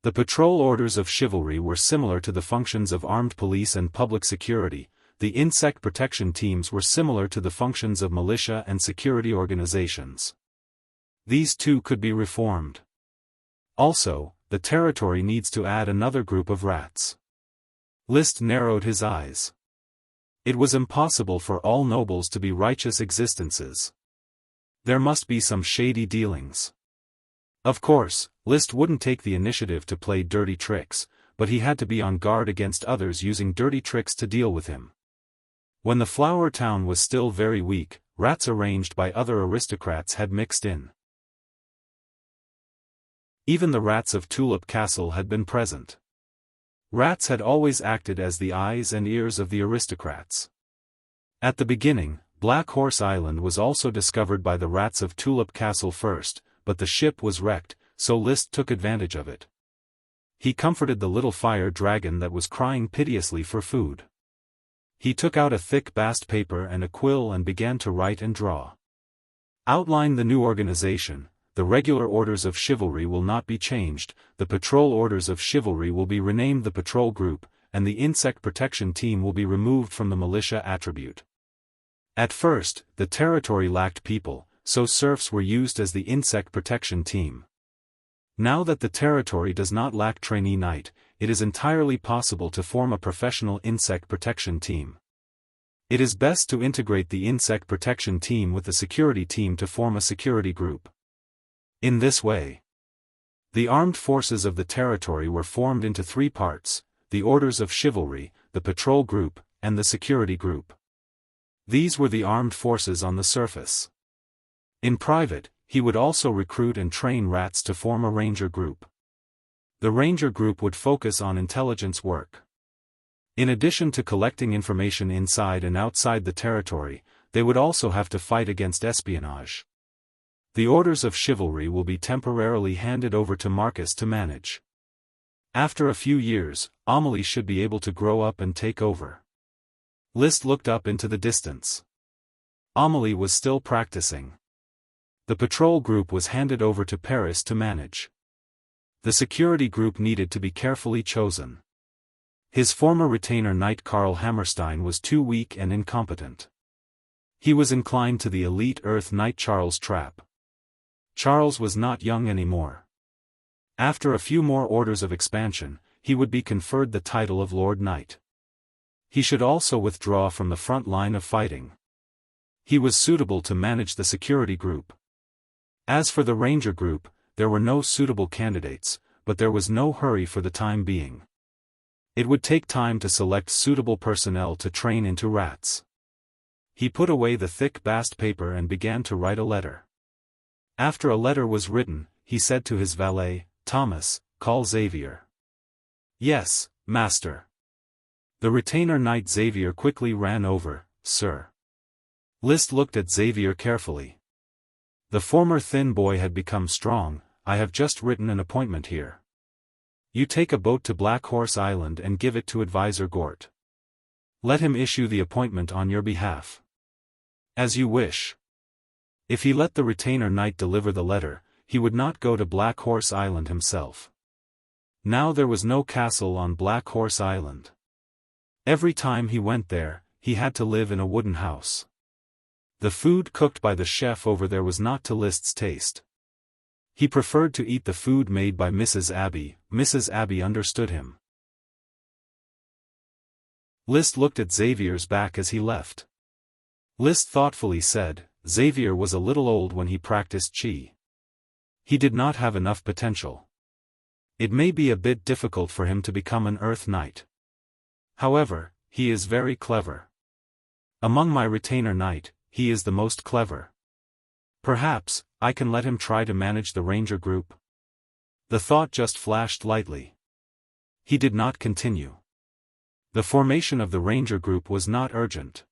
The patrol orders of chivalry were similar to the functions of armed police and public security. The insect protection teams were similar to the functions of militia and security organizations. These two could be reformed. Also, the territory needs to add another group of rats. List narrowed his eyes. It was impossible for all nobles to be righteous existences. There must be some shady dealings. Of course, List wouldn't take the initiative to play dirty tricks, but he had to be on guard against others using dirty tricks to deal with him. When the Flower Town was still very weak, rats arranged by other aristocrats had mixed in. Even the rats of Tulip Castle had been present. Rats had always acted as the eyes and ears of the aristocrats. At the beginning, Black Horse Island was also discovered by the rats of Tulip Castle first, but the ship was wrecked, so List took advantage of it. He comforted the little Fire Dragon that was crying piteously for food. He took out a thick bast paper and a quill and began to write and draw. Outline the new organization. The regular orders of chivalry will not be changed, the patrol orders of chivalry will be renamed the patrol group, and the insect protection team will be removed from the militia attribute. At first, the territory lacked people, so serfs were used as the insect protection team. Now that the territory does not lack trainee knight, it is entirely possible to form a professional insect protection team. It is best to integrate the insect protection team with the security team to form a security group. In this way, the armed forces of the territory were formed into three parts: the orders of chivalry, the patrol group, and the security group. These were the armed forces on the surface. In private, he would also recruit and train rats to form a ranger group. The ranger group would focus on intelligence work. In addition to collecting information inside and outside the territory, they would also have to fight against espionage. The orders of chivalry will be temporarily handed over to Marcus to manage. After a few years, Amelie should be able to grow up and take over. List looked up into the distance. Amelie was still practicing. The patrol group was handed over to Paris to manage. The security group needed to be carefully chosen. His former retainer knight Karl Hammerstein was too weak and incompetent. He was inclined to the elite Earth Knight Charles Trapp. Charles was not young anymore. After a few more orders of expansion, he would be conferred the title of Lord Knight. He should also withdraw from the front line of fighting. He was suitable to manage the security group. As for the ranger group, there were no suitable candidates, but there was no hurry for the time being. It would take time to select suitable personnel to train into rats. He put away the thick bast paper and began to write a letter. After a letter was written, he said to his valet, "Thomas, call Xavier." "Yes, master." The retainer knight Xavier quickly ran over, "Sir." Liszt looked at Xavier carefully. The former thin boy had become strong. "I have just written an appointment here. You take a boat to Black Horse Island and give it to Advisor Gort. Let him issue the appointment on your behalf." "As you wish." If he let the retainer knight deliver the letter, he would not go to Black Horse Island himself. Now there was no castle on Black Horse Island. Every time he went there, he had to live in a wooden house. The food cooked by the chef over there was not to Liszt's taste. He preferred to eat the food made by Mrs. Abbey. Mrs. Abbey understood him. Liszt looked at Xavier's back as he left. Liszt thoughtfully said, "Xavier was a little old when he practiced Qi. He did not have enough potential. It may be a bit difficult for him to become an Earth Knight. However, he is very clever. Among my retainer knight, he is the most clever. Perhaps, I can let him try to manage the ranger group." The thought just flashed lightly. He did not continue. The formation of the ranger group was not urgent.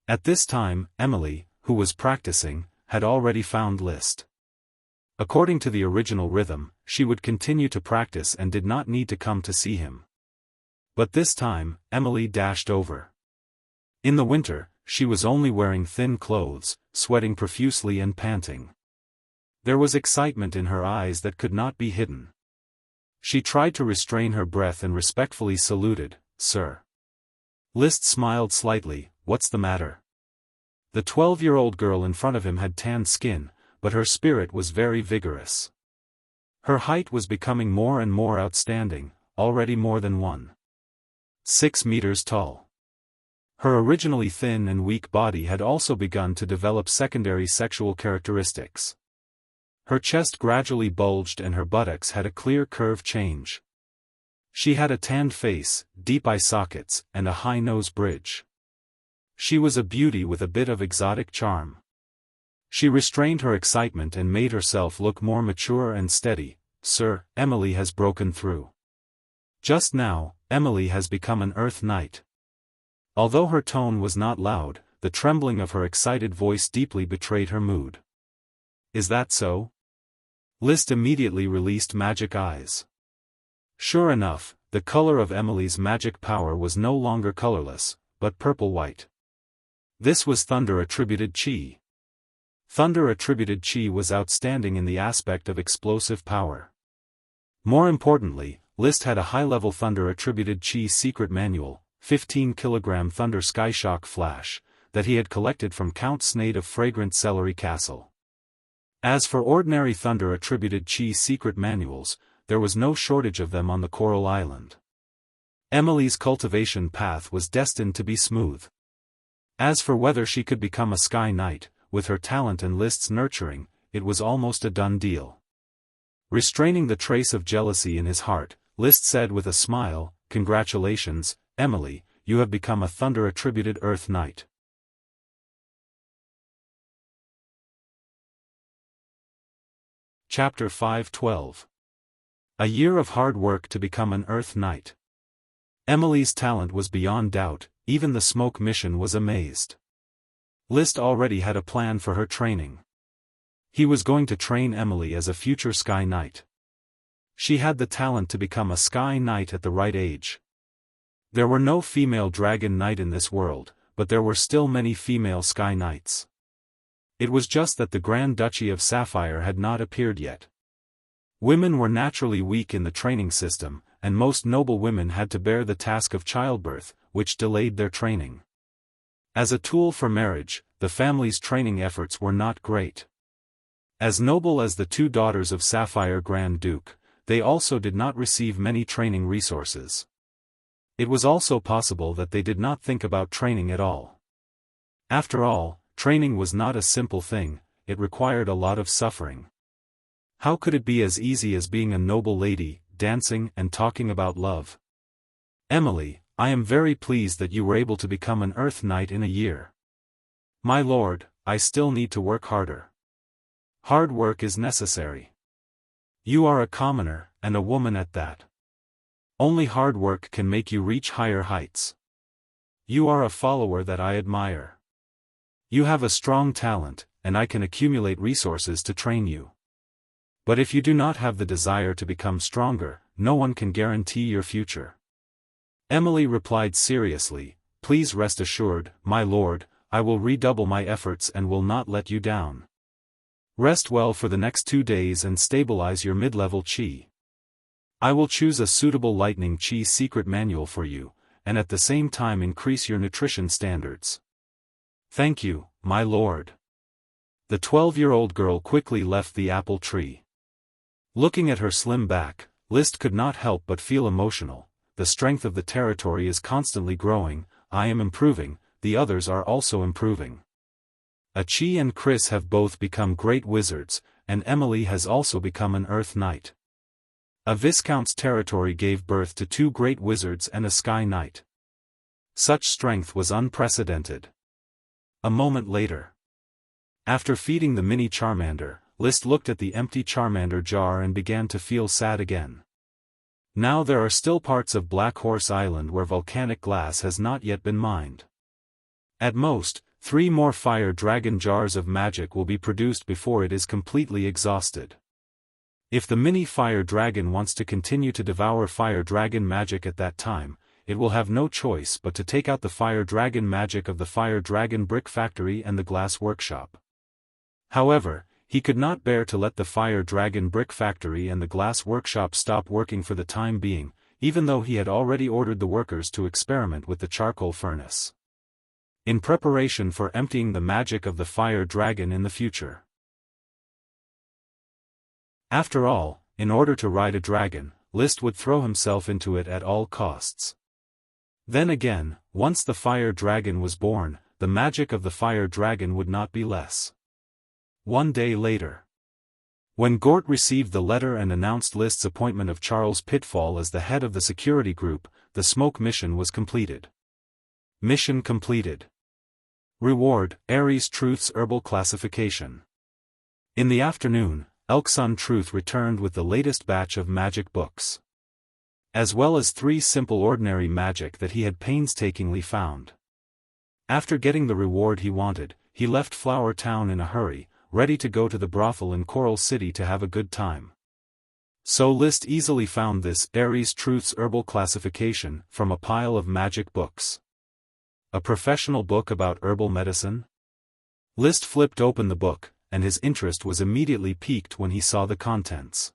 At this time, Emily, who was practicing, had already found Liszt. According to the original rhythm, she would continue to practice and did not need to come to see him. But this time, Emily dashed over. In the winter, she was only wearing thin clothes, sweating profusely and panting. There was excitement in her eyes that could not be hidden. She tried to restrain her breath and respectfully saluted, "Sir." Liszt smiled slightly. "What's the matter?" The 12-year-old girl in front of him had tanned skin, but her spirit was very vigorous. Her height was becoming more and more outstanding, already more than 1.6 meters tall. Her originally thin and weak body had also begun to develop secondary sexual characteristics. Her chest gradually bulged and her buttocks had a clear curve change. She had a tanned face, deep eye sockets, and a high nose bridge. She was a beauty with a bit of exotic charm. She restrained her excitement and made herself look more mature and steady. "Sir, Emily has broken through. Just now, Emily has become an Earth Knight." Although her tone was not loud, the trembling of her excited voice deeply betrayed her mood. "Is that so?" Liszt immediately released magic eyes. Sure enough, the color of Emily's magic power was no longer colorless, but purple-white. This was thunder-attributed Qi. Thunder-attributed Qi was outstanding in the aspect of explosive power. More importantly, Liszt had a high-level thunder-attributed Qi secret manual, 15-kilogram Thunder Skyshock Flash, that he had collected from Count Snade of Fragrant Celery Castle. As for ordinary thunder-attributed Qi secret manuals, there was no shortage of them on the Coral Island. Emily's cultivation path was destined to be smooth. As for whether she could become a Sky Knight, with her talent and Liszt's nurturing, it was almost a done deal. Restraining the trace of jealousy in his heart, Liszt said with a smile, "Congratulations, Emily, you have become a thunder-attributed Earth Knight." Chapter 5:12. A year of hard work to become an Earth Knight. Emily's talent was beyond doubt, even the Smoke Mission was amazed. Liszt already had a plan for her training. He was going to train Emily as a future Sky Knight. She had the talent to become a Sky Knight at the right age. There were no female Dragon Knight in this world, but there were still many female Sky Knights. It was just that the Grand Duchy of Sapphire had not appeared yet. Women were naturally weak in the training system, and most noble women had to bear the task of childbirth, which delayed their training. As a tool for marriage, the family's training efforts were not great. As noble as the two daughters of Sapphire Grand Duke, they also did not receive many training resources. It was also possible that they did not think about training at all. After all, training was not a simple thing, it required a lot of suffering. How could it be as easy as being a noble lady, dancing and talking about love? Emily, I am very pleased that you were able to become an Earth Knight in a year. My lord, I still need to work harder. Hard work is necessary. You are a commoner, and a woman at that. Only hard work can make you reach higher heights. You are a follower that I admire. You have a strong talent, and I can accumulate resources to train you. But if you do not have the desire to become stronger, no one can guarantee your future. Emily replied seriously, Please rest assured, my lord, I will redouble my efforts and will not let you down. Rest well for the next 2 days and stabilize your mid-level chi. I will choose a suitable lightning chi secret manual for you, and at the same time increase your nutrition standards. Thank you, my lord. The 12-year-old girl quickly left the apple tree. Looking at her slim back, List could not help but feel emotional. The strength of the territory is constantly growing, I am improving, the others are also improving. Achi and Chris have both become great wizards, and Emily has also become an Earth Knight. A Viscount's territory gave birth to 2 great wizards and a Sky Knight. Such strength was unprecedented. A moment later. After feeding the mini Charmander, List looked at the empty Charmander jar and began to feel sad again. Now there are still parts of Black Horse Island where volcanic glass has not yet been mined. At most, 3 more Fire Dragon jars of magic will be produced before it is completely exhausted. If the mini Fire Dragon wants to continue to devour Fire Dragon magic at that time, it will have no choice but to take out the Fire Dragon magic of the Fire Dragon Brick Factory and the Glass Workshop. However, he could not bear to let the Fire Dragon Brick Factory and the Glass Workshop stop working for the time being, even though he had already ordered the workers to experiment with the charcoal furnace. In preparation for emptying the magic of the Fire Dragon in the future. After all, in order to ride a dragon, List would throw himself into it at all costs. Then again, once the Fire Dragon was born, the magic of the Fire Dragon would not be less. One day later. When Gort received the letter and announced List's appointment of Charles Pitfall as the head of the security group, the smoke mission was completed. Mission completed. Reward, Aries Truth's Herbal Classification. In the afternoon, Elksun Truth returned with the latest batch of magic books. As well as 3 simple ordinary magic that he had painstakingly found. After getting the reward he wanted, he left Flower Town in a hurry, ready to go to the brothel in Coral City to have a good time. So List easily found this Aries Truth's Herbal Classification from a pile of magic books. A professional book about herbal medicine? List flipped open the book, and his interest was immediately piqued when he saw the contents.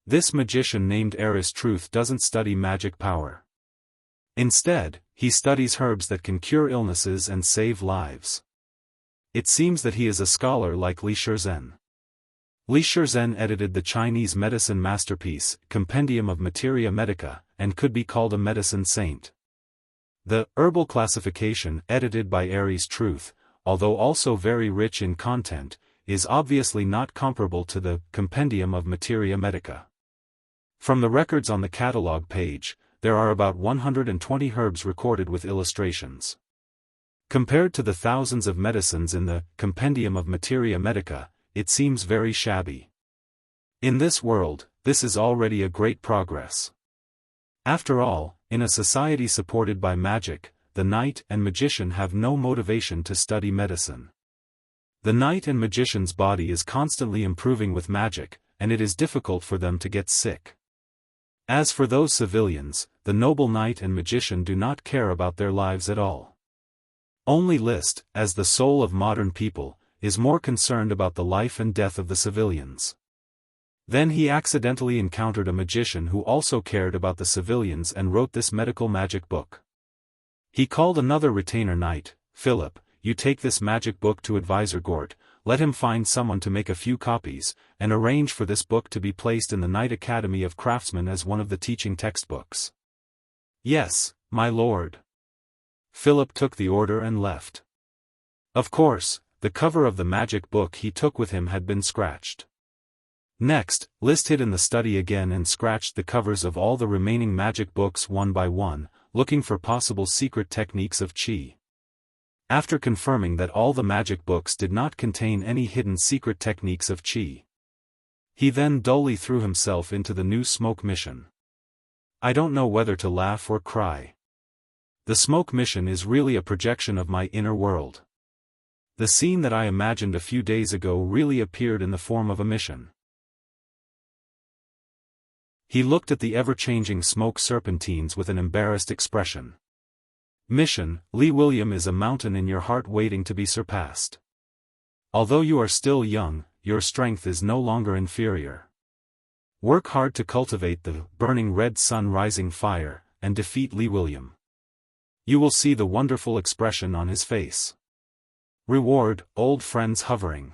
This magician named Aries Truth doesn't study magic power. Instead, he studies herbs that can cure illnesses and save lives. It seems that he is a scholar like Li Shizhen. Li Shizhen edited the Chinese medicine masterpiece, Compendium of Materia Medica, and could be called a medicine saint. The Herbal Classification, edited by Aries Truth, although also very rich in content, is obviously not comparable to the Compendium of Materia Medica. From the records on the catalog page, there are about 120 herbs recorded with illustrations. Compared to the thousands of medicines in the Compendium of Materia Medica, it seems very shabby. In this world, this is already a great progress. After all, in a society supported by magic, the knight and magician have no motivation to study medicine. The knight and magician's body is constantly improving with magic, and it is difficult for them to get sick. As for those civilians, the noble knight and magician do not care about their lives at all. Only List, as the soul of modern people, is more concerned about the life and death of the civilians. Then he accidentally encountered a magician who also cared about the civilians and wrote this medical magic book. He called another retainer knight, Philip. You take this magic book to Advisor Gort, let him find someone to make a few copies, and arrange for this book to be placed in the Knight Academy of Craftsmen as one of the teaching textbooks. Yes, my lord. Philip took the order and left. Of course, the cover of the magic book he took with him had been scratched. Next, Liszt hid in the study again and scratched the covers of all the remaining magic books one by one, looking for possible secret techniques of qi. After confirming that all the magic books did not contain any hidden secret techniques of qi, he then dully threw himself into the new smoke mission. I don't know whether to laugh or cry. The smoke mission is really a projection of my inner world. The scene that I imagined a few days ago really appeared in the form of a mission. He looked at the ever-changing smoke serpentines with an embarrassed expression. Mission, Lee William is a mountain in your heart waiting to be surpassed. Although you are still young, your strength is no longer inferior. Work hard to cultivate the burning red sun rising fire, and defeat Lee William. You will see the wonderful expression on his face. Reward, old friends hovering.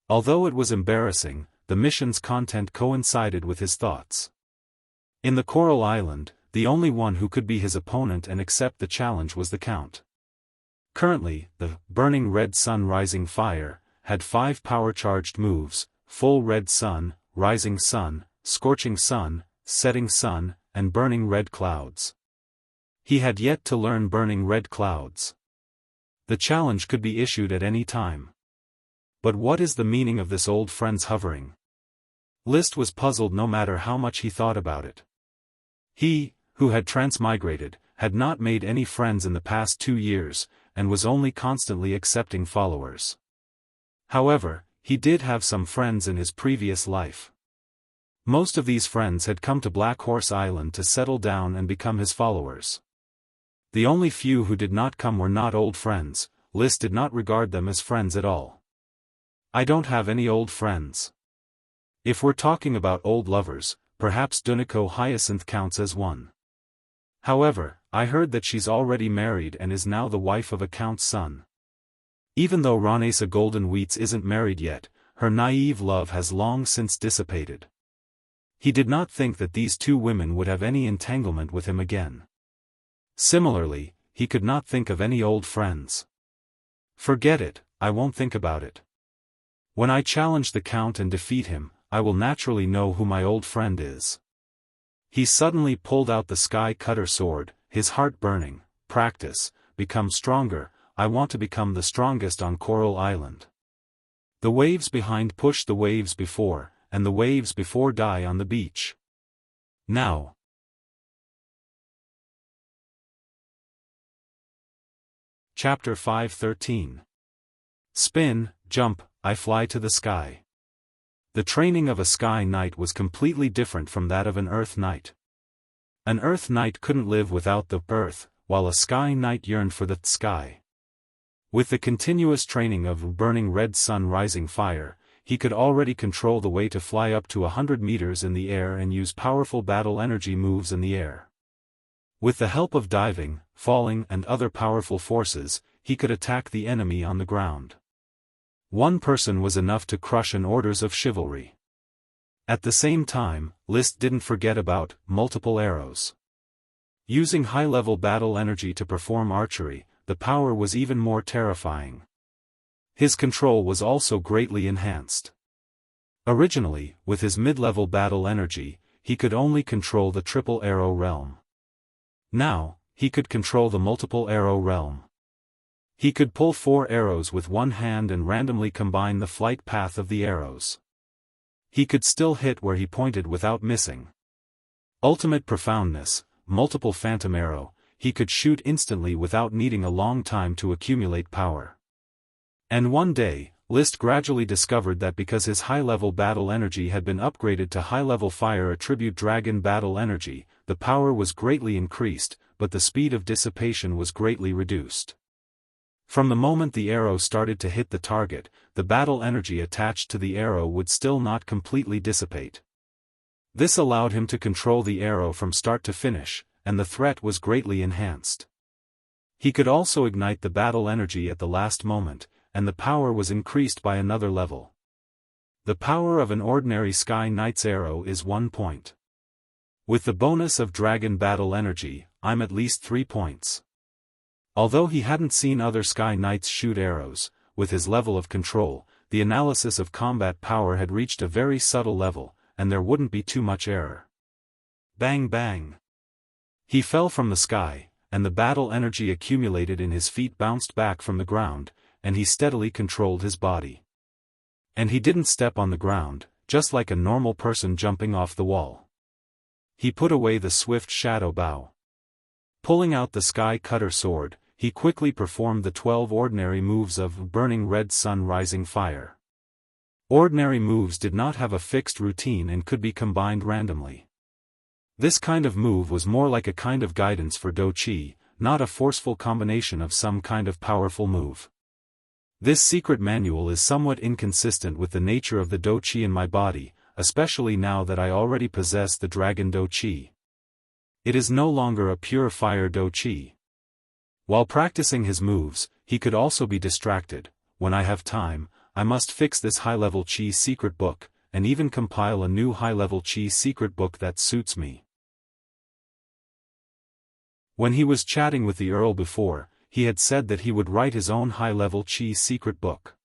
Although it was embarrassing, the mission's content coincided with his thoughts. In the Coral Island, the only one who could be his opponent and accept the challenge was the Count. Currently, the burning red sun rising fire had 5 power-charged moves: full red sun, rising sun, scorching sun, setting sun, and burning red clouds. He had yet to learn burning red clouds. The challenge could be issued at any time. But what is the meaning of this old friend's hovering? Liszt was puzzled no matter how much he thought about it. He, who had transmigrated, had not made any friends in the past 2 years, and was only constantly accepting followers. However, he did have some friends in his previous life. Most of these friends had come to Black Horse Island to settle down and become his followers. The only few who did not come were not old friends. Liszt did not regard them as friends at all. I don't have any old friends. If we're talking about old lovers, perhaps Duniko Hyacinth counts as one. However, I heard that she's already married and is now the wife of a count's son. Even though Ranesa Golden Wheats isn't married yet, her naive love has long since dissipated. He did not think that these 2 women would have any entanglement with him again. Similarly, he could not think of any old friends. Forget it, I won't think about it. When I challenge the Count and defeat him, I will naturally know who my old friend is. He suddenly pulled out the sky cutter sword, his heart burning. Practice, become stronger. I want to become the strongest on Coral Island. The waves behind push the waves before, and the waves before die on the beach. Now. Chapter 5:13. Spin, jump, I fly to the sky. The training of a sky knight was completely different from that of an earth knight. An earth knight couldn't live without the earth, while a sky knight yearned for the sky. With the continuous training of burning red sun rising fire, he could already control the way to fly up to 100 meters in the air and use powerful battle energy moves in the air. With the help of diving, falling and other powerful forces, he could attack the enemy on the ground. One person was enough to crush an orders of chivalry. At the same time, Liszt didn't forget about multiple arrows. Using high-level battle energy to perform archery, the power was even more terrifying. His control was also greatly enhanced. Originally, with his mid-level battle energy, he could only control the triple arrow realm. Now, he could control the multiple arrow realm. He could pull 4 arrows with one hand and randomly combine the flight path of the arrows. He could still hit where he pointed without missing. Ultimate profoundness, multiple phantom arrow, he could shoot instantly without needing a long time to accumulate power. And one day, Liszt gradually discovered that because his high-level battle energy had been upgraded to high-level fire attribute dragon battle energy, the power was greatly increased, but the speed of dissipation was greatly reduced. From the moment the arrow started to hit the target, the battle energy attached to the arrow would still not completely dissipate. This allowed him to control the arrow from start to finish, and the threat was greatly enhanced. He could also ignite the battle energy at the last moment, and the power was increased by another level. The power of an ordinary Sky Knight's arrow is 1 point. With the bonus of Dragon Battle Energy, I'm at least 3 points. Although he hadn't seen other Sky Knights shoot arrows, with his level of control, the analysis of combat power had reached a very subtle level, and there wouldn't be too much error. Bang bang! He fell from the sky, and the battle energy accumulated in his feet bounced back from the ground, and he steadily controlled his body. And he didn't step on the ground, just like a normal person jumping off the wall. He put away the swift shadow bow. Pulling out the sky cutter sword, he quickly performed the 12 ordinary moves of Burning Red Sun Rising Fire. Ordinary moves did not have a fixed routine and could be combined randomly. This kind of move was more like a kind of guidance for Do Qi, not a forceful combination of some kind of powerful move. This secret manual is somewhat inconsistent with the nature of the Do Qi in my body, especially now that I already possess the Dragon Do Qi. It is no longer a pure fire Do Qi. While practicing his moves, he could also be distracted. When I have time, I must fix this high-level Qi secret book, and even compile a new high-level Qi secret book that suits me. When he was chatting with the Earl before, he had said that he would write his own high-level Qi secret book.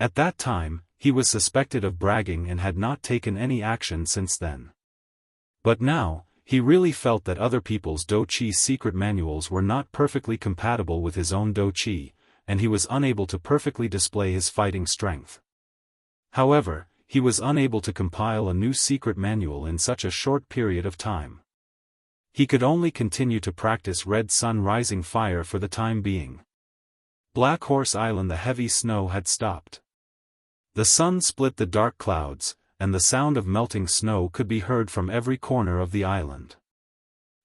At that time, he was suspected of bragging and had not taken any action since then. But now, he really felt that other people's Do Qi secret manuals were not perfectly compatible with his own Do Qi, and he was unable to perfectly display his fighting strength. However, he was unable to compile a new secret manual in such a short period of time. He could only continue to practice Red Sun Rising Fire for the time being. Black Horse Island. The heavy snow had stopped. The sun split the dark clouds, and the sound of melting snow could be heard from every corner of the island.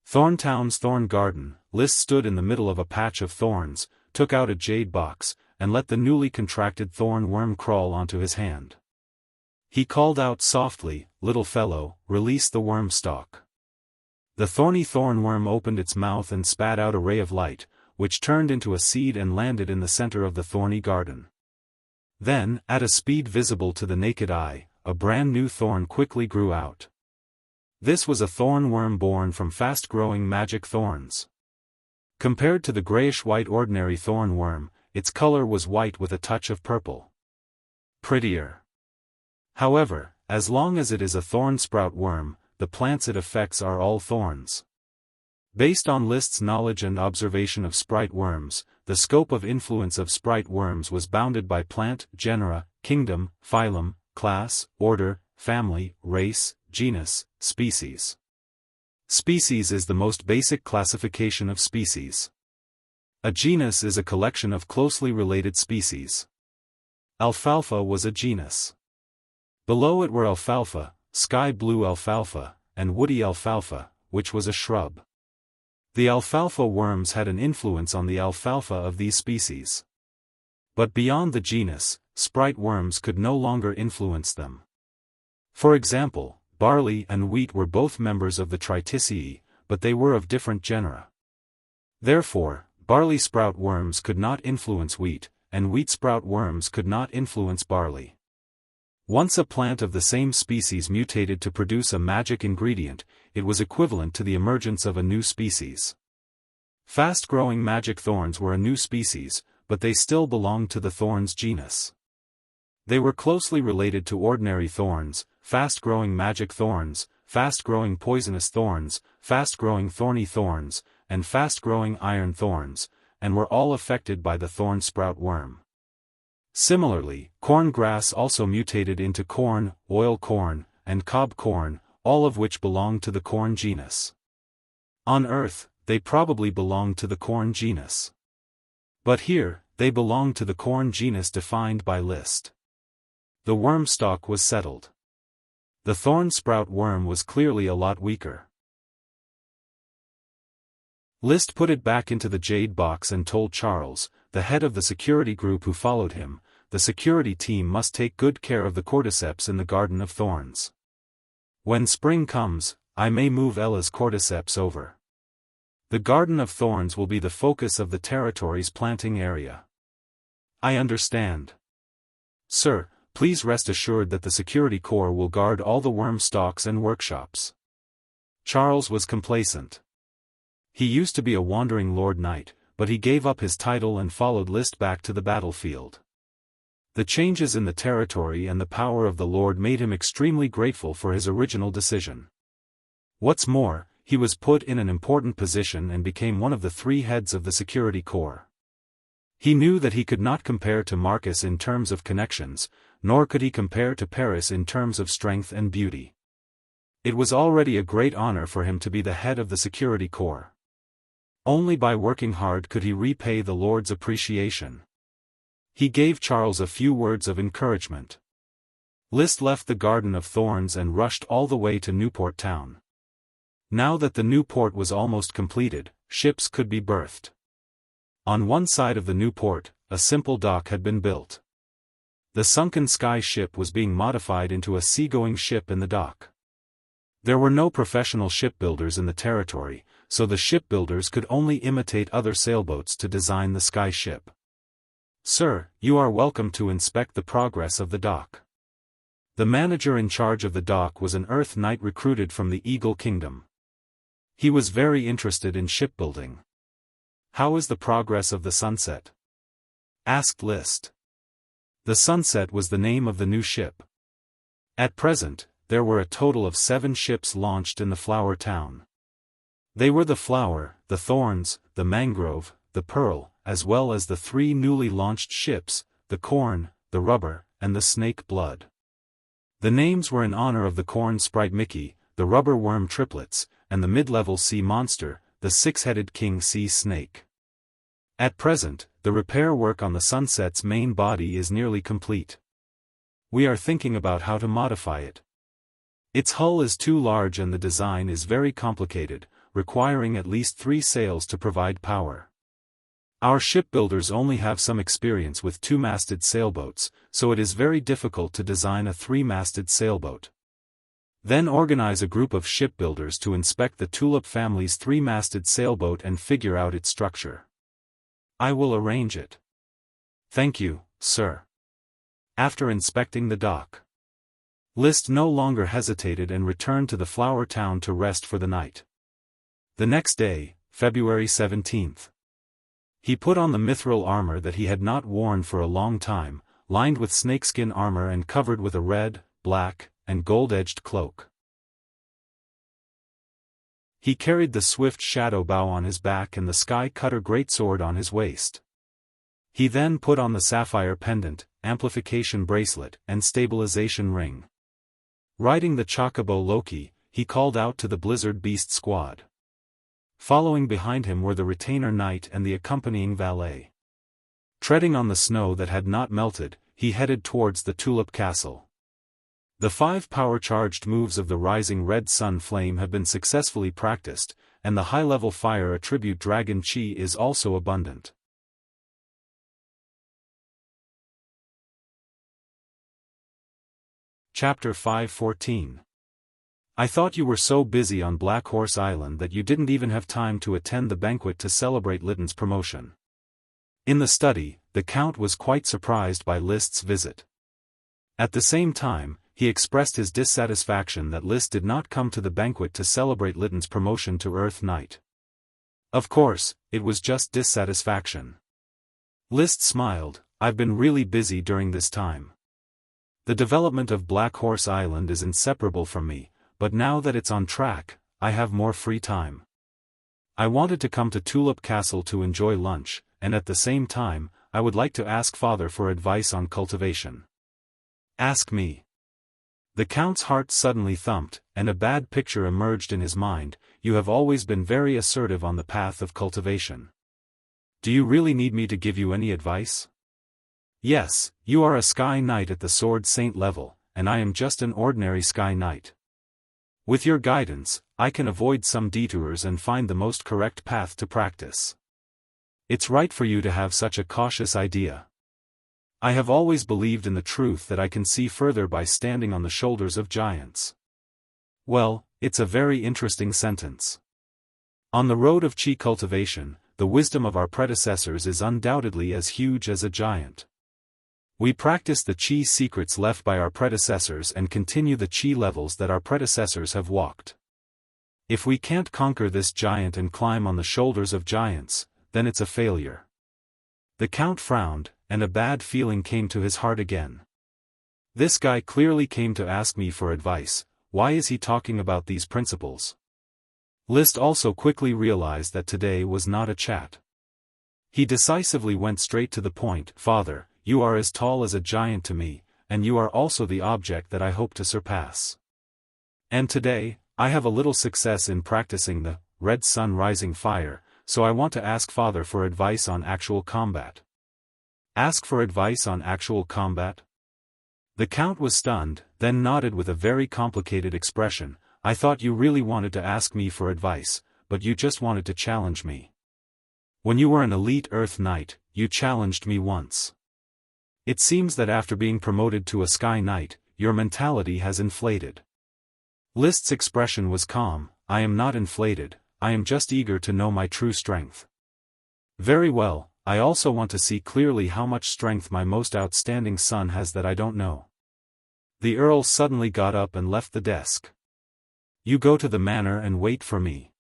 Thorntown's Thorn Garden. List stood in the middle of a patch of thorns, took out a jade box, and let the newly contracted thorn worm crawl onto his hand. He called out softly, "Little fellow, release the worm stalk." The thorny thornworm opened its mouth and spat out a ray of light, which turned into a seed and landed in the center of the thorny garden. Then, at a speed visible to the naked eye, a brand new thorn quickly grew out. This was a thornworm born from fast-growing magic thorns. Compared to the grayish-white ordinary thornworm, its color was white with a touch of purple. Prettier. However, as long as it is a thorn sprout worm, the plants it affects are all thorns. Based on List's knowledge and observation of sprite worms, the scope of influence of sprite worms was bounded by plant, genera, kingdom, phylum, class, order, family, race, genus, species. Species is the most basic classification of species. A genus is a collection of closely related species. Alfalfa was a genus. Below it were alfalfa, sky blue alfalfa, and woody alfalfa, which was a shrub. The alfalfa worms had an influence on the alfalfa of these species. But beyond the genus, sprite worms could no longer influence them. For example, barley and wheat were both members of the Triticii, but they were of different genera. Therefore, barley sprout worms could not influence wheat, and wheat sprout worms could not influence barley. Once a plant of the same species mutated to produce a magic ingredient, it was equivalent to the emergence of a new species. Fast-growing magic thorns were a new species, but they still belonged to the thorns genus. They were closely related to ordinary thorns, fast-growing magic thorns, fast-growing poisonous thorns, fast-growing thorny thorns, and fast-growing iron thorns, and were all affected by the thorn sprout worm. Similarly, corn grass also mutated into corn, oil corn, and cob corn, all of which belonged to the corn genus. On Earth, they probably belonged to the corn genus. But here, they belonged to the corn genus defined by List. The worm stalk was settled. The thorn sprout worm was clearly a lot weaker. List put it back into the jade box and told Charles, the head of the security group who followed him, the security team must take good care of the cordyceps in the Garden of Thorns. When spring comes, I may move Ella's cordyceps over. The Garden of Thorns will be the focus of the territory's planting area. I understand. Sir, please rest assured that the security corps will guard all the worm stalks and workshops. Charles was complacent. He used to be a wandering Lord Knight, but he gave up his title and followed List back to the battlefield. The changes in the territory and the power of the Lord made him extremely grateful for his original decision. What's more, he was put in an important position and became one of the 3 heads of the security corps. He knew that he could not compare to Marcus in terms of connections, nor could he compare to Paris in terms of strength and beauty. It was already a great honor for him to be the head of the security corps. Only by working hard could he repay the Lord's appreciation. He gave Charles a few words of encouragement. List left the Garden of Thorns and rushed all the way to Newport town. Now that the new port was almost completed, ships could be berthed. On one side of the new port, a simple dock had been built. The sunken sky ship was being modified into a seagoing ship in the dock. There were no professional shipbuilders in the territory, so the shipbuilders could only imitate other sailboats to design the sky ship. Sir, you are welcome to inspect the progress of the dock. The manager in charge of the dock was an Earth Knight recruited from the Eagle Kingdom. He was very interested in shipbuilding. How is the progress of the Sunset? Asked List. The Sunset was the name of the new ship. At present, there were a total of 7 ships launched in the Flower Town. They were the Flower, the Thorns, the Mangrove, the Pearl, as well as the 3 newly launched ships, the Corn, the Rubber, and the Snake Blood. The names were in honor of the Corn Sprite Mickey, the Rubber Worm Triplets, and the mid-level sea monster, the 6-headed King Sea Snake. At present, the repair work on the Sunset's main body is nearly complete. We are thinking about how to modify it. Its hull is too large and the design is very complicated, requiring at least 3 sails to provide power. Our shipbuilders only have some experience with 2-masted sailboats, so it is very difficult to design a 3-masted sailboat. Then organize a group of shipbuilders to inspect the Tulip family's 3-masted sailboat and figure out its structure. I will arrange it. Thank you, sir. After inspecting the dock, List no longer hesitated and returned to the Flower Town to rest for the night. The next day, February 17th. He put on the mithril armor that he had not worn for a long time, lined with snakeskin armor and covered with a red, black, and gold-edged cloak. He carried the swift shadow bow on his back and the sky cutter greatsword on his waist. He then put on the sapphire pendant, amplification bracelet, and stabilization ring. Riding the Chocobo Loki, he called out to the Blizzard Beast squad. Following behind him were the Retainer Knight and the accompanying valet. Treading on the snow that had not melted, he headed towards the Tulip Castle. The 5 power-charged moves of the Rising Red Sun Flame have been successfully practiced, and the high-level fire attribute Dragon Chi is also abundant. Chapter 5:14. I thought you were so busy on Black Horse Island that you didn't even have time to attend the banquet to celebrate Lytton's promotion. In the study, the Count was quite surprised by List's visit. At the same time, he expressed his dissatisfaction that List did not come to the banquet to celebrate Lytton's promotion to Earth Knight. Of course, it was just dissatisfaction. List smiled, I've been really busy during this time. The development of Black Horse Island is inseparable from me, but now that it's on track, I have more free time. I wanted to come to Tulip Castle to enjoy lunch, and at the same time, I would like to ask Father for advice on cultivation. Ask me. The Count's heart suddenly thumped, and a bad picture emerged in his mind. You have always been very assertive on the path of cultivation. Do you really need me to give you any advice? Yes, you are a Sky Knight at the Sword Saint level, and I am just an ordinary Sky Knight. With your guidance, I can avoid some detours and find the most correct path to practice. It's right for you to have such a cautious idea. I have always believed in the truth that I can see further by standing on the shoulders of giants. Well, it's a very interesting sentence. On the road of qi cultivation, the wisdom of our predecessors is undoubtedly as huge as a giant. We practice the qi secrets left by our predecessors and continue the qi levels that our predecessors have walked. If we can't conquer this giant and climb on the shoulders of giants, then it's a failure. The Count frowned, and a bad feeling came to his heart again. This guy clearly came to ask me for advice. Why is he talking about these principles? Liszt also quickly realized that today was not a chat. He decisively went straight to the point. Father, you are as tall as a giant to me, and you are also the object that I hope to surpass. And today, I have a little success in practicing the red sun rising fire, so I want to ask Father for advice on actual combat. Ask for advice on actual combat? The Count was stunned, then nodded with a very complicated expression. I thought you really wanted to ask me for advice, but you just wanted to challenge me. When you were an elite Earth Knight, you challenged me once. It seems that after being promoted to a Sky Knight, your mentality has inflated. Liszt's expression was calm. I am not inflated, I am just eager to know my true strength. Very well, I also want to see clearly how much strength my most outstanding son has that I don't know. The Earl suddenly got up and left the desk. You go to the manor and wait for me.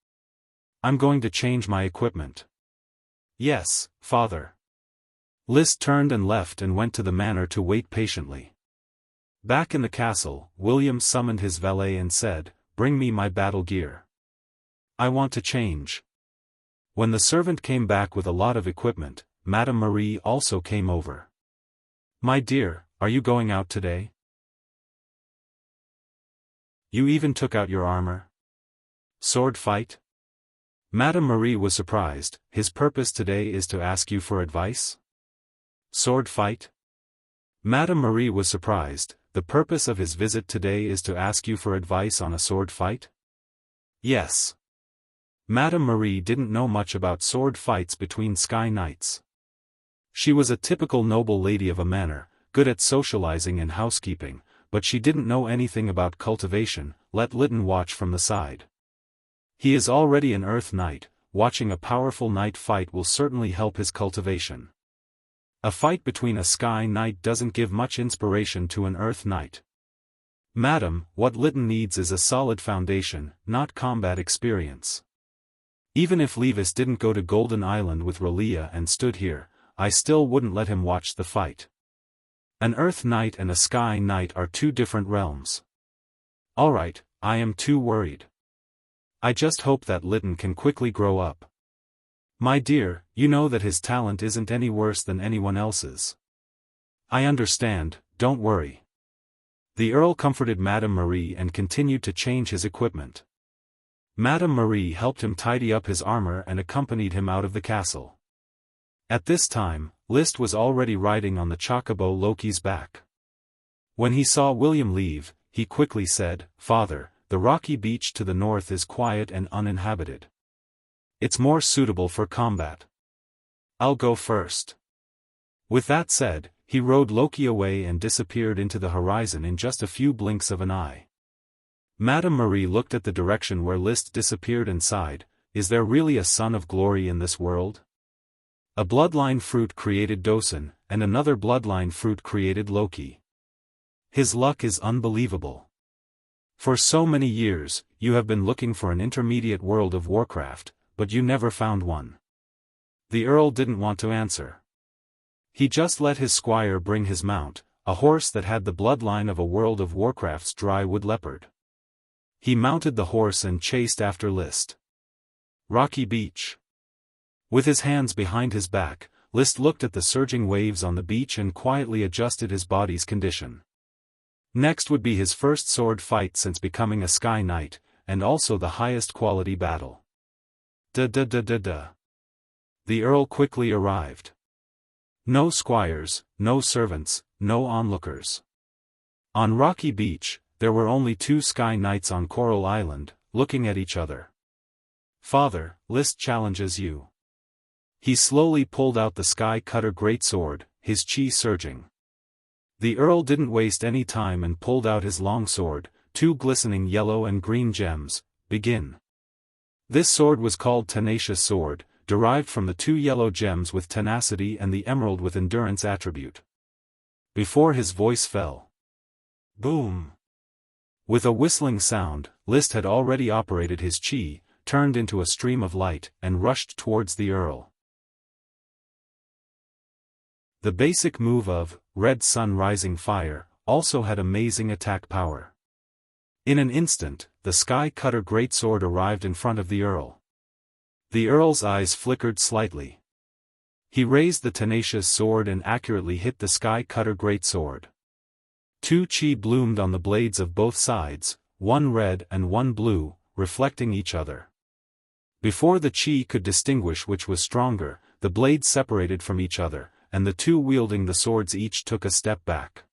I'm going to change my equipment. Yes, Father. Liszt turned and left and went to the manor to wait patiently. Back in the castle, William summoned his valet and said, "Bring me my battle gear. I want to change." When the servant came back with a lot of equipment, Madame Marie also came over. "My dear, are you going out today? You even took out your armor? Sword fight?" Madame Marie was surprised. His purpose today is to ask you for advice? Sword fight? Madame Marie was surprised. The purpose of his visit today is to ask you for advice on a sword fight? Yes. Madame Marie didn't know much about sword fights between Sky Knights. She was a typical noble lady of a manor, good at socializing and housekeeping, but she didn't know anything about cultivation. Let Lytton watch from the side. He is already an Earth Knight. Watching a powerful knight fight will certainly help his cultivation. A fight between a Sky Knight doesn't give much inspiration to an Earth Knight. Madam, what Lytton needs is a solid foundation, not combat experience. Even if Levis didn't go to Golden Island with Relia and stood here, I still wouldn't let him watch the fight. An Earth Knight and a Sky Knight are two different realms. Alright, I am too worried. I just hope that Lytton can quickly grow up. My dear, you know that his talent isn't any worse than anyone else's. I understand, don't worry. The Earl comforted Madame Marie and continued to change his equipment. Madame Marie helped him tidy up his armor and accompanied him out of the castle. At this time, Liszt was already riding on the chocobo Loki's back. When he saw William leave, he quickly said, "Father, the rocky beach to the north is quiet and uninhabited. It's more suitable for combat. I'll go first." With that said, he rode Loki away and disappeared into the horizon in just a few blinks of an eye. Madame Marie looked at the direction where Liszt disappeared and sighed, "Is there really a son of glory in this world?" A bloodline fruit created Dosen, and another bloodline fruit created Loki. His luck is unbelievable. For so many years, you have been looking for an intermediate world of Warcraft, but you never found one. The Earl didn't want to answer. He just let his squire bring his mount, a horse that had the bloodline of a World of Warcraft's dry-wood leopard. He mounted the horse and chased after Liszt. Rocky Beach. With his hands behind his back, Liszt looked at the surging waves on the beach and quietly adjusted his body's condition. Next would be his first sword fight since becoming a Sky Knight, and also the highest quality battle. The Earl quickly arrived. No squires, no servants, no onlookers. On Rocky Beach, there were only two Sky Knights on Coral Island, looking at each other. "Father, Liszt challenges you. He slowly pulled out the Sky Cutter greatsword, his chi surging. The Earl didn't waste any time and pulled out his long sword, two glistening yellow and green gems. Begin. This sword was called Tenacious Sword, derived from the two yellow gems with tenacity and the emerald with endurance attribute. Before his voice fell. Boom! With a whistling sound, List had already operated his chi, turned into a stream of light, and rushed towards the Earl. The basic move of Red Sun Rising Fire also had amazing attack power. In an instant, the Sky Cutter greatsword arrived in front of the Earl. The Earl's eyes flickered slightly. He raised the tenacious sword and accurately hit the Sky Cutter greatsword. Two chi bloomed on the blades of both sides, one red and one blue, reflecting each other. Before the chi could distinguish which was stronger, the blades separated from each other, and the two wielding the swords each took a step back.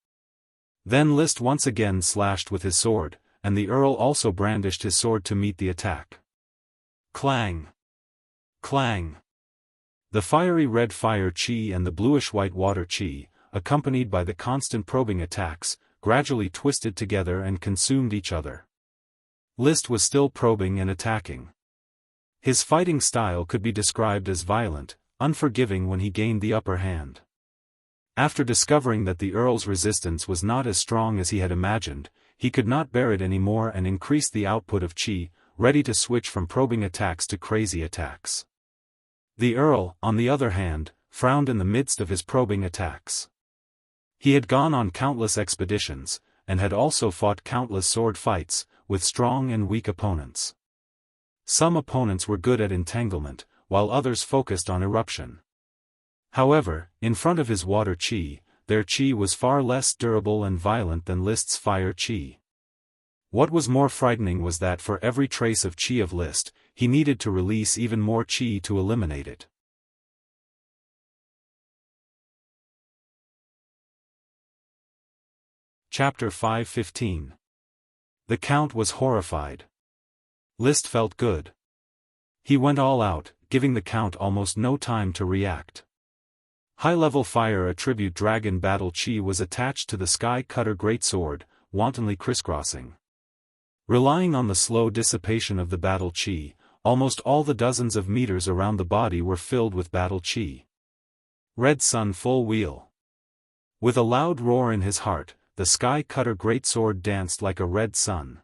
Then List once again slashed with his sword, and the Earl also brandished his sword to meet the attack. Clang! Clang! The fiery red fire chi and the bluish-white water chi, accompanied by the constant probing attacks, gradually twisted together and consumed each other. List was still probing and attacking. His fighting style could be described as violent, unforgiving when he gained the upper hand. After discovering that the Earl's resistance was not as strong as he had imagined, he could not bear it anymore and increased the output of chi, ready to switch from probing attacks to crazy attacks. The Earl, on the other hand, frowned in the midst of his probing attacks. He had gone on countless expeditions, and had also fought countless sword fights, with strong and weak opponents. Some opponents were good at entanglement, while others focused on eruption. However, in front of his water chi, their chi was far less durable and violent than List's fire chi. What was more frightening was that for every trace of chi of List, he needed to release even more chi to eliminate it. Chapter 5:15. The Count was horrified. List felt good. He went all out, giving the Count almost no time to react. High-level fire attribute Dragon Battle Chi was attached to the Sky Cutter greatsword, wantonly crisscrossing. Relying on the slow dissipation of the Battle Chi, almost all the dozens of meters around the body were filled with Battle Chi. Red Sun Full Wheel. With a loud roar in his heart, the Sky Cutter greatsword danced like a red sun.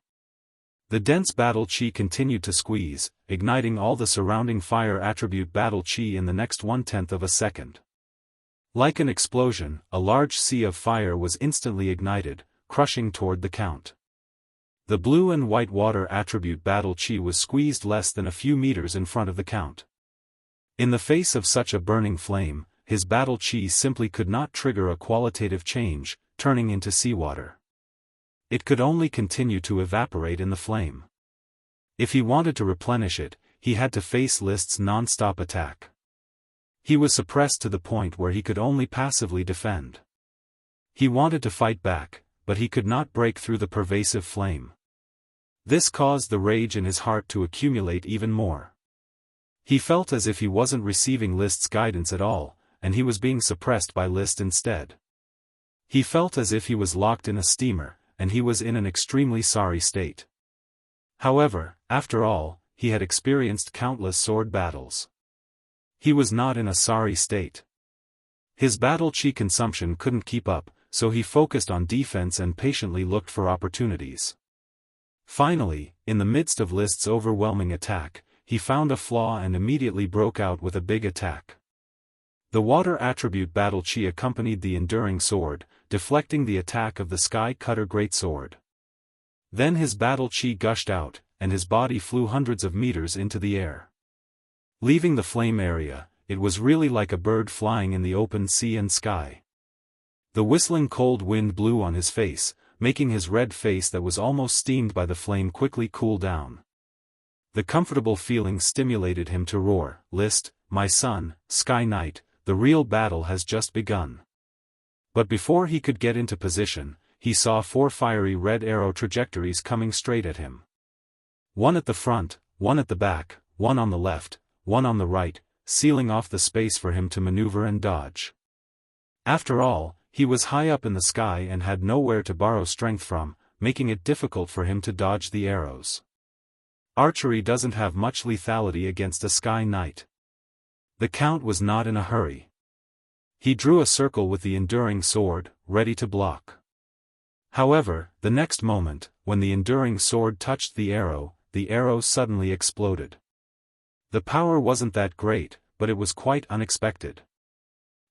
The dense Battle Chi continued to squeeze, igniting all the surrounding fire attribute Battle Chi in the next 1/10 of a second. Like an explosion, a large sea of fire was instantly ignited, crushing toward the Count. The blue and white water attribute Battle Chi was squeezed less than a few meters in front of the Count. In the face of such a burning flame, his Battle Chi simply could not trigger a qualitative change, turning into seawater. It could only continue to evaporate in the flame. If he wanted to replenish it, he had to face List's non-stop attack. He was suppressed to the point where he could only passively defend. He wanted to fight back, but he could not break through the pervasive flame. This caused the rage in his heart to accumulate even more. He felt as if he wasn't receiving List's guidance at all, and he was being suppressed by List instead. He felt as if he was locked in a steamer, and he was in an extremely sorry state. However, after all, he had experienced countless sword battles. He was not in a sorry state. His Battle Chi consumption couldn't keep up, so he focused on defense and patiently looked for opportunities. Finally, in the midst of List's overwhelming attack, he found a flaw and immediately broke out with a big attack. The water attribute Battle Chi accompanied the enduring sword, deflecting the attack of the Sky Cutter greatsword. Then his Battle Chi gushed out, and his body flew hundreds of meters into the air. Leaving the flame area, it was really like a bird flying in the open sea and sky. The whistling cold wind blew on his face, making his red face that was almost steamed by the flame quickly cool down. The comfortable feeling stimulated him to roar, "List, my son, Sky Knight, the real battle has just begun." But before he could get into position, he saw 4 fiery red arrow trajectories coming straight at him. One at the front, one at the back, one on the left, one on the right, sealing off the space for him to maneuver and dodge. After all, he was high up in the sky and had nowhere to borrow strength from, making it difficult for him to dodge the arrows. Archery doesn't have much lethality against a sky knight. The Count was not in a hurry. He drew a circle with the enduring sword, ready to block. However, the next moment, when the enduring sword touched the arrow suddenly exploded. The power wasn't that great, but it was quite unexpected.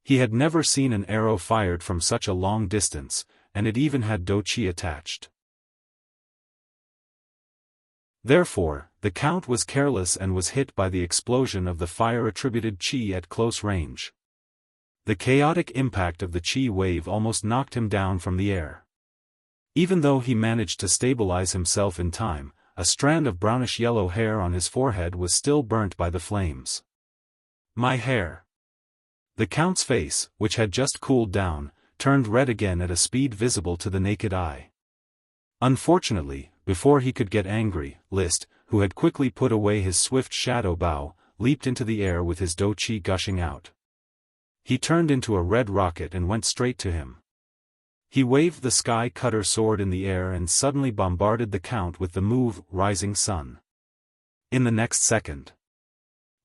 He had never seen an arrow fired from such a long distance, and it even had Doqi attached. Therefore, the Count was careless and was hit by the explosion of the fire-attributed qi at close range. The chaotic impact of the qi wave almost knocked him down from the air. Even though he managed to stabilize himself in time, a strand of brownish-yellow hair on his forehead was still burnt by the flames. My hair. The Count's face, which had just cooled down, turned red again at a speed visible to the naked eye. Unfortunately, before he could get angry, Liszt, who had quickly put away his swift shadow bow, leaped into the air with his Doqi gushing out. He turned into a red rocket and went straight to him. He waved the sky cutter sword in the air and suddenly bombarded the Count with the move, Rising Sun. In the next second,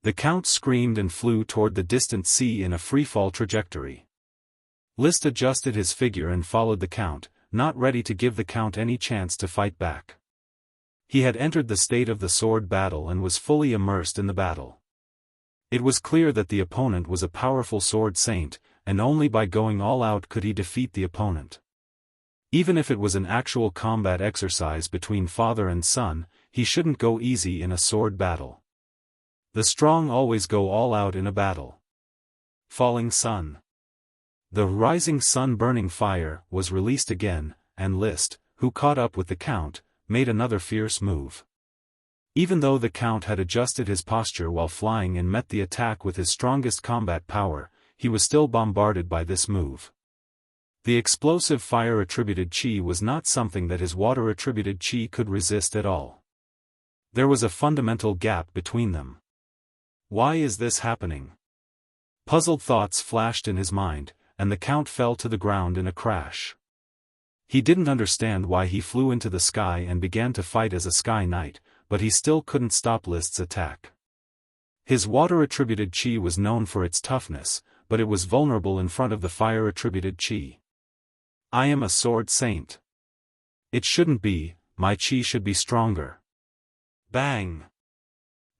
the Count screamed and flew toward the distant sea in a freefall trajectory. Liszt adjusted his figure and followed the Count, not ready to give the Count any chance to fight back. He had entered the state of the sword battle and was fully immersed in the battle. It was clear that the opponent was a powerful sword saint, and only by going all out could he defeat the opponent. Even if it was an actual combat exercise between father and son, he shouldn't go easy in a sword battle. The strong always go all out in a battle. Falling Sun. The Rising Sun burning fire was released again, and Liszt, who caught up with the Count, made another fierce move. Even though the Count had adjusted his posture while flying and met the attack with his strongest combat power, he was still bombarded by this move. The explosive fire-attributed qi was not something that his water-attributed qi could resist at all. There was a fundamental gap between them. Why is this happening? Puzzled thoughts flashed in his mind, and the Count fell to the ground in a crash. He didn't understand why he flew into the sky and began to fight as a sky knight, but he still couldn't stop Liszt's attack. His water-attributed qi was known for its toughness, but it was vulnerable in front of the fire-attributed qi. I am a sword saint. It shouldn't be, my qi should be stronger. Bang!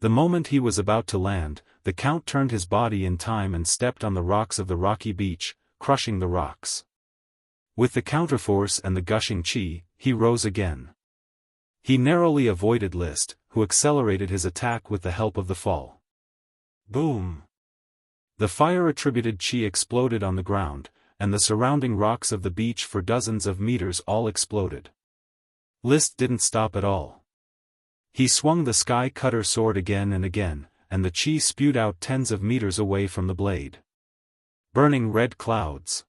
The moment he was about to land, the Count turned his body in time and stepped on the rocks of the rocky beach, crushing the rocks. With the counterforce and the gushing qi, he rose again. He narrowly avoided Liszt, who accelerated his attack with the help of the fall. Boom! The fire-attributed qi exploded on the ground, and the surrounding rocks of the beach for dozens of meters all exploded. Liszt didn't stop at all. He swung the sky cutter sword again, and the qi spewed out tens of meters away from the blade. Burning red clouds.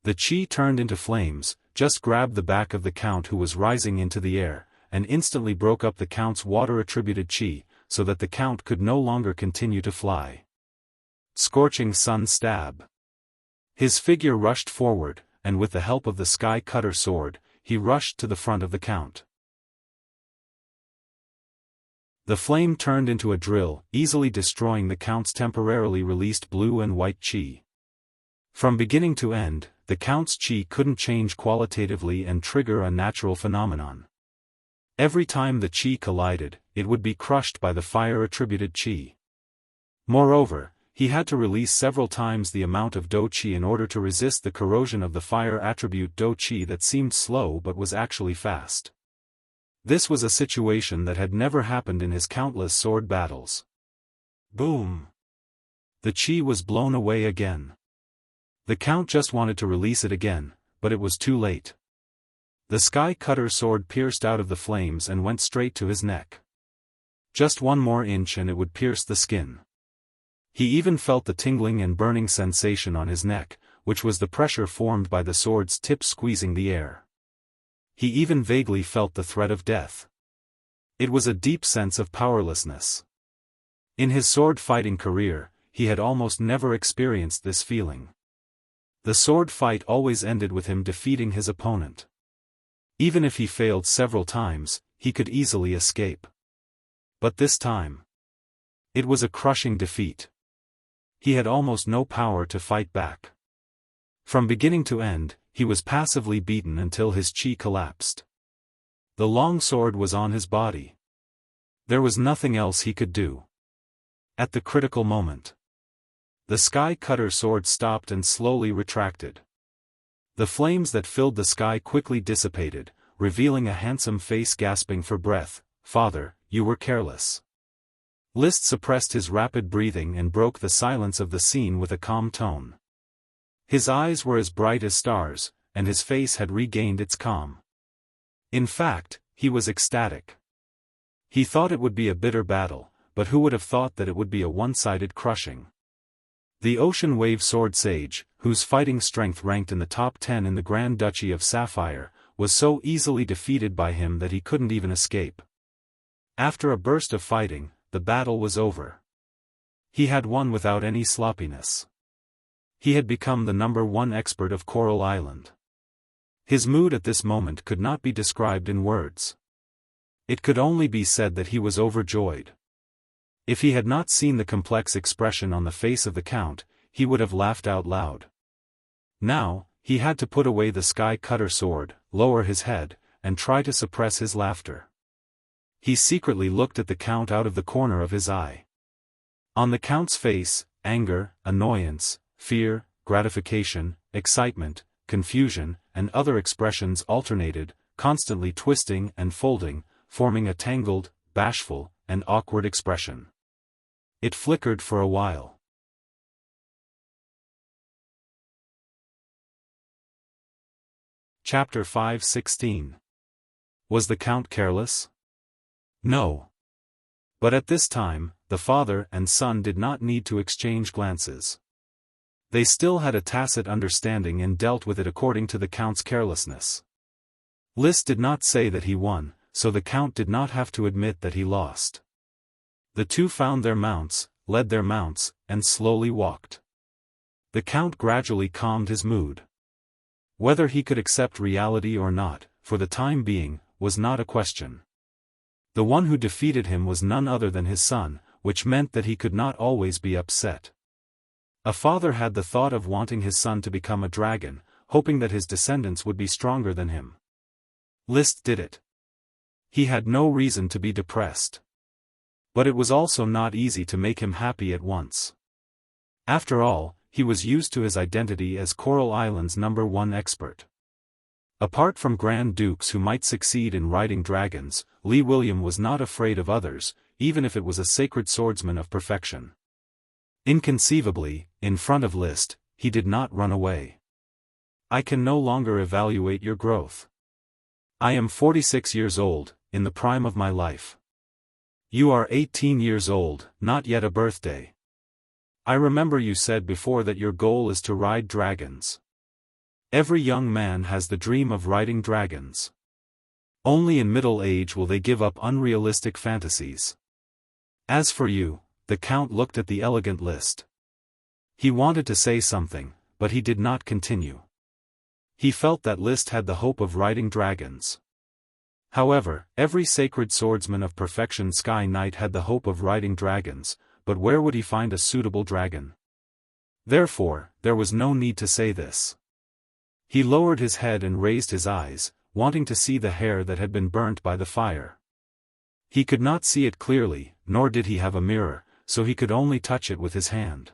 The qi turned into flames, just grabbed the back of the Count who was rising into the air, and instantly broke up the Count's water-attributed qi, so that the Count could no longer continue to fly. Scorching sun stab. His figure rushed forward, and with the help of the sky cutter sword, he rushed to the front of the Count. The flame turned into a drill, easily destroying the Count's temporarily released blue and white qi. From beginning to end, the Count's qi couldn't change qualitatively and trigger a natural phenomenon. Every time the qi collided, it would be crushed by the fire-attributed qi. Moreover, he had to release several times the amount of Doqi in order to resist the corrosion of the fire attribute Doqi that seemed slow but was actually fast. This was a situation that had never happened in his countless sword battles. Boom! The qi was blown away again. The Count just wanted to release it again, but it was too late. The sky cutter sword pierced out of the flames and went straight to his neck. Just one more inch and it would pierce the skin. He even felt the tingling and burning sensation on his neck, which was the pressure formed by the sword's tip squeezing the air. He even vaguely felt the threat of death. It was a deep sense of powerlessness. In his sword-fighting career, he had almost never experienced this feeling. The sword fight always ended with him defeating his opponent. Even if he failed several times, he could easily escape. But this time, it was a crushing defeat. He had almost no power to fight back. From beginning to end, he was passively beaten until his chi collapsed. The long sword was on his body. There was nothing else he could do. At the critical moment, the sky cutter sword stopped and slowly retracted. The flames that filled the sky quickly dissipated, revealing a handsome face gasping for breath. "Father, you were careless." Liszt suppressed his rapid breathing and broke the silence of the scene with a calm tone. His eyes were as bright as stars, and his face had regained its calm. In fact, he was ecstatic. He thought it would be a bitter battle, but who would have thought that it would be a one-sided crushing? The ocean wave sword sage, whose fighting strength ranked in the top 10 in the Grand Duchy of Sapphire, was so easily defeated by him that he couldn't even escape. After a burst of fighting, the battle was over. He had won without any sloppiness. He had become the #1 expert of Coral Island. His mood at this moment could not be described in words. It could only be said that he was overjoyed. If he had not seen the complex expression on the face of the Count, he would have laughed out loud. Now, he had to put away the sky cutter sword, lower his head, and try to suppress his laughter. He secretly looked at the Count out of the corner of his eye. On the Count's face, anger, annoyance, fear, gratification, excitement, confusion, and other expressions alternated, constantly twisting and folding, forming a tangled, bashful, and awkward expression. It flickered for a while. Chapter 5:16. Was the Count careless? No. But at this time, the father and son did not need to exchange glances. They still had a tacit understanding and dealt with it according to the Count's carelessness. Liszt did not say that he won, so the Count did not have to admit that he lost. The two found their mounts, led their mounts, and slowly walked. The Count gradually calmed his mood. Whether he could accept reality or not, for the time being, was not a question. The one who defeated him was none other than his son, which meant that he could not always be upset. A father had the thought of wanting his son to become a dragon, hoping that his descendants would be stronger than him. Liszt did it. He had no reason to be depressed. But it was also not easy to make him happy at once. After all, he was used to his identity as Coral Island's #1 expert. Apart from Grand Dukes who might succeed in riding dragons, Lee William was not afraid of others, even if it was a sacred swordsman of perfection. Inconceivably, in front of Liszt, he did not run away. "I can no longer evaluate your growth. I am 46 years old, in the prime of my life. You are 18 years old, not yet a birthday. I remember you said before that your goal is to ride dragons. Every young man has the dream of riding dragons. Only in middle age will they give up unrealistic fantasies. As for you," the Count looked at the elegant Liszt. He wanted to say something, but he did not continue. He felt that Liszt had the hope of riding dragons. However, every sacred swordsman of perfection Sky Knight had the hope of riding dragons, but where would he find a suitable dragon? Therefore, there was no need to say this. He lowered his head and raised his eyes, wanting to see the hair that had been burnt by the fire. He could not see it clearly, nor did he have a mirror, so he could only touch it with his hand.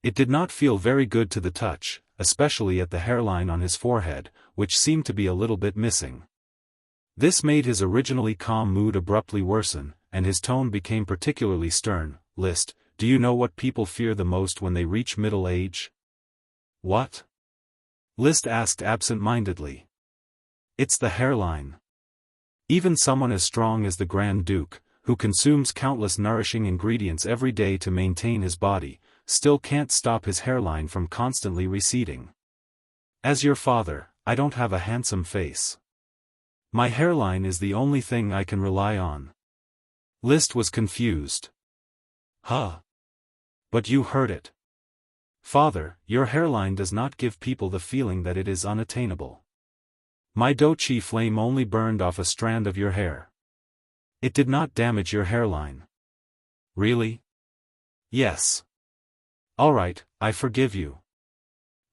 It did not feel very good to the touch, especially at the hairline on his forehead, which seemed to be a little bit missing. This made his originally calm mood abruptly worsen, and his tone became particularly stern. "Liszt, do you know what people fear the most when they reach middle age?" "What?" Liszt asked absent-mindedly. "It's the hairline. Even someone as strong as the Grand Duke, who consumes countless nourishing ingredients every day to maintain his body, still can't stop his hairline from constantly receding. As your father, I don't have a handsome face. My hairline is the only thing I can rely on." Liszt was confused. Huh. But you heard it. Father, your hairline does not give people the feeling that it is unattainable. My Doqi flame only burned off a strand of your hair. It did not damage your hairline. Really? Yes. Alright, I forgive you.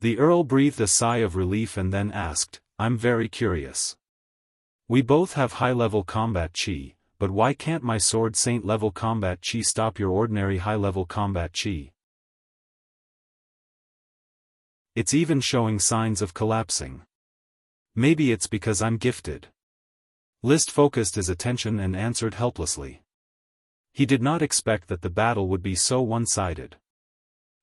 The Earl breathed a sigh of relief and then asked, I'm very curious. We both have high-level combat chi, but why can't my sword saint-level combat chi stop your ordinary high-level combat chi? It's even showing signs of collapsing. Maybe it's because I'm gifted. List focused his attention and answered helplessly. He did not expect that the battle would be so one-sided.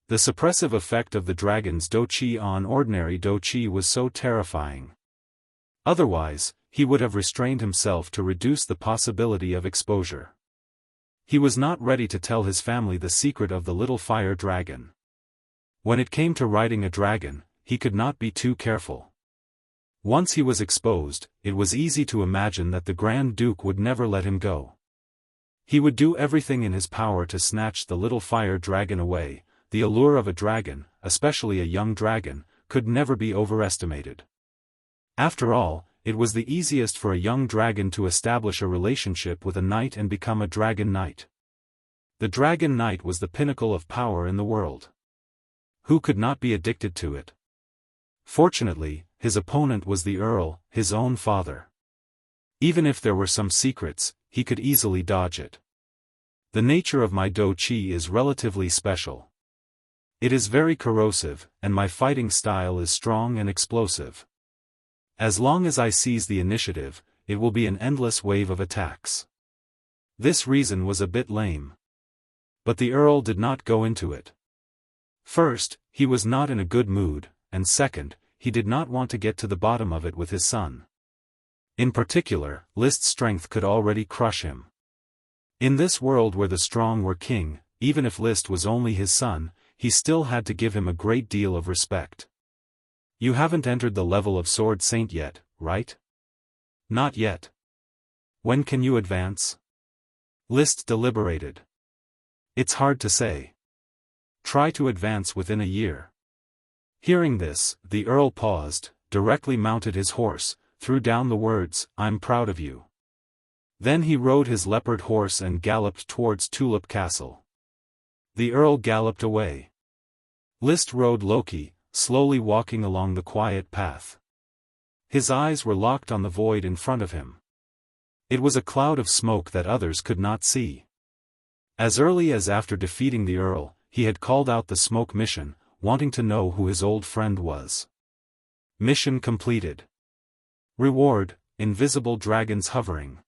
The suppressive effect of the dragon's Doqi on ordinary Doqi was so terrifying. Otherwise, he would have restrained himself to reduce the possibility of exposure. He was not ready to tell his family the secret of the little fire dragon. When it came to riding a dragon, he could not be too careful. Once he was exposed, it was easy to imagine that the Grand Duke would never let him go. He would do everything in his power to snatch the little fire dragon away. The allure of a dragon, especially a young dragon, could never be overestimated. After all, it was the easiest for a young dragon to establish a relationship with a knight and become a dragon knight. The dragon knight was the pinnacle of power in the world. Who could not be addicted to it? Fortunately, his opponent was the Earl, his own father. Even if there were some secrets, he could easily dodge it. The nature of my Doqi is relatively special. It is very corrosive, and my fighting style is strong and explosive. As long as I seize the initiative, it will be an endless wave of attacks. This reason was a bit lame. But the Earl did not go into it. First, he was not in a good mood, and second, he did not want to get to the bottom of it with his son. In particular, List's strength could already crush him. In this world where the strong were king, even if List was only his son, he still had to give him a great deal of respect. You haven't entered the level of Sword Saint yet, right? Not yet. When can you advance? List deliberated. It's hard to say. Try to advance within a year. Hearing this, the Earl paused, directly mounted his horse, threw down the words, I'm proud of you. Then he rode his leopard horse and galloped towards Tulip Castle. The Earl galloped away. List rode Loki, slowly walking along the quiet path. His eyes were locked on the void in front of him. It was a cloud of smoke that others could not see. As early as after defeating the Earl, he had called out the smoke mission, wanting to know who his old friend was. Mission completed. Reward, invisible dragons hovering.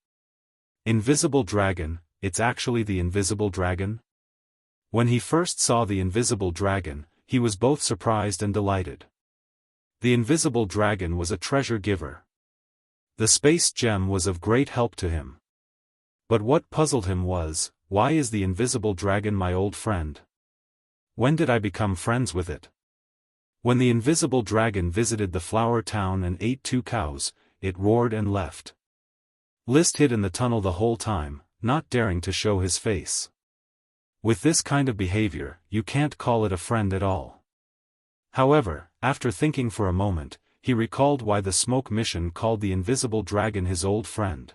Invisible dragon, it's actually the invisible dragon? When he first saw the invisible dragon, he was both surprised and delighted. The invisible dragon was a treasure giver. The space gem was of great help to him. But what puzzled him was, why is the invisible dragon my old friend? When did I become friends with it? When the invisible dragon visited the flower town and ate 2 cows, it roared and left. List hid in the tunnel the whole time, not daring to show his face. With this kind of behavior, you can't call it a friend at all. However, after thinking for a moment, he recalled why the smoke mission called the invisible dragon his old friend.